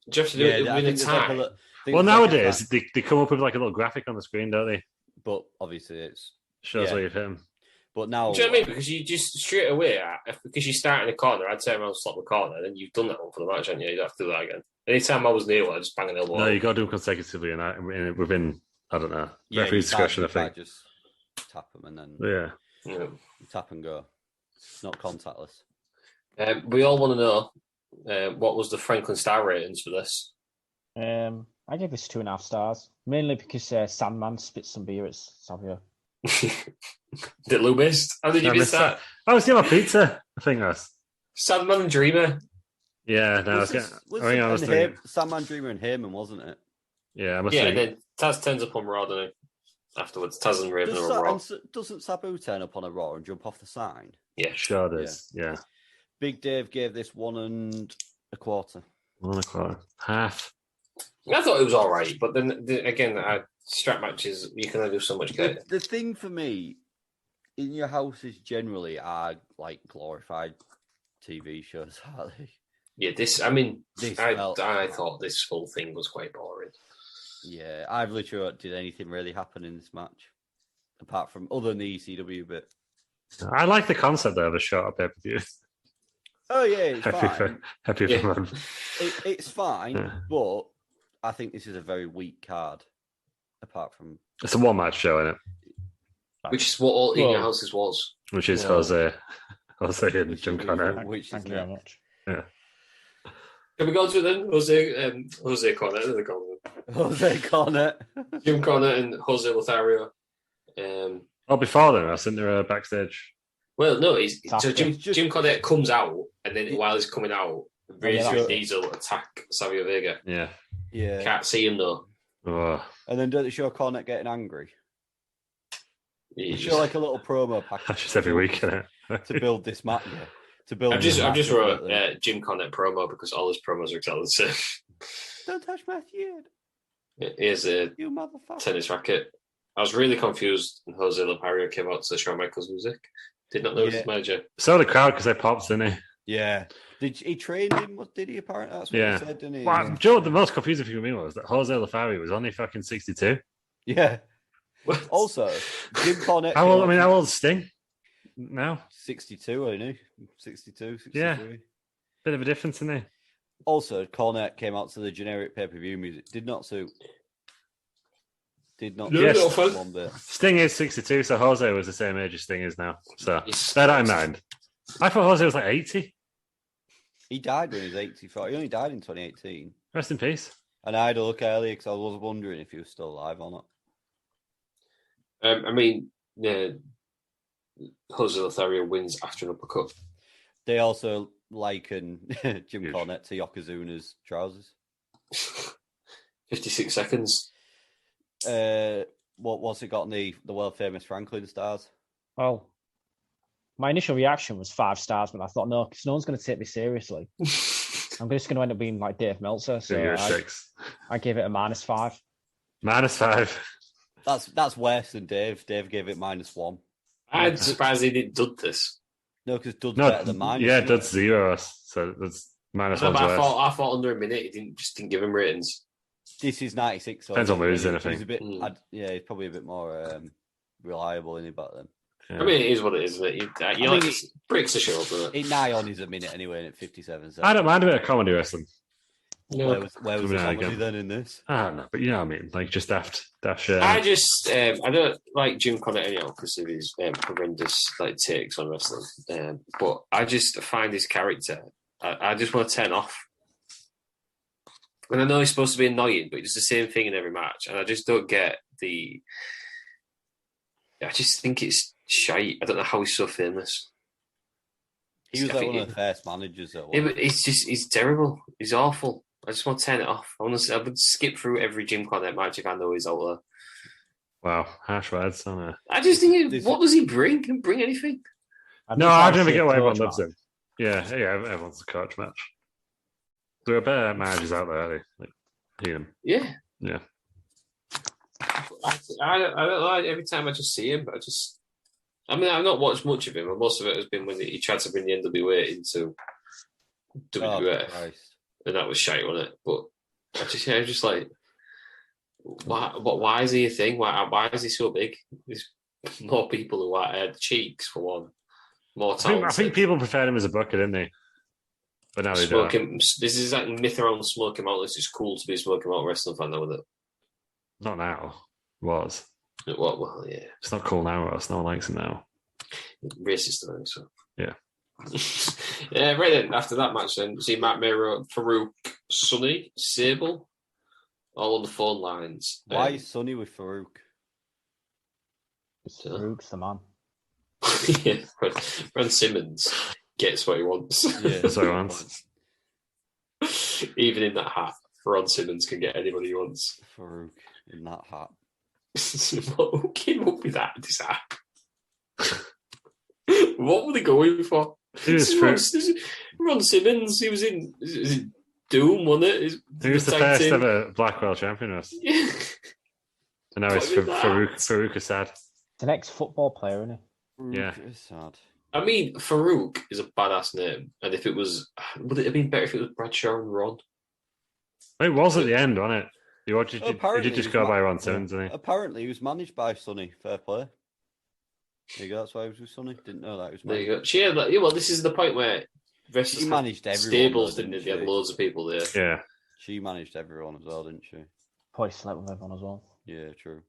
Do you have to do it within a time? Well, nowadays they come up with like a little graphic on the screen, don't they? But obviously it's shows where you've hit him. But now, do you know what I mean? Because you just straight away, because you start in a corner, I'd turn around and stop the corner, and then you've done that one for the match, haven't you? You don't have to do that again. Anytime I was near one, I just bang an elbow. No, you got to do them consecutively, and within, I don't know, referee's discretion, I think. Just tap them and then tap and go. It's not contactless. We all want to know what was the Franklin Star ratings for this. I gave this 2.5 stars, mainly because Sandman spit some beer at Savio. Did Lou missed? How did you miss that? I was getting my pizza. I think that's Sandman and Dreamer. Yeah, no, Sandman, Dreamer, and Heyman, wasn't it? Yeah, and then Taz turns up on Raw, doesn't he? Afterwards, Taz and Raven are on Raw. Doesn't Sabu turn up on a Raw and jump off the sign? Yeah, sure does. Yeah. Big Dave gave this 1 1/4. 1 1/4. Half. I thought it was all right, but then again, strap matches, you can only do so much good. The thing for me, in your houses generally are like glorified TV shows, aren't they? Yeah, I thought this whole thing was quite boring. Yeah, I've literally did anything really happen in this match, apart from other than the ECW bit. I like the concept though of a short pay-per-view. Oh yeah, it's fine. Happy for them. It's fine, but I think this is a very weak card. Apart from it's a one-match show, isn't it? Which is what all In Your Houses was. Which is Jose and Jim Cornette. Thank you very much. Yeah. Can we go to it then? Jose Cornette. Jose Cornette. Jim Cornette and Jose Lothario. Before then, I was sitting there backstage. Well, no, Jim Cornette comes out, and then while he's coming out, Razor and Diesel attack Savio Vega. Yeah. Can't see him though. Oh. And then don't they show Cornette getting angry? They show like a little promo package. That's just every week, isn't it? To build this match. I've just wrote Jim Cornette promo because all his promos are exactly the same. Don't touch my head. Here's a tennis racket. I was really confused when Jose Lothario came out to Shawn Michaels music. Did not know his manager. So the crowd because they popped, didn't he? Yeah. Did he train him? What did he apparently? That's what he said, didn't he? Well, Joe, the most confusing thing for me was that Jose Lothario was only fucking 62. Yeah. Also, Jim Cornette. How old is Sting now? 62, I know. 62, 63. Yeah. Bit of a difference, isn't he? Also, Cornette came out to the generic pay-per-view music. Did not suit. One bit. Sting is 62, so Jose was the same age as Sting is now. So bear that in mind. I thought Jose was like 80. He died when he was 84. He only died in 2018. Rest in peace. And I had to look earlier because I was wondering if he was still alive or not. Jose Lothario wins after an uppercut. They also liken Jim Cornette to Yokozuna's trousers. 56 seconds. What's it got in the world famous Franklin stars? Well, my initial reaction was 5 stars, but I thought, no, because no one's going to take me seriously. I'm just going to end up being like Dave Meltzer. So you're a 6. I gave it a -5. -5. That's worse than Dave. Dave gave it -1. I'm surprised he didn't do this. No, because Dud's better than mine. Yeah, Dud's 0. So that's -1's No, but worse. I thought under a minute he didn't give him ratings. This is 96. So Depends on losing, I think. He's a bit, yeah, he's probably a bit more reliable in about them. Yeah. I mean, it is what it is, isn't it? You like breaks the show, doesn't it? 9 on is a minute anyway, and at 57. So I don't mind a bit of comedy wrestling. where was the Yeah, comedy again. then in this? I don't know, but you know what I mean. Like just daft shit. I just I don't like Jim Cornette anyhow because of his horrendous like takes on wrestling. But I just find his character. I just want to turn off. And I know he's supposed to be annoying, but he does the same thing in every match, and I just don't get the. I just think it's shite. I don't know how he's so famous. He was like one of the first managers that Yeah, but he's terrible. He's awful. I just want to turn it off. I would skip through every Jim Cornette match if I know he's out there. Wow, harsh words on it. I just think, what does he bring? Can bring anything? No, I don't ever get why everyone loves him. Yeah, everyone's a coach match. There are better managers out there, aren't they? Like him. Yeah. Yeah. I don't like every time I just see him. I mean, I've not watched much of him, and most of it has been when he tried to bring the NWA into WWF, and that was shite, wasn't it? But I was just like, why is he a thing? Why is he so big? There's more people who had cheeks for one, more talented. I think people preferred him as a booker, didn't they? But now they don't. This is that myth around Smoky Mountain. It's just cool to be a Smoky Mountain wrestling fan, though, isn't it? Not now. It was. Well, yeah. It's not cool now, Ross. No one likes him now. Racist, I think so. Yeah. Yeah, right then. After that match, then see Matt Miro, Farouk, Sonny, Sable, all on the phone lines. Why is Sonny with Farouk? Farouk's the man. Yeah, Ron Simmons gets what he wants. Yeah, That's what he wants. Even in that hat, Ron Simmons can get anybody he wants. Farouk in that hat. Who came up with that design? What were they going for? Ron Simmons, he was in Doom, wasn't it? He was the first ever Blackwell champion. Yeah. And now it's Farouk Assad. The next football player, isn't Farouk Yeah. Assad. I mean, Farouk is a badass name, and if it was, would it have been better if it was Bradshaw and Ron? It was at the end, wasn't it? He did just go by Ron Simmons, didn't he? Apparently, he was managed by Sonny. Fair play. There you go. That's why he was with Sonny. Didn't know that he was There managed. you go. She had, well, this is the point where She managed everyone. stables, though, didn't they? They had loads of people there. Yeah. She managed everyone as well, didn't she? Probably slept with everyone as well. Yeah, true.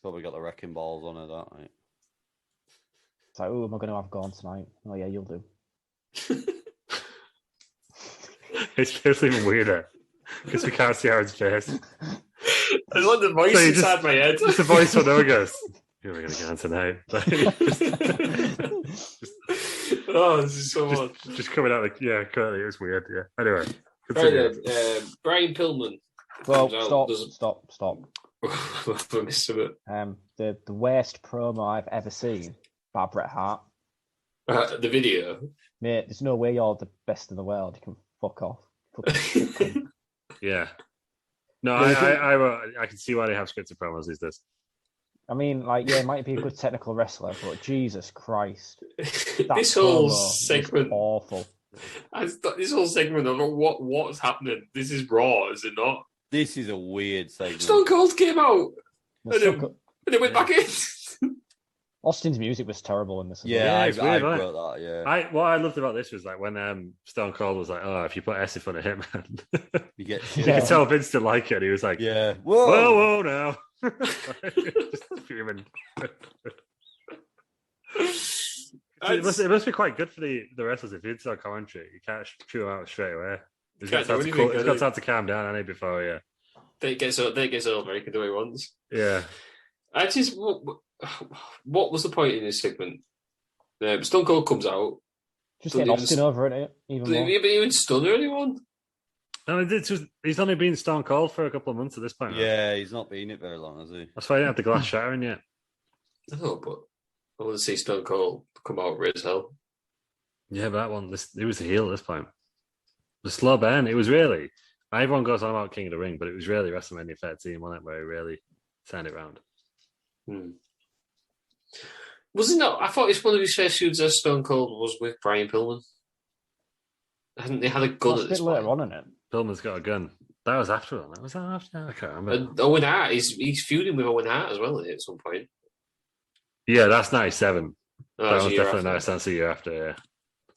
Probably got the wrecking balls on her, that night. It's like, oh, am I going to have gone tonight? Oh, yeah, you'll do. It's even weirder because we can't see Aaron's face. I like the voice inside my head. It's the voice for no goes. You're going to get on tonight. Oh, this is so much. Just coming out like, yeah, currently it was weird. Yeah. Anyway. Right then, Brian Pillman. Well, stop. I missed some of it. The worst promo I've ever seen by Bret Hart. The video. Mate, there's no way you're the best in the world. You can fuck off. Yeah. No, I can see why they have scripted promos these days. I mean, like, yeah, it might be a good technical wrestler, but Jesus Christ. This whole segment. Awful. This whole segment of what's happening. This is Raw, is it not? This is a weird segment. Stone Cold came out. Well, And it went back in. Austin's music was terrible in this. Yeah, I it's weird, right? wrote that, yeah. What I loved about this was like when Stone Cold was like, "Oh, if you put S in front of Hitman," You get you could tell Vince didn't like it. He was like, yeah. Whoa, now." Just fuming. It must be quite good for the wrestlers if Vince on commentary. You can't chew them out straight away. He's got time to calm down, hasn't he, before, yeah. They get over. He can do what he wants. Yeah. I just, what was the point in this segment? Stone Cold comes out. Just getting Austin over it, even more. But even stun or anyone? No, he's only been Stone Cold for a couple of months at this point. Yeah, right? he's not been it very long, has he? That's why he didn't have the glass shattering yet. No, but I want to see Stone Cold come out red as hell. Yeah, but he was a heel at this point. The slow burn. It was really. Everyone goes on about King of the Ring, but it was really WrestleMania 13, wasn't it? Where he really turned it around. Was it not? I thought it's one of his first feuds as Stone Cold was with Brian Pillman. Hadn't they had a gun That's at this a bit later point? on, isn't it? Pillman's got a gun. That was after all. Was that after? I can't remember. And Owen Hart, he's feuding with Owen Hart as well at some point. Yeah, that's 97. Oh, That it's a was year definitely after. nice. That's a year after, yeah.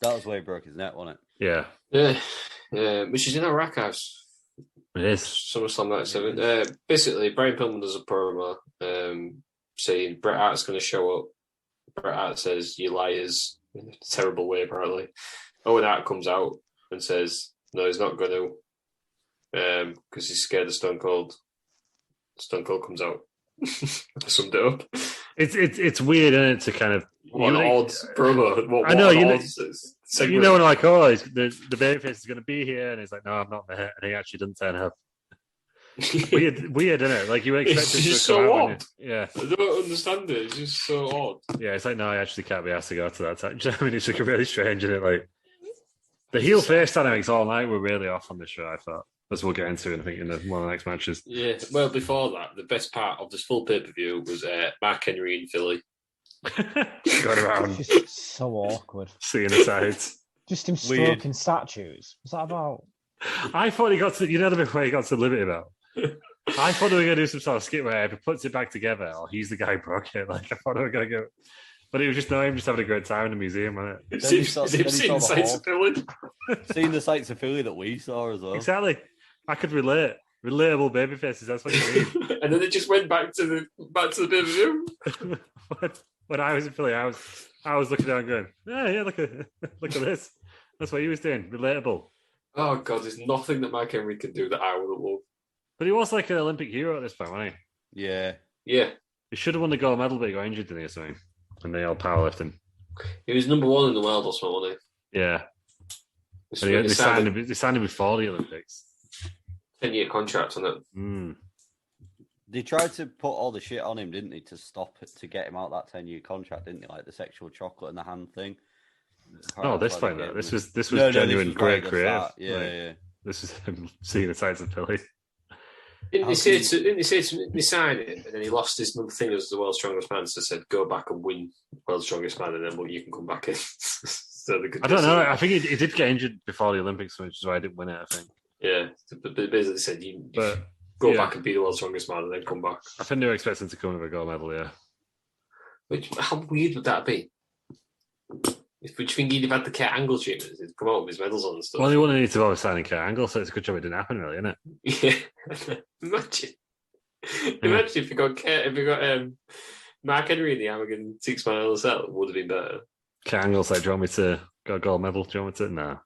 That was where he broke his neck, wasn't it? Yeah, Which is in our archives. it is. SummerSlam 97. Basically, Brian Pillman does a promo saying Bret Hart's going to show up. Bret Hart says, "You liars," in a terrible way, apparently. Owen Hart comes out and says, "No, he's not going to, because he's scared of Stone Cold." Stone Cold comes out. I summed it up. It's weird, isn't it, to kind of... What an odd promo. What I know, an you know, odd segment. you know when like, oh, the babyface is going to be here, and he's like, no, I'm not there, and he actually doesn't turn up. Weird, isn't it? Like you expect It's it to just come so out when odd. yeah, I don't understand it. It's just so odd. yeah. It's like, no, I actually can't be asked to go to that time. Do you know what I mean? It's like really strange, isn't it? Like the heel face dynamics all night were really off on this show. I thought, as we'll get into, I think in one of the next matches. Yeah. Well, before that, the best part of this full pay-per-view was Mark Henry in Philly. Going around It's just so awkward. seeing the sides. Just him Weird. stroking statues. What's that about? I thought he got to, you know, the bit where he got to Liberty Bell. I thought they were going to do some sort of skit where he puts it back together, or he's the guy who broke it. Like I thought they were going to go, but it was just him just having a great time in the museum, wasn't it? Then he saw- then he Seen saw the the sights hall. of Philly. Seeing the sights of Philly that we saw as well. Exactly. I could relate. Relatable baby faces. That's what you need. And then it just went back to the pay-per-view. When I was in Philly, I was looking down, going, yeah, look at this. That's what he was doing. Relatable. Oh god, there's nothing that Mark Henry can do that I wouldn't love. But he was like an Olympic hero at this point, wasn't he? Yeah. Yeah, He should have won the gold medal, but he got injured, didn't he, or something? And they all powerlifting. he was number one in the world or something, wasn't Yeah. he? And He they signed signed him before the Olympics. a 10-year contract on it. Mm. They tried to put all the shit on him, didn't they, to stop it, to get him out that 10-year contract, didn't they? Like the sexual chocolate and the hand thing. Oh, this That's why point, they though. gave This him- was No, no, genuine this was right great at the creative. start. Yeah, Like, yeah. This is him seeing the sights of Philly. Didn't How they say can to didn't they sign it, and then he lost his thing as the world's strongest man, so said go back and win world's strongest man, and then you can come back in. So they could I don't just- know. I think he did get injured before the Olympics, which is why he didn't win it, I think. Yeah, but basically said you But go yeah. back and be the world's strongest man, and then come back. I think they were expecting to come with a gold medal, yeah. Which, how weird would that be? Would you think he'd have had the Kurt Angle treatment? He'd come out with his medals on and stuff. Well, they wouldn't need to bother signing Kurt Angle, so it's a good job it didn't happen, really, isn't it? Yeah, imagine. Imagine if you got Mark Henry in the arrogant 6-man LSL, it would have been better. Kurt Angle's like, do you want me to go gold medal? Do you want me to? No.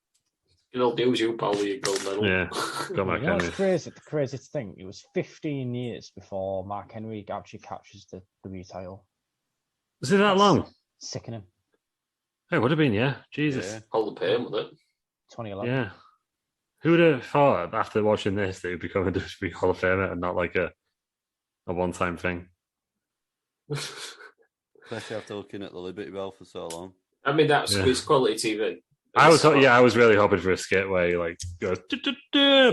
You know, deals you, pal, with your gold medal. Yeah, got Mark You know Henry. what's crazy? The craziest thing, it was 15 years before Mark Henry actually captures the W title. Was it that long? Sickening. It would have been, yeah. Jesus. Yeah. Hold the pain, wouldn't 2011. Yeah. Who would have thought after watching this that it would become a WWE Hall of Famer and not like a one-time thing? it? Especially after looking at the Liberty Bell for so long. I mean, that's Yeah. it's quality TV. I was really hoping for a skit where he like goes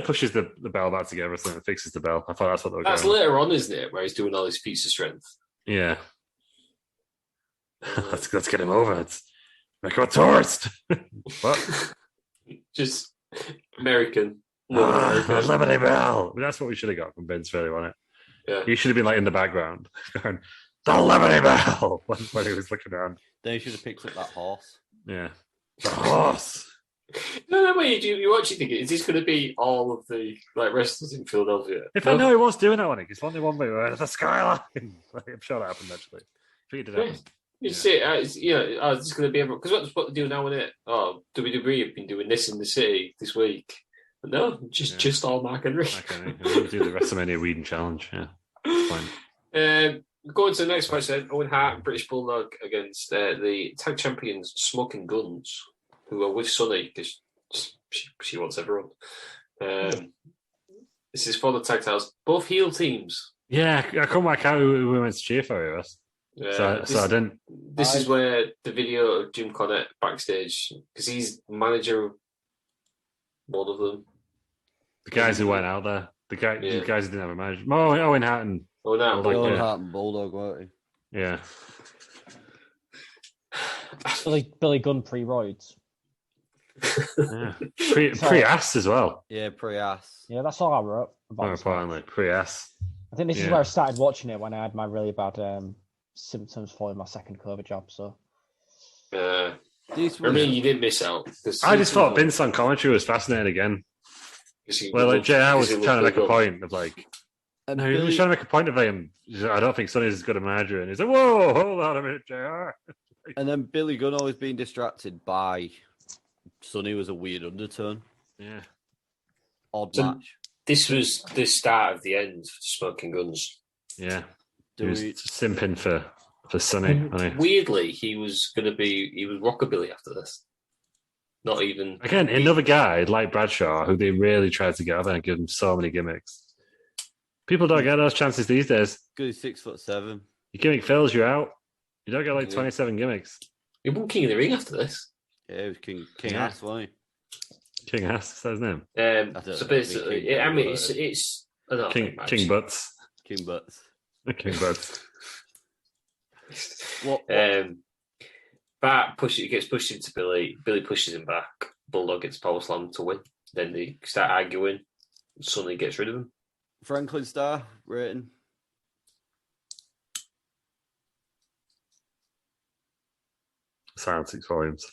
pushes the bell back together or something, fixes the bell. I thought that's what they were That's going. later on, isn't it? Where he's doing all his feats of strength. Yeah. let's get him over. Let's make him a tourist. What? Just American. The Liberty Bell. I mean, that's what we should have got from Vince, really, wasn't it? Yeah. He should have been like in the background going, the Liberty Bell when he was looking around. Then he should have picked up that horse. Yeah. The horse. No, wait, you actually think is this going to be all of the like wrestlers in Philadelphia? If I know he was doing that one, it's only one way where the skyline. I'm sure that happened actually. I think it did happen. You see, it's going to be everyone because that's what they do now, isn't it? Oh, WWE have been doing this in the city this week. But no, just all Mark Henry. Okay, we'll do the WrestleMania Whedon challenge. Yeah, fine. Going to the next match then, Owen Hart and British Bulldog against the tag champions Smoking Guns, who are with Sunny because she wants everyone. This is for the tag titles. Both heel teams. Yeah, I couldn't work out who we went to cheer for with us. So I didn't. This is where the video of Jim Cornette backstage, because he's manager of one of them. The guys who went out there. The guys who didn't have a manager. Owen Hatton. Oh, no. Owen Hatton, Bulldog, weren't he? Yeah. Billy Gunn pre-roids. Yeah. Pre-ass as well. Yeah, pre-ass. Yeah, that's all I wrote about. More importantly, pre-ass. I think this is where I started watching it when I had my really bad symptoms following my second COVID jab. So, I mean, you did miss out. I just thought Vince on commentary was fascinating again. Well, like JR was trying to make a point of like, and he was trying to make a point of him. I don't think Sonny's as good a manager, and he's like, "Whoa, hold on a minute, JR." And then Billy Gunn always being distracted by Sonny was a weird undertone. Yeah, odd match. This was the start of the end for Smoking Guns. Yeah, he was simping for Sonny. Weirdly, he was rockabilly after this. Not even again another guy like Bradshaw who they really tried to get over and give him so many gimmicks. People don't get those chances these days. Good, 6'7". Your gimmick fails, you're out. You don't get like 27 gimmicks. He won King of the Ring after this. Yeah, it was King Ass, wasn't he? King Ass, is that his name? So basically, it's King Butts. King Butts. King Butts. What? Bart gets pushed into Billy. Billy pushes him back. Bulldog gets power slammed to win. Then they start arguing. Sonny gets rid of him. Franklin Star rating. Silence 6 volumes.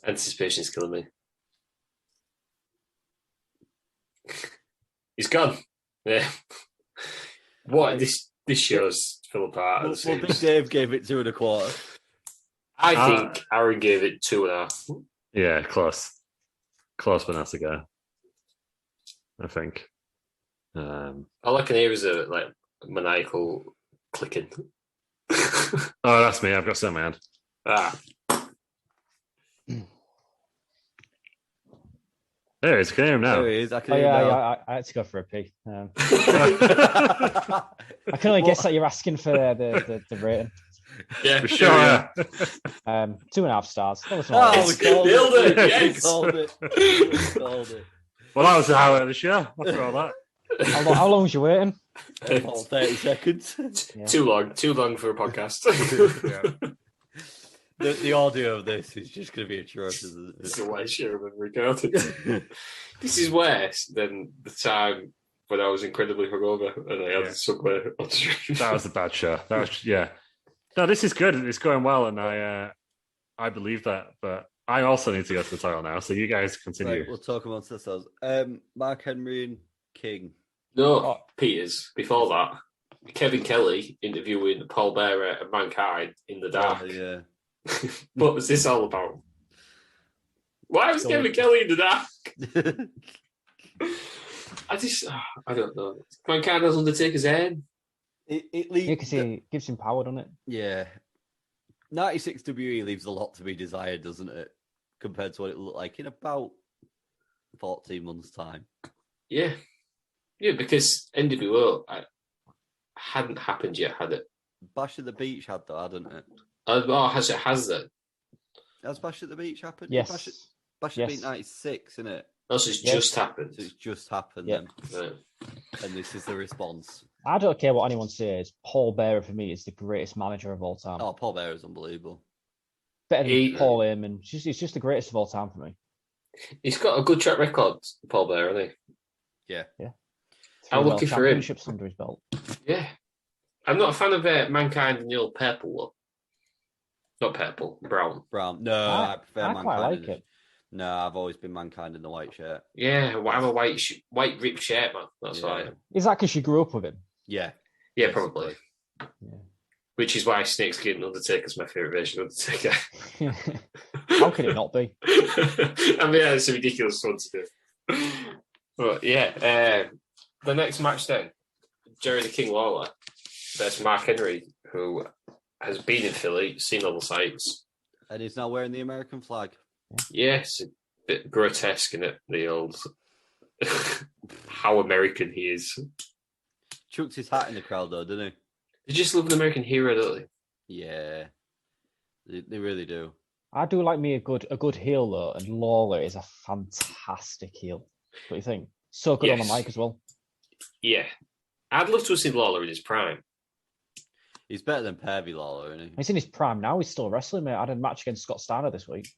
Anticipation is killing me. He's gone. Yeah. What this show's fell apart. Well, Big Dave gave it 2 1/4. I think Aaron gave it 2.5. Yeah, close. Close, but not a go. I think. All I can hear is a maniacal clicking. Oh, that's me. I've got so mad. There he is. I can hear him now. There he is. I can hear him now. I had to go for a pee. I can only guess that you're asking for the rating. Yeah, for sure. Yeah. 2.5 stars. We called it. Yes. Called it. Well, that was the highlight of the show. After all that. How long was you waiting? 30 seconds. Yeah. Too long for a podcast. The audio of this is just going to be atrocious. This is why I should have recorded. This is worse than the time when I was incredibly hungover and I had Subway on stream. That was a bad show. That was No, this is good. It's going well, and I believe that. But I also need to go to the title now. So you guys continue. Right, we'll talk amongst ourselves. Mark Henry and King. No, Peters. Before that, Kevin Kelly interviewing Paul Bearer and Mankind in the dark. Yeah. What was this all about? Why was Kevin Kelly in the dark? I don't know. Mankind has Undertaker's head. Because he gives him power, doesn't it? Yeah. 96 WE leaves a lot to be desired, doesn't it? Compared to what it looked like in about 14 months' time. Yeah. Yeah, because NWO hadn't happened yet, had it? Bash at the Beach had, though, hadn't it? Has it? Has Bash at the Beach happened? Yes. Bash at the Beach 96, isn't it? No, so it's just happened. So it's just happened then. Right. And this is the response. I don't care what anyone says. Paul Bearer, for me, is the greatest manager of all time. Oh, Paul Bearer is unbelievable. Better than Paul Heyman. He's just the greatest of all time for me. He's got a good track record, Paul Bearer, hasn't he? Yeah. I'm looking for him. Championships under his belt. Yeah. I'm not a fan of Mankind and the old purple look. Not purple, brown. No, I prefer Mankind. I quite like it. No, I've always been Mankind in the white shirt. Yeah, I'm a white ripped shirt, man. That's why I am. Is that because you grew up with him? Yeah. Yeah, probably. Yeah. Which is why Snakeskin Undertaker's my favourite version of Undertaker. How can it not be? I mean, it's a ridiculous one to do. But yeah, the next match then, Jerry the King Lawler versus Mark Henry, who has been in Philly, seen all the sights. And he's now wearing the American flag. Yes, a bit grotesque, isn't it? The old how American he is. Chucks his hat in the crowd though, doesn't he? They just love an American hero, don't they? Yeah. They really do. I do like me a good heel though, and Lawler is a fantastic heel. What do you think? So good on the Yes. mic as well. Yeah. I'd love to have seen Lawler in his prime. He's better than Pervy Lawler, isn't he? He's in his prime now. He's still wrestling, mate. I had a match against Scott Steiner this week.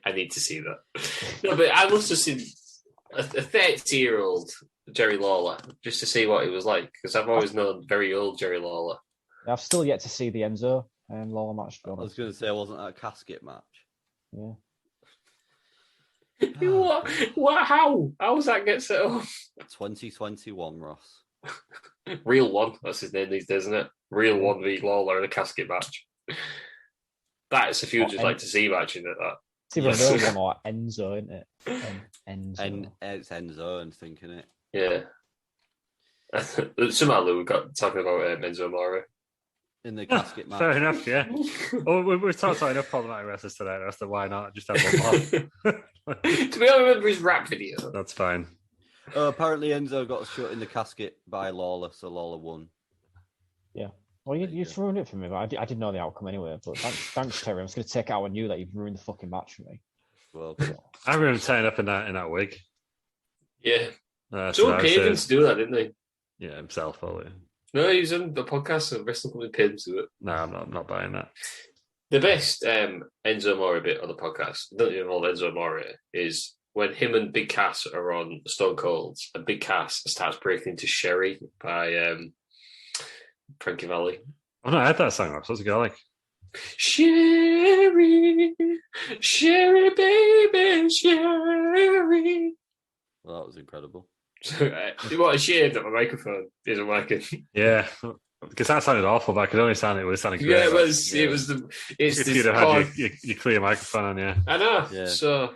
I need to see that. No, but I'd love to see a 30-year-old Jerry Lawler just to see what he was like, because I've always known very old Jerry Lawler. I've still yet to see the Enzo and Lawler match. To be I was honest. going to say, wasn't that a casket match? Yeah. What? How does that get set up? 2021, Ross. Real One, that's his name these days, isn't it? Real One v Lawler in a casket match. That's a feud you'd like to see match, isn't it? That. It's either Real One or Enzo, isn't it? Enzo. And it's Enzo, I'm thinking it. Yeah. Somehow Lou got talking about Enzo Amore. In the casket match. Fair enough, yeah. Oh, we've talked about enough problematic wrestlers today. So why not just have one more? Do we all remember his rap video? That's fine. Apparently Enzo got shot in the casket by Lawler, so Lawler won. Yeah. Well, you ruined it for me, but I didn't know the outcome anyway. But thanks, Terry. I was going to take out on you that you've ruined the fucking match for me. Well, I remember him turning up in that wig. Yeah. So Someone paid him to do that, didn't they? Yeah, himself, probably. No, he was on the podcast, so wrestling company paid him to do it. No, I'm not buying that. The best Enzo Amore bit on the podcast, don't involve Enzo Amore, is when him and Big Cass are on Stone Cold, and Big Cass starts breaking into Sherry by Frankie Valli. I've not heard that song. What's it go like? Sherry, Sherry, baby, Sherry. well, that was incredible. What a shame that my microphone isn't working. Yeah, because that sounded awful, but I could only sound it sounded great. Yeah, it was. It was the. It's If this you'd have had your clear microphone on, yeah. I know. Yeah. So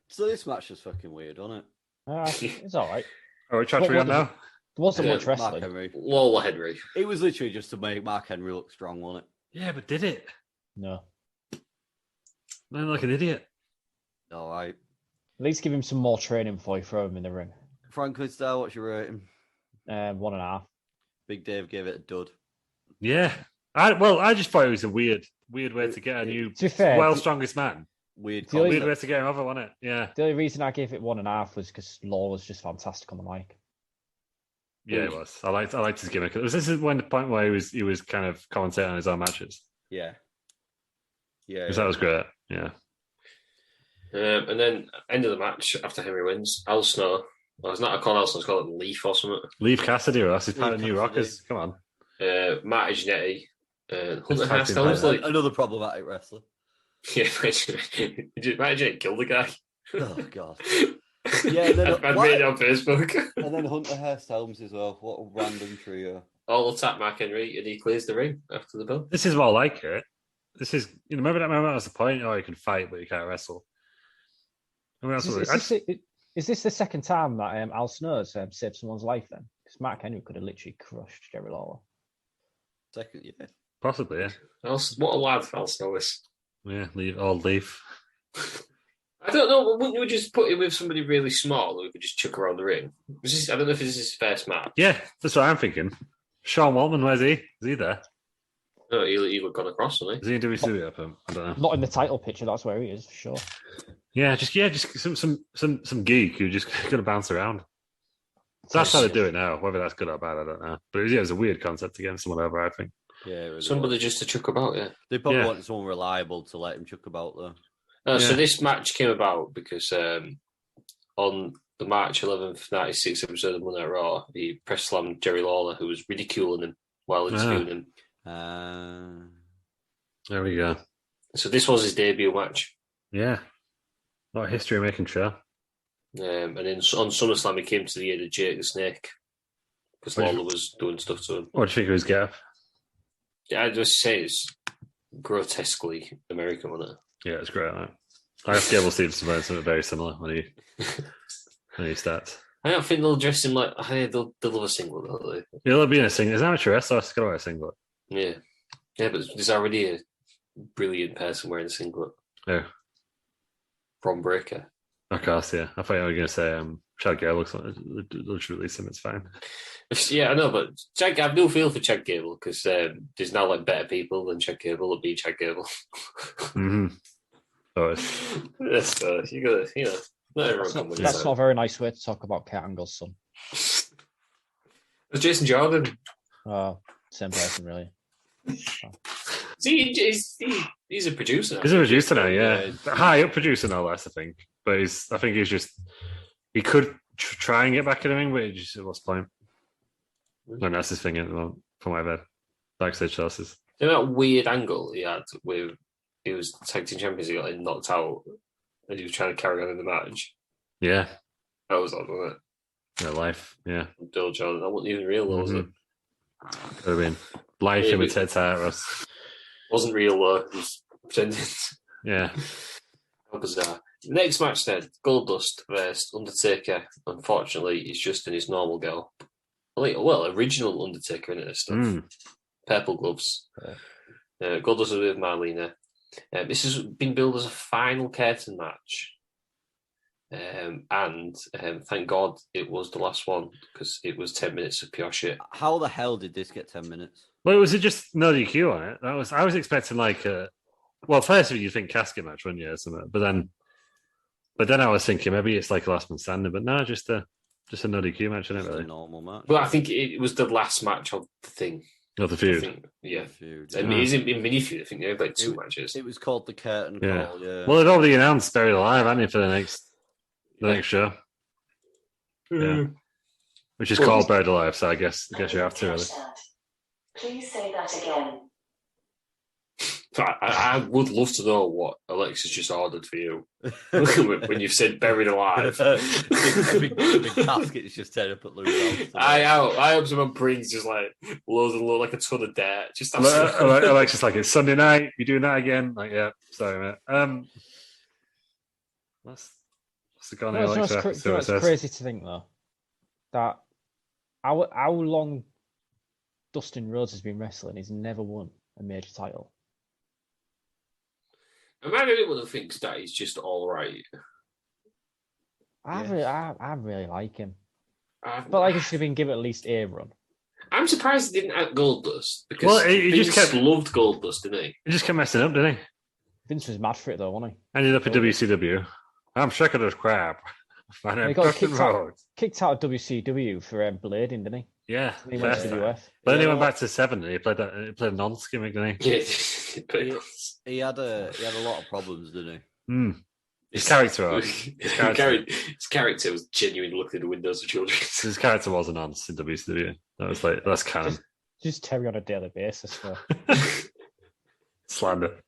So this match was fucking weird, wasn't it? It's all right. Oh, which match are we on now? There wasn't much Mark wrestling. Henry. Lola Henry. It was literally just to make Mark Henry look strong, wasn't it? Yeah, but did it? No. Man, like an idiot. All right. At least give him some more training before you throw him in the ring. Franklin Style, what's your rating? 1.5. Big Dave gave it a dud. Yeah. I just thought it was a weird way to get a new To be fair, strongest man. Weird. The only- Weird concept. way to get him over, wasn't it? Yeah. The only reason I gave it 1.5 was because Law was just fantastic on the mic. Yeah, it was. I liked his gimmick. This is when the point where he was kind of commentating on his own matches. Yeah. Yeah. Because that was great. Yeah. And then end of the match after Henry wins. Al Snow. Well, it's not a call Al Snow, it's called Leaf or something. Leave Cassidy, or else he's part of Leave New Cassidy. Rockers. Come on. Matt Iginetti. Hunter It's Hearst. tag team Was like, Another problematic wrestler. yeah, Matt Iginetti killed the guy. Oh god. Yeah, then I made it on Facebook. And then Hunter Hearst Helms as well. What a random trio. All attack Mark Henry, and he clears the ring after the bell. This is more like it. This is, remember that moment? That's the point. Oh, you can fight, but you can't wrestle. I mean, that's Is this the second time that Al Snow's saved someone's life then? Because Mark Henry could have literally crushed Jerry Lawler. Second, yeah. possibly, yeah. What a lad Al Snow is. Yeah, leave. I don't know. Wouldn't you just put him with somebody really small who could just chuck around the ring? I don't know if this is his first match. Yeah, that's what I'm thinking. Sean Waltman, where's he? Is he there? No, he would gone across, hasn't Is he in WCW? I don't know. Not in the title picture, that's where he is, for sure. Yeah, just some geek who just gonna bounce around. So that's how they do it now. Whether that's good or bad, I don't know. But it was a weird concept to get someone over, I think. Yeah, really Somebody was. just to chuck about, yeah. They probably Yeah. wanted someone reliable to let him chuck about though. So Yeah. this match came about because on the March 11th, 96 episode of Monday Night Raw, he press slammed Jerry Lawler, who was ridiculing him while interviewing him. There we go. So this was his debut match. Yeah. A lot of history making show. And then on SummerSlam, he came to the aid of Jake the Snake because Lawler was doing stuff to him. What do you think of his get? Yeah, I just say it's grotesquely American, wasn't it? Yeah, it's great. Right? I have Gable Stevenson wearing something very similar when he starts. I don't think they'll dress him like they'll love a singlet, don't they? He'll be in a singlet. Is amateur wrestler? He's got to wear a singlet. Yeah, but there's already a brilliant person wearing a singlet. Yeah. Ron Breaker. Of course, yeah. I thought you were going to say Chad Gable looks release him. It's fine. Yeah, I know, but I have no feel for Chad Gable because there's now like better people than Chad Gable that beat Chad Gable. Mm-hmm. Oh, you gotta, not everyone can win. That's not a very nice way to talk about Kurt Angle's son. It's Jason Jordan. Same person, really. He's a producer. He's a producer now, yeah. High up producer no less, I think. But I think he could try and get back in the ring, but he just lost point. And that's his thing at the moment, from what I've heard. Backstage sources. You know that weird angle he had with he was tag team champions, he got knocked out, and he was trying to carry on in the match. Yeah. That was odd, wasn't it? Yeah, life, yeah. Bill Jordan, that wasn't even real, though, was it? Could have been. Life imitates Ross. Wasn't real, though. It was pretending. Yeah. How bizarre. Next match then, Goldust versus Undertaker. Unfortunately, he's just in his normal go. Well, original Undertaker in this stuff. Purple gloves. Goldust is with Marlena. This has been billed as a final curtain match. And thank God it was the last one because it was 10 minutes of pure shit. How the hell did this get 10 minutes? Well, was it just no DQ on it? I was expecting like a. Well, first of all, you think casket match, wouldn't you? Or something. But then I was thinking maybe it's like a last man standing, but no, just a no DQ match, isn't it? Really? A normal match. Well, I think it was the last match of the thing. Of the feud. Yeah. Feud, I mean, it's in mini feud. I think they have like two matches. It was called the curtain call. Yeah. Well, they'd already announced Buried Alive, hadn't they, for the next show? Yeah. Which is called Buried Alive, so I guess you have to really. Please say that again. I would love to know what Alexa's just ordered for you when you've said Buried Alive. big casket is just tearing up at Louis. I hope someone brings just like like a ton of dirt. Just Alexa's like, it's Sunday night, you doing that again? Like, yeah, sorry, mate. What's the gone here, Alexa? It's crazy to think though that how long Dustin Rhodes has been wrestling, he's never won a major title. Am I the only one who thinks that he's just all right? I really like him. But like he should have been given at least a run. I'm surprised he didn't at Goldust because he just loved Goldust, didn't he? He just kept messing up, didn't he? Vince was mad for it though, wasn't he? Ended up at WCW. I'm sick of this crap. He got kicked out of WCW for blading, didn't he? Yeah, he went to WWF. But then he went back to 7 and he played a nonce gimmick, didn't he? Yeah, he had a lot of problems, didn't he? His character was genuinely looking at the windows of children. His character was a nonce in WCW. That was like that's canon. Just Terry on a daily basis for slander.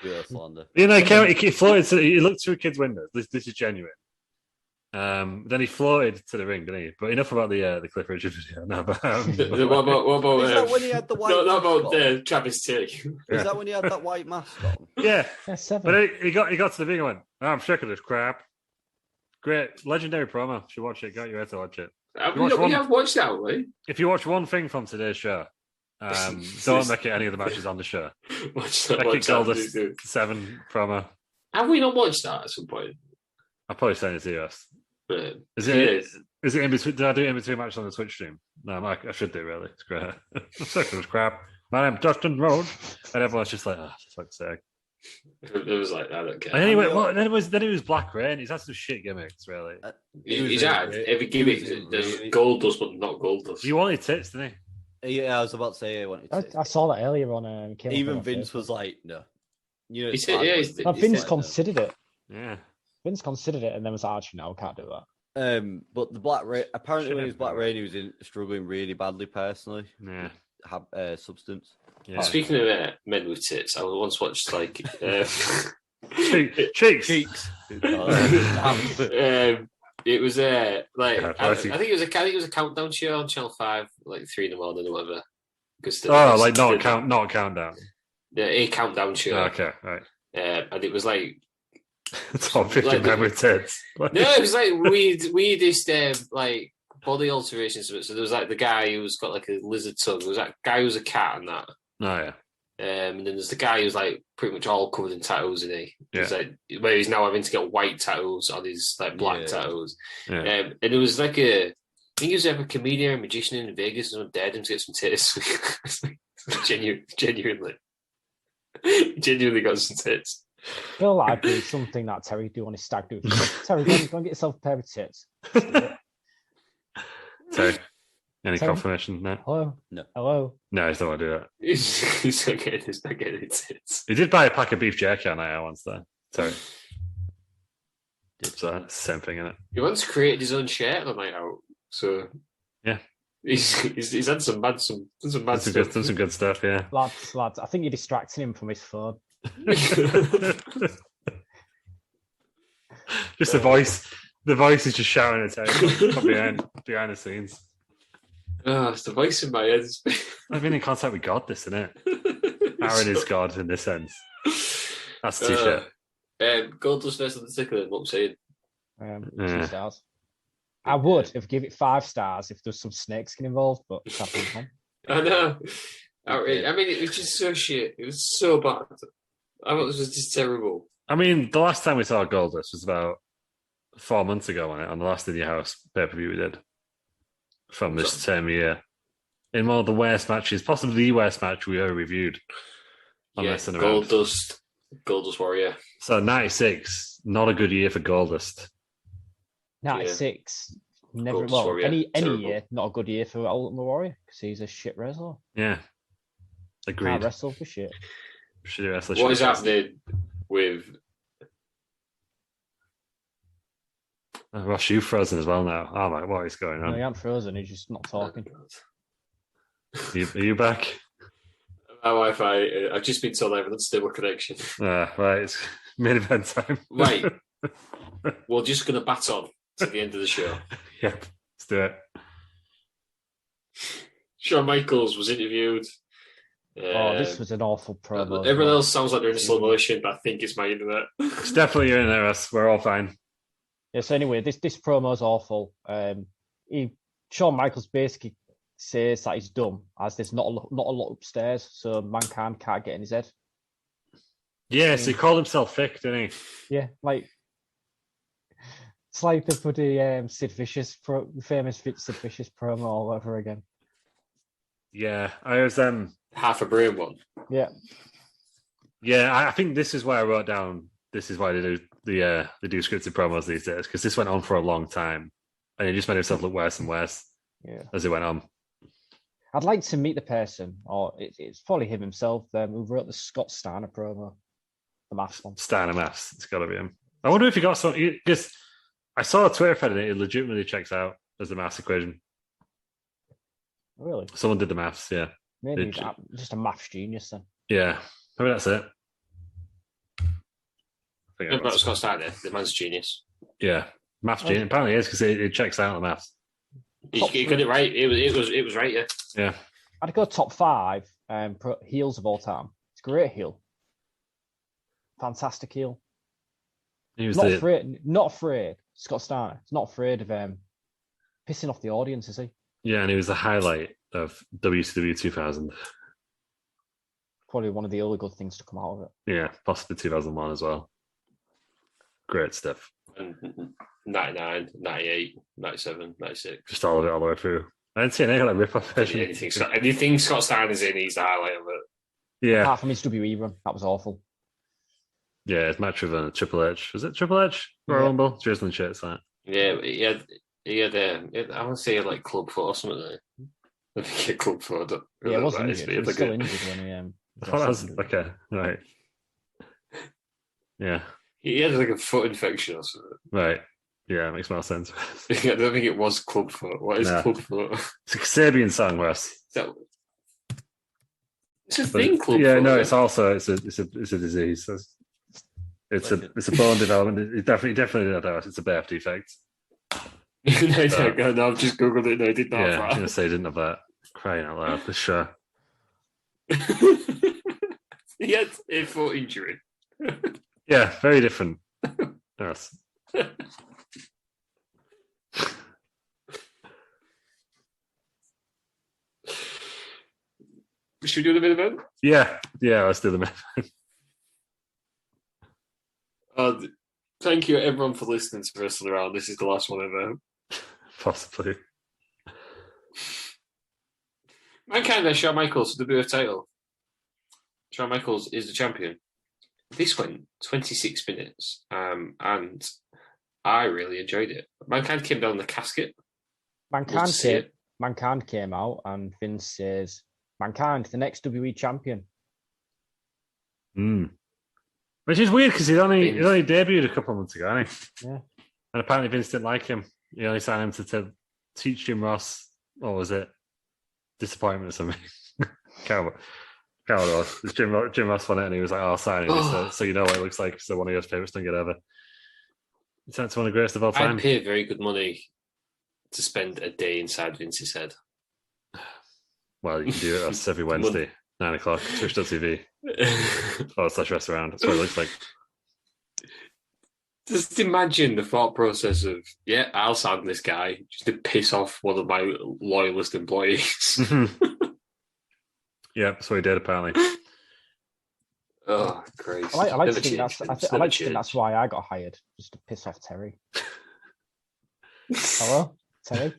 Yeah, slander. You know, he floated. He looked through a kid's windows. This is genuine. Then he floated to the ring, didn't he? But enough about the Cliff Richard video. No, but, what about is that when he had the white? Not about Travis T. Is that when he had that white mask on? Yeah, 7. But he got to the ring and went, I'm sick of this crap. Great, legendary promo. You should watch it. Got you here to watch it. We have watched that, right? If you watch one thing from today's show, don't make it any of the matches on the show. Watch Goldust 7 promo. Have we not watched that at some point? I'll probably send it to you. Is it in between? Did I do it in between matches on the Twitch stream? No, I should do really. It's great. I'm sick of this crap. My name's Dustin Rhodes, and everyone's just like, for fuck's sake. It was like, I don't care. And anyway, then it was Black Rain. He's had some shit gimmicks, really. He's had every gimmick. There's Goldust, but not Goldust. He wanted tits, didn't he? Yeah, I was about to say he wanted tits. I saw that earlier on. Even Vince was like, no. You know, Vince considered it. Yeah. Vince considered it and then was like, actually, no, I can't do that. But the Black Rain, apparently when he was Black Rain, he was struggling really badly personally. Yeah. Have substance. Yeah. Speaking of men with tits, I once watched like cheeks. It was like I think it was a countdown show on Channel 5, like 3 in the morning or whatever. Not a countdown. Yeah, a countdown show. Oh, okay, right. And it was like top 50 men with tits. No, it was like weirdest like body alterations. So there was like the guy who's got like a lizard tongue. There was that guy who was a cat and that. Oh yeah. And then there's the guy who's like pretty much all covered in tattoos, isn't he? Yeah. He's like, where he's now having to get white tattoos on his like black Yeah. tattoos. Yeah. And it was like I think he was like a comedian or magician in Vegas and dared him to get some tits. Genuinely got some tits. I feel like I'd do something that Terry do on his stag do. Terry, go and get yourself a pair of tits. So, any Sorry? confirmation? No. Hello? No. Hello? No, he's not going to do that. He's not getting tits. He did buy a pack of beef jerky on night out once, though. So, so that's the same thing, isn't it? He once created his own shirt on the night out. So Yeah. he's had some mad stuff. Done some good stuff, yeah. Lads, I think you're distracting him from his phone. Just the voice. The voice is just shouting at him from behind the scenes. Oh, it's the voice in my head. I've been in contact with God, this, isn't it? Aaron is God in this sense. That's the t-shirt. Goldust versus Undertaker, what I'm saying. 2 stars. I would have give it 5 stars if there's some snake skin involved, but it's happening. I know. I mean, it was just so shit. It was so bad. I thought this was just terrible. I mean, the last time we saw Goldust was about 4 months ago on the last In Your House pay-per-view we did from this same year. In one of the worst matches, possibly the worst match we ever reviewed. Goldust Warrior. So 96, not a good year for Goldust. 96, never. Goldust Well, Warrior, any terrible. year, not a good year for Ultimate Warrior because he's a shit wrestler. Yeah. Can't Agreed. wrestle for shit. Shitty wrestler. What is shitty wrestler. happening with... Ross, you've frozen as well now. Oh my, what is going No, he on? ain't frozen. He's just not talking. Are you back? My Wi-Fi, I've just been told I have an unstable connection. Right, it's main event time. Right. We're just going to bat on to the end of the show. Yep, let's do it. Shawn Michaels was interviewed. This was an awful promo. as Everyone well. else sounds like they're in slow motion, but I think it's my internet. It's definitely you're in there, us. We're all fine. Yeah, so anyway, this promo's awful. Shawn Michaels basically says that he's dumb, as there's not a lot upstairs, so Mankind can't get in his head. Yeah, so he called himself thick, didn't he? Yeah, like it's like the bloody Sid Vicious, famous Sid Vicious promo all over again. Yeah, I was Half a brain one. Yeah, yeah, I think this is why I wrote down. This is why they do they do scripted promos these days, because this went on for a long time, and he just made himself look worse and worse yeah. as it went on. I'd like to meet the person, or it's probably him himself, who wrote the Scott Steiner promo, the maths one. Steiner maths, it's got to be him. I wonder if he got some, because I saw a Twitter thread and it legitimately checks out as the maths equation. Really? Someone did the maths, yeah. Maybe he's just a maths genius then. Yeah, maybe that's it. I think But Scott Steiner, the man's genius. yeah, maths genius. Apparently it is, because it checks out the maths. He got it right. It was right, yeah. Yeah. I'd go top 5 heels of all time. It's a great heel. Fantastic heel. He was Not afraid. Scott Steiner. He's not afraid of pissing off the audience, is he? Yeah, and he was the highlight of WCW 2000. Probably one of the only good things to come out of it. Yeah, possibly 2001 as well. Great stuff. And 99, 98, 97, 96. Just all of it all the way through. I didn't see any like rip-off version. Anything Scott Steiner's in, he's the highlight of it. Yeah, Apart from his WE run. That was awful. yeah, it's match with Triple H. Was it Triple H? Royal Yeah. Rumble? Drizzling shirts like. Yeah, he had I want to say like club foot or something. I think he had club foot. Yeah, it was injured. He He had was like still a- injured when he... I thought that was like a right. Yeah, He had like a foot infection or something. right. Yeah, it makes more sense. I don't think it was club foot. What is No. club foot? It's a Kasabian song, Russ. It's a thing, club Yeah, foot. no, it's also it's a disease. It's a bone development. It definitely not that. It's a birth defect. No, I've just googled it. No, I did not. Yeah, I was gonna say I didn't have that. Crying out loud, for sure. He had a foot injury. Yeah, very different. Yes. Should we do the main event? Yeah, let's do the main event. Thank you, everyone, for listening to Wrestle Around. This is the last one ever. Possibly. Mankind vs. Shawn Michaels for the WWF title. Shawn Michaels is the champion. This went 26 minutes, and I really enjoyed it. Mankind came down the casket. Mankind came out, and Vince says, Mankind, the next WWE champion. Which is weird because he only debuted a couple of months ago, hasn't he? Yeah. And apparently Vince didn't like him. He only signed him to teach Jim Ross, what was it? Disappointment or something. Can't remember. Jim Ross won it and he was like, I'll sign him so you know what it looks like. So one of your favourites don't get ever. It's one of the greatest of all time. I'd pay very good money to spend a day inside Vince's head. Well, you can do it. That's every Wednesday, 9 o'clock, twitch.tv. /Wrestle Around. That's what it looks like. Just imagine the thought process of, I'll sign this guy just to piss off one of my loyalist employees. Yeah, that's what he did, apparently. Oh, Christ. I like to think that's why I got hired, just to piss off Terry. Hello? Terry?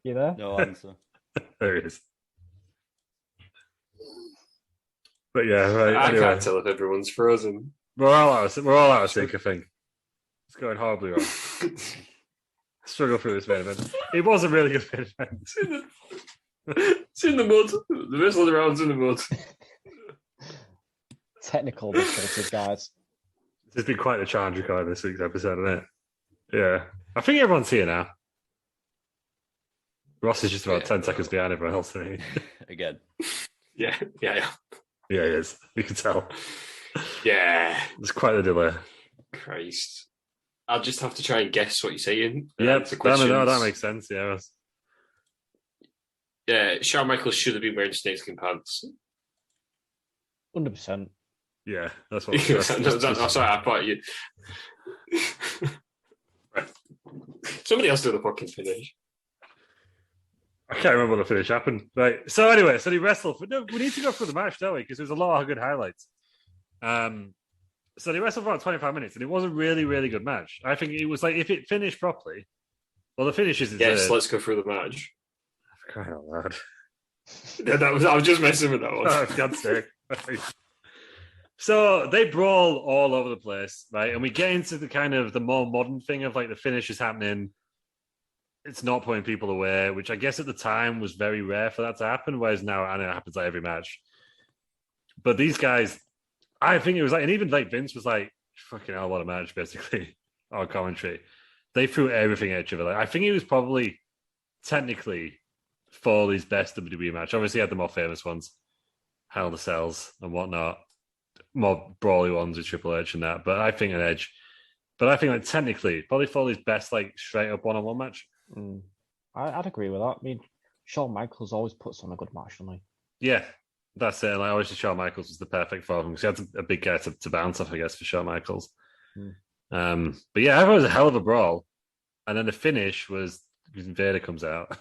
You there? No answer. There he is. But yeah, right. I anyway. can't tell if everyone's frozen. We're all out of sync, I think. It's going horribly wrong. Struggle through this main event. It was a really good main event. It's in the mud. The Wrestle Around's in the mud. Technical difficulties, guys. It's been quite a challenge recording this week's episode, hasn't it? Yeah. I think everyone's here now. Ross is just about 10 seconds behind everyone else. Again. Yeah. Yeah, he is. You can tell. Yeah. There's quite a delay. Christ. I'll just have to try and guess what you're saying. Yeah, no, that makes sense. Yeah. Yeah, Shawn Michaels should have been wearing snakeskin pants. 100%. Yeah, that's what. Sorry, I thought you. Right. Somebody else do the fucking finish. I can't remember what the finish happened. Right. So anyway, he wrestled. No, we need to go through the match, don't we? Because there's a lot of good highlights. So they wrestled for about 25 minutes, and it was a really, really good match. I think it was like if it finished properly. Well, the finish is. Yes, let's go through the match. For crying out loud. I was just messing with that one. Oh, for God's sake. So they brawl all over the place, right? And we get into the kind of the more modern thing of like the finish is happening. It's not putting people away, which I guess at the time was very rare for that to happen, whereas now I know it happens like every match. But these guys, I think it was like, and even like Vince was like, fucking hell, what a match, basically, on commentary. They threw everything at each other. Like, I think it was probably technically Foley's best WWE match. Obviously, he had the more famous ones, Hell in the Cells and whatnot, more brawly ones with Triple H and that. But I think an Edge. But I think like technically, probably Foley's best like straight up one-on-one match. I'd agree with that. I mean, Shawn Michaels always puts on a good match, doesn't he? Yeah, that's it. Like obviously, Shawn Michaels was the perfect for him because he had a big guy to bounce off, I guess, for Shawn Michaels. But yeah, I thought it was a hell of a brawl, and then the finish was Vader comes out.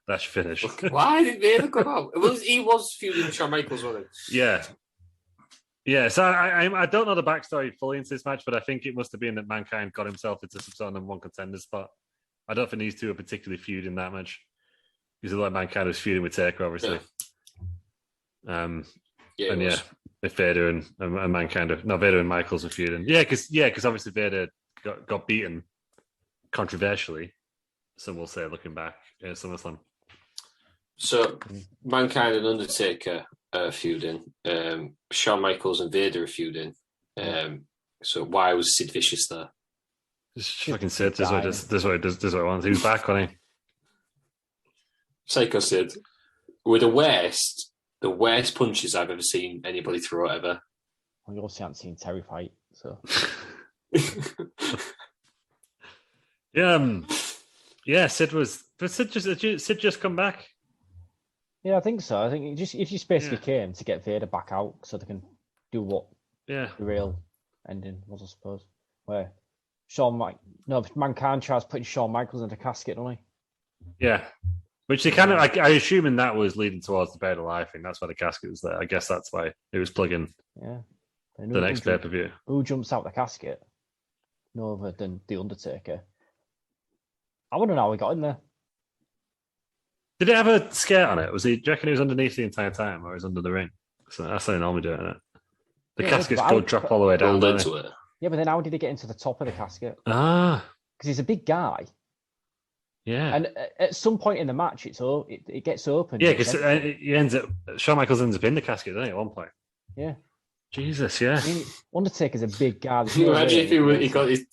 That's your finish. Why did Vader come out? He was feuding with Shawn Michaels, wasn't he? Yeah. So I don't know the backstory fully into this match, but I think it must have been that Mankind got himself into some sort of number one contender spot. I don't think these two are particularly feuding that much. Because like Mankind was feuding with Taker, obviously. If Vader and Mankind, Vader and Michaels were feuding. Yeah, because obviously Vader got beaten controversially. Some will say, looking back at SummerSlam. So Mankind and Undertaker are feuding. Shawn Michaels and Vader are feuding. So why was Sid Vicious there? Just fucking Sid. This is what it wants. He was back, wasn't he? Psycho Sid. With the worst punches I've ever seen anybody throw ever. Well, you also haven't seen Terry fight, so. Yeah, Sid just come back. Yeah, I think so. I think he just basically came to get Vader back out so they can do what the real ending was, I suppose. Where Mankind tries putting Shawn Michaels in the casket, don't he? Yeah. Which they kind of, I assuming that was leading towards the Bed of Life thing. That's why the casket was there. I guess that's why it was plugging Yeah. the next pay-per-view. Who jumps out the casket? No other than The Undertaker. I wonder how he got in there. Did it have a skirt on it? Do you reckon he was underneath the entire time, or he was under the ring? So that's how they normally do it, isn't it? The caskets go drop all the way down, don't they? Yeah, but then how did he get into the top of the casket? Ah, Because he's a big guy. yeah. And at some point in the match, it gets open. Yeah, because Shawn Michaels ends up in the casket, doesn't he, at one point? Yeah. Jesus, yeah. I mean, Undertaker's a big guy. Imagine if he got his.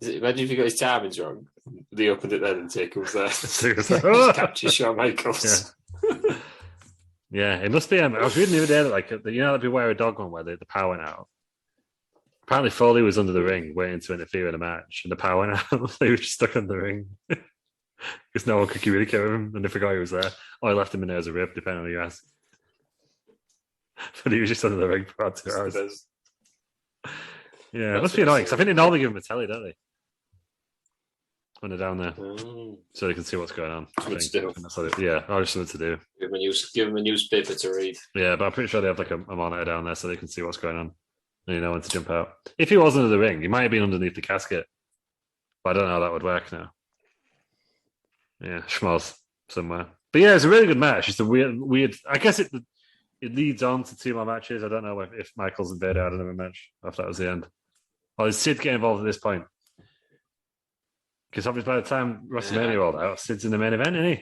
Imagine if he got his timings wrong. They opened it then and Taker was there. Just capture Shawn Michaels. Yeah, it must be. I was reading the other day that, like, you know, that Beware a Dog one where the power went out. Apparently, Foley was under the ring waiting to interfere in a match, and the power went out. They were just stuck on the ring because no one could communicate with him, and they forgot he was there. Or he left him in there as a rib, depending on who you ask. But he was just under the ring for about 2 hours. Yeah, it must be annoying because I think they normally give him a telly, don't they? When they're down there, so they can see what's going on. Yeah, or just something to do. Give him a newspaper to read. Yeah, but I'm pretty sure they have like a monitor down there so they can see what's going on. And you know when to jump out. If he was under the ring, he might have been underneath the casket. But I don't know how that would work now. Yeah, schmoz somewhere. But yeah, it's a really good match. It's a weird. I guess it leads on to 2 more matches. I don't know if Michaels and Vader had another match after that was the end. Or did Sid get involved at this point? Because obviously by the time WrestleMania rolled out, Sid's in the main event, isn't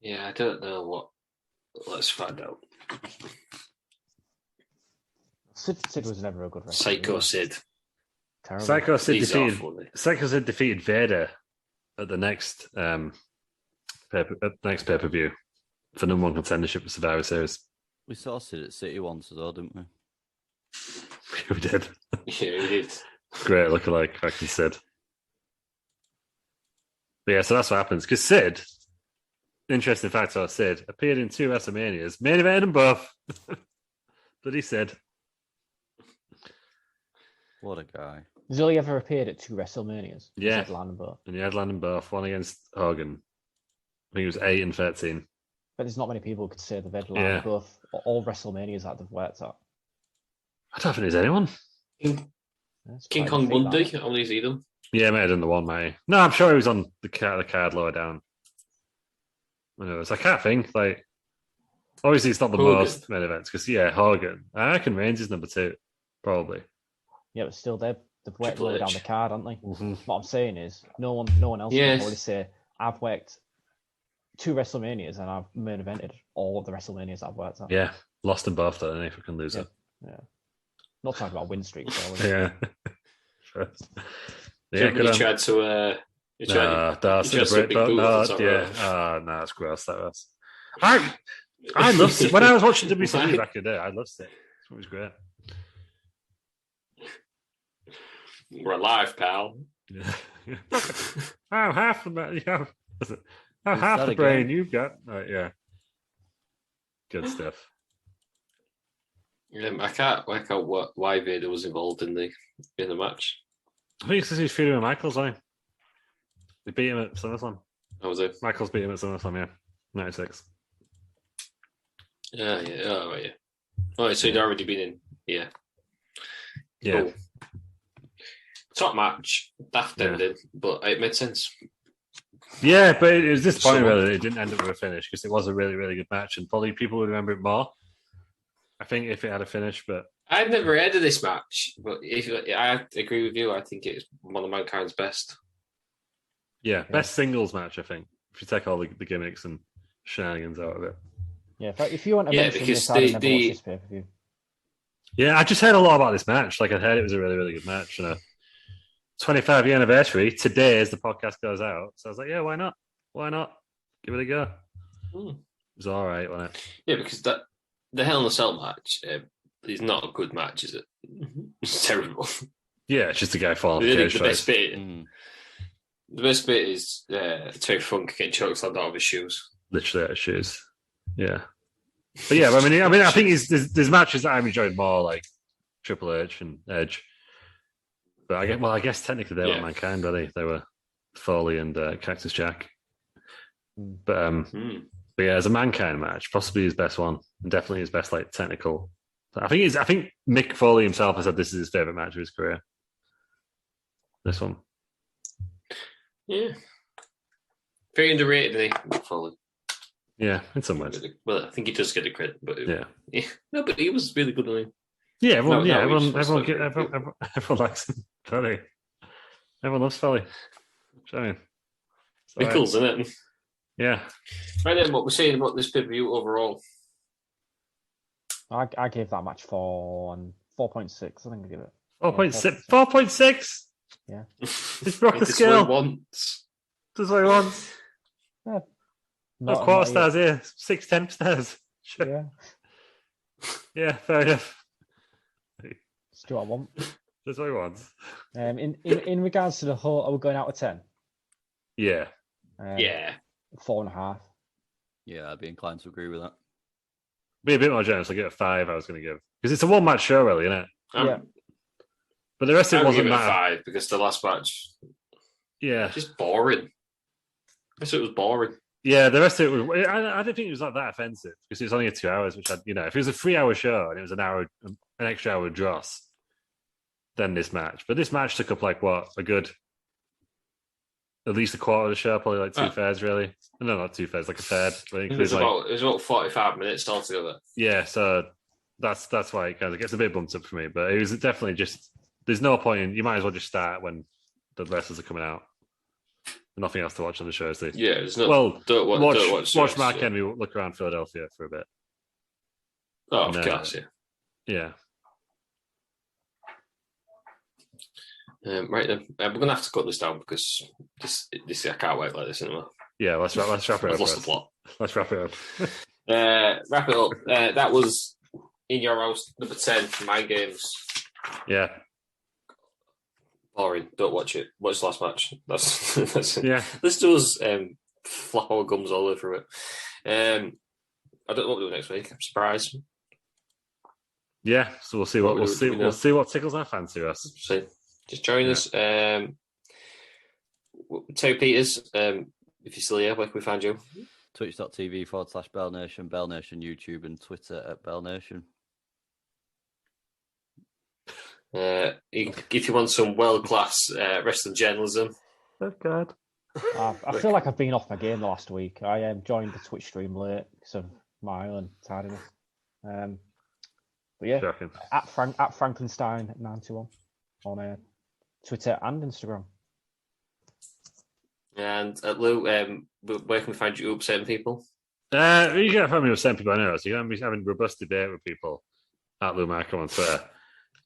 he? Yeah, I don't know what. Let's find out. Sid was never a good wrestler. Psycho Sid. Terrible. Psycho Sid defeated Vader at the next pay-per-view for number 1 contendership for Survivor Series. We saw Sid at City once as well, didn't we? We did. Yeah, we did. Great lookalike, back to Sid. But yeah, so that's what happens. Because Sid, interesting fact about Sid, appeared in 2 WrestleManias, main event in both. Bloody Sid. What a guy. He's only ever appeared at 2 WrestleManias. Yeah. And he headlined in both. One against Hogan. I think it was 8 and 13. But there's not many people who could say they've headlined both all WrestleManias that they've worked at. I don't think there's anyone. King Kong Bundy, I only see them. Yeah, he might have done the one, mate. No, I'm sure he was on the card lower down. I can't think. Like, obviously, it's not the most main events because Hogan. I reckon Reigns is number 2, probably. Yeah, but still, they've worked lower down the card, haven't they? Mm-hmm. What I'm saying is, no one else can probably say I've worked 2 WrestleManias and I've main evented all of the WrestleManias I've worked at. Yeah, lost them both though, if we can lose it. Yeah. Not talking about win streaks. Yeah. He tried to. That's a great boat. No, it's gross. That was. I loved it when I was watching WCW back in the day. I loved it. It was great. We're alive, pal. Yeah. I'm half of that. Yeah. I'm half the brain you've got. Yeah. Good stuff. I can't work out why Vader was involved in the match. I think it's because he's feuding with Michaels, right? They beat him at SummerSlam. That was it. Michaels beat him at SummerSlam, yeah. 96. Yeah. Oh, yeah. Oh, so he'd already been in. Yeah. Yeah. Cool. Top match. Daft ending, but it made sense. Yeah, but it was disappointing really that it didn't end up with a finish because it was a really, really good match and probably people would remember it more. I think if it had a finish, but I've never heard of this match, but I agree with you, I think it's one of Mankind's best. Yeah, best singles match, I think. If you take all the gimmicks and shenanigans out of it. Yeah, if you want to mention this, I'd never watch this pay-per-view. Yeah, I just heard a lot about this match. Like, I heard it was a really, really good match. And 25-year anniversary, today as the podcast goes out. So I was like, yeah, why not? Why not? Give it a go. It was all right, wasn't it? Yeah, because the Hell in a Cell match is not a good match, is it? It's terrible. Yeah, it's just a guy falling off the cage. The best bit is Terry Funk getting chokeslammed out of his shoes. Literally out of shoes. Yeah. But yeah, I mean, I think there's matches that I've enjoyed more, like Triple H and Edge. But I guess technically they were Mankind, really. They were Foley and Cactus Jack. But yeah, as a Mankind match, possibly his best one, and definitely his best like technical. I think Mick Foley himself has said this is his favorite match of his career. This one. Yeah. Very underrated, isn't he, Mick Foley? Yeah, in some ways. Well, I think he does get the credit, but yeah. No, but he was really good, wasn't he? Yeah, everyone likes him. Foley. Everyone loves Foley. Showing. Mickles, isn't it? Yeah. Right then, what we're saying about this pay-per-view overall. I gave that match 4.6. I think I give it 4.6. 4.6. Yeah. It's broke the scale. That's what he wants. Yeah. No quarter stars here. 6 stars. Sure. Yeah. Yeah, fair enough. That's what I want. That's what he wants. In regards to the whole, are we going out of 10? Yeah. 4.5. Yeah, I'd be inclined to agree with that. Be a bit more generous. I give it 5. I was going to give because it's a one-match show, really, isn't it? Yeah. But the rest of it wasn't give it that 5 because the last match, just boring. I thought it was boring. Yeah, the rest of it was. I didn't think it was like that offensive because it was only 2 hours, which if it was a 3-hour show and it was an extra hour dross, then this match. But this match took up like what at least a quarter of the show, probably like 2/3, really. No, not 2/3, like a third. It was about 45 minutes altogether. Yeah, so that's why it gets a bit bumped up for me. But it was definitely just. There's no point in. You might as well just start when the wrestlers are coming out. Nothing else to watch on the show, is there? Yeah, there's no. Watch Mark Henry look around Philadelphia for a bit. Oh, of course, yeah. Right then, we're gonna have to cut this down because this I can't wait like this anymore. Yeah, let's wrap it up. I've lost the plot. Let's wrap it up. Wrap it up. That was In Your House number 10 for Mind Games. Yeah. Boring. Don't watch it. Watch the last match. That's it. Yeah. Let's do us flap our gums all over it. I don't know what we'll do next week. I'm surprised. Yeah, so we'll see we'll see what tickles our fancy us. See. Just join us. Terry Peters, if you're still here, where can we find you? Twitch.tv/Bell Nation, Bell Nation YouTube, and Twitter @BellNation. If you want some world-class wrestling journalism. Oh, God. I feel like I've been off my game the last week. I joined the Twitch stream late because of my own tardiness. But yeah, at Frankenstein91 on Twitter and Instagram. And Lou, where can we find you upsetting people? You can find me upsetting people, I know. So you can be having robust debate with people at Lou Markham on Twitter.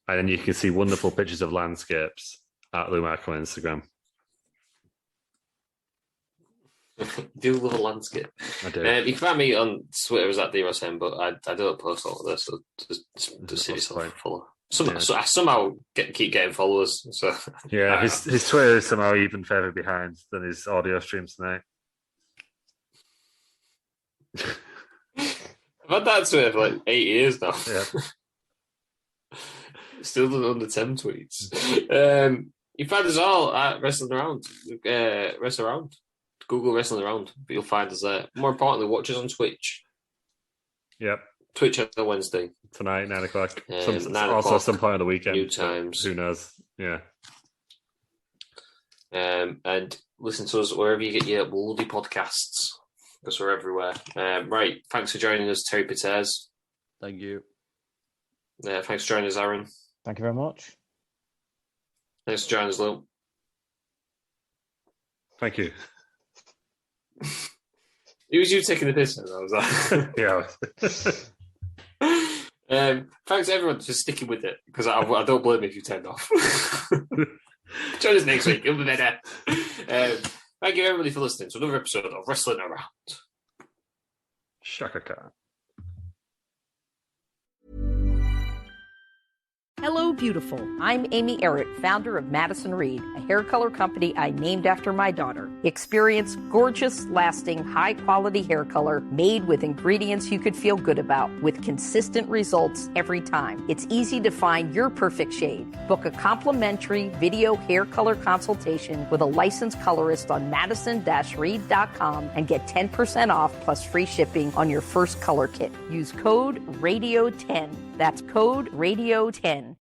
And then you can see wonderful pictures of landscapes at Lou Markham on Instagram. Do love a landscape. I do. You can find me on Twitter as @DRSM, but I don't post all of this, so just see yourself follow. So I somehow keep getting followers. So yeah, his Twitter is somehow even further behind than his audio streams tonight. I've had that Twitter for like 8 years now. Yeah. Still done under 10 tweets. You find us all at Wrestling Around. Wrestle Around. Google Wrestling Around. But you'll find us there. More importantly, watch us on Twitch. Yep. Twitch on Wednesday. Tonight, 9 o'clock. 9 also o'clock, some point on the weekend. New times. Who knows? Yeah. And listen to us wherever you get your bloody podcasts. Because we're everywhere. Right. Thanks for joining us, Terry Peters. Thank you. Thanks for joining us, Aaron. Thank you very much. Thanks for joining us, Lou. Thank you. It was you taking the piss. I was like, yeah. Thanks everyone for sticking with it because I don't blame you if you turned off. Join us next week. It'll be better. Thank you everybody for listening to another episode of Wrestling Around. Shaka Khan. Hello, beautiful. I'm Amy Errett, founder of Madison Reed, a hair color company I named after my daughter. Experience gorgeous, lasting, high-quality hair color made with ingredients you could feel good about, with consistent results every time. It's easy to find your perfect shade. Book a complimentary video hair color consultation with a licensed colorist on madison-reed.com and get 10% off plus free shipping on your first color kit. Use code RADIO10. That's code RADIO10.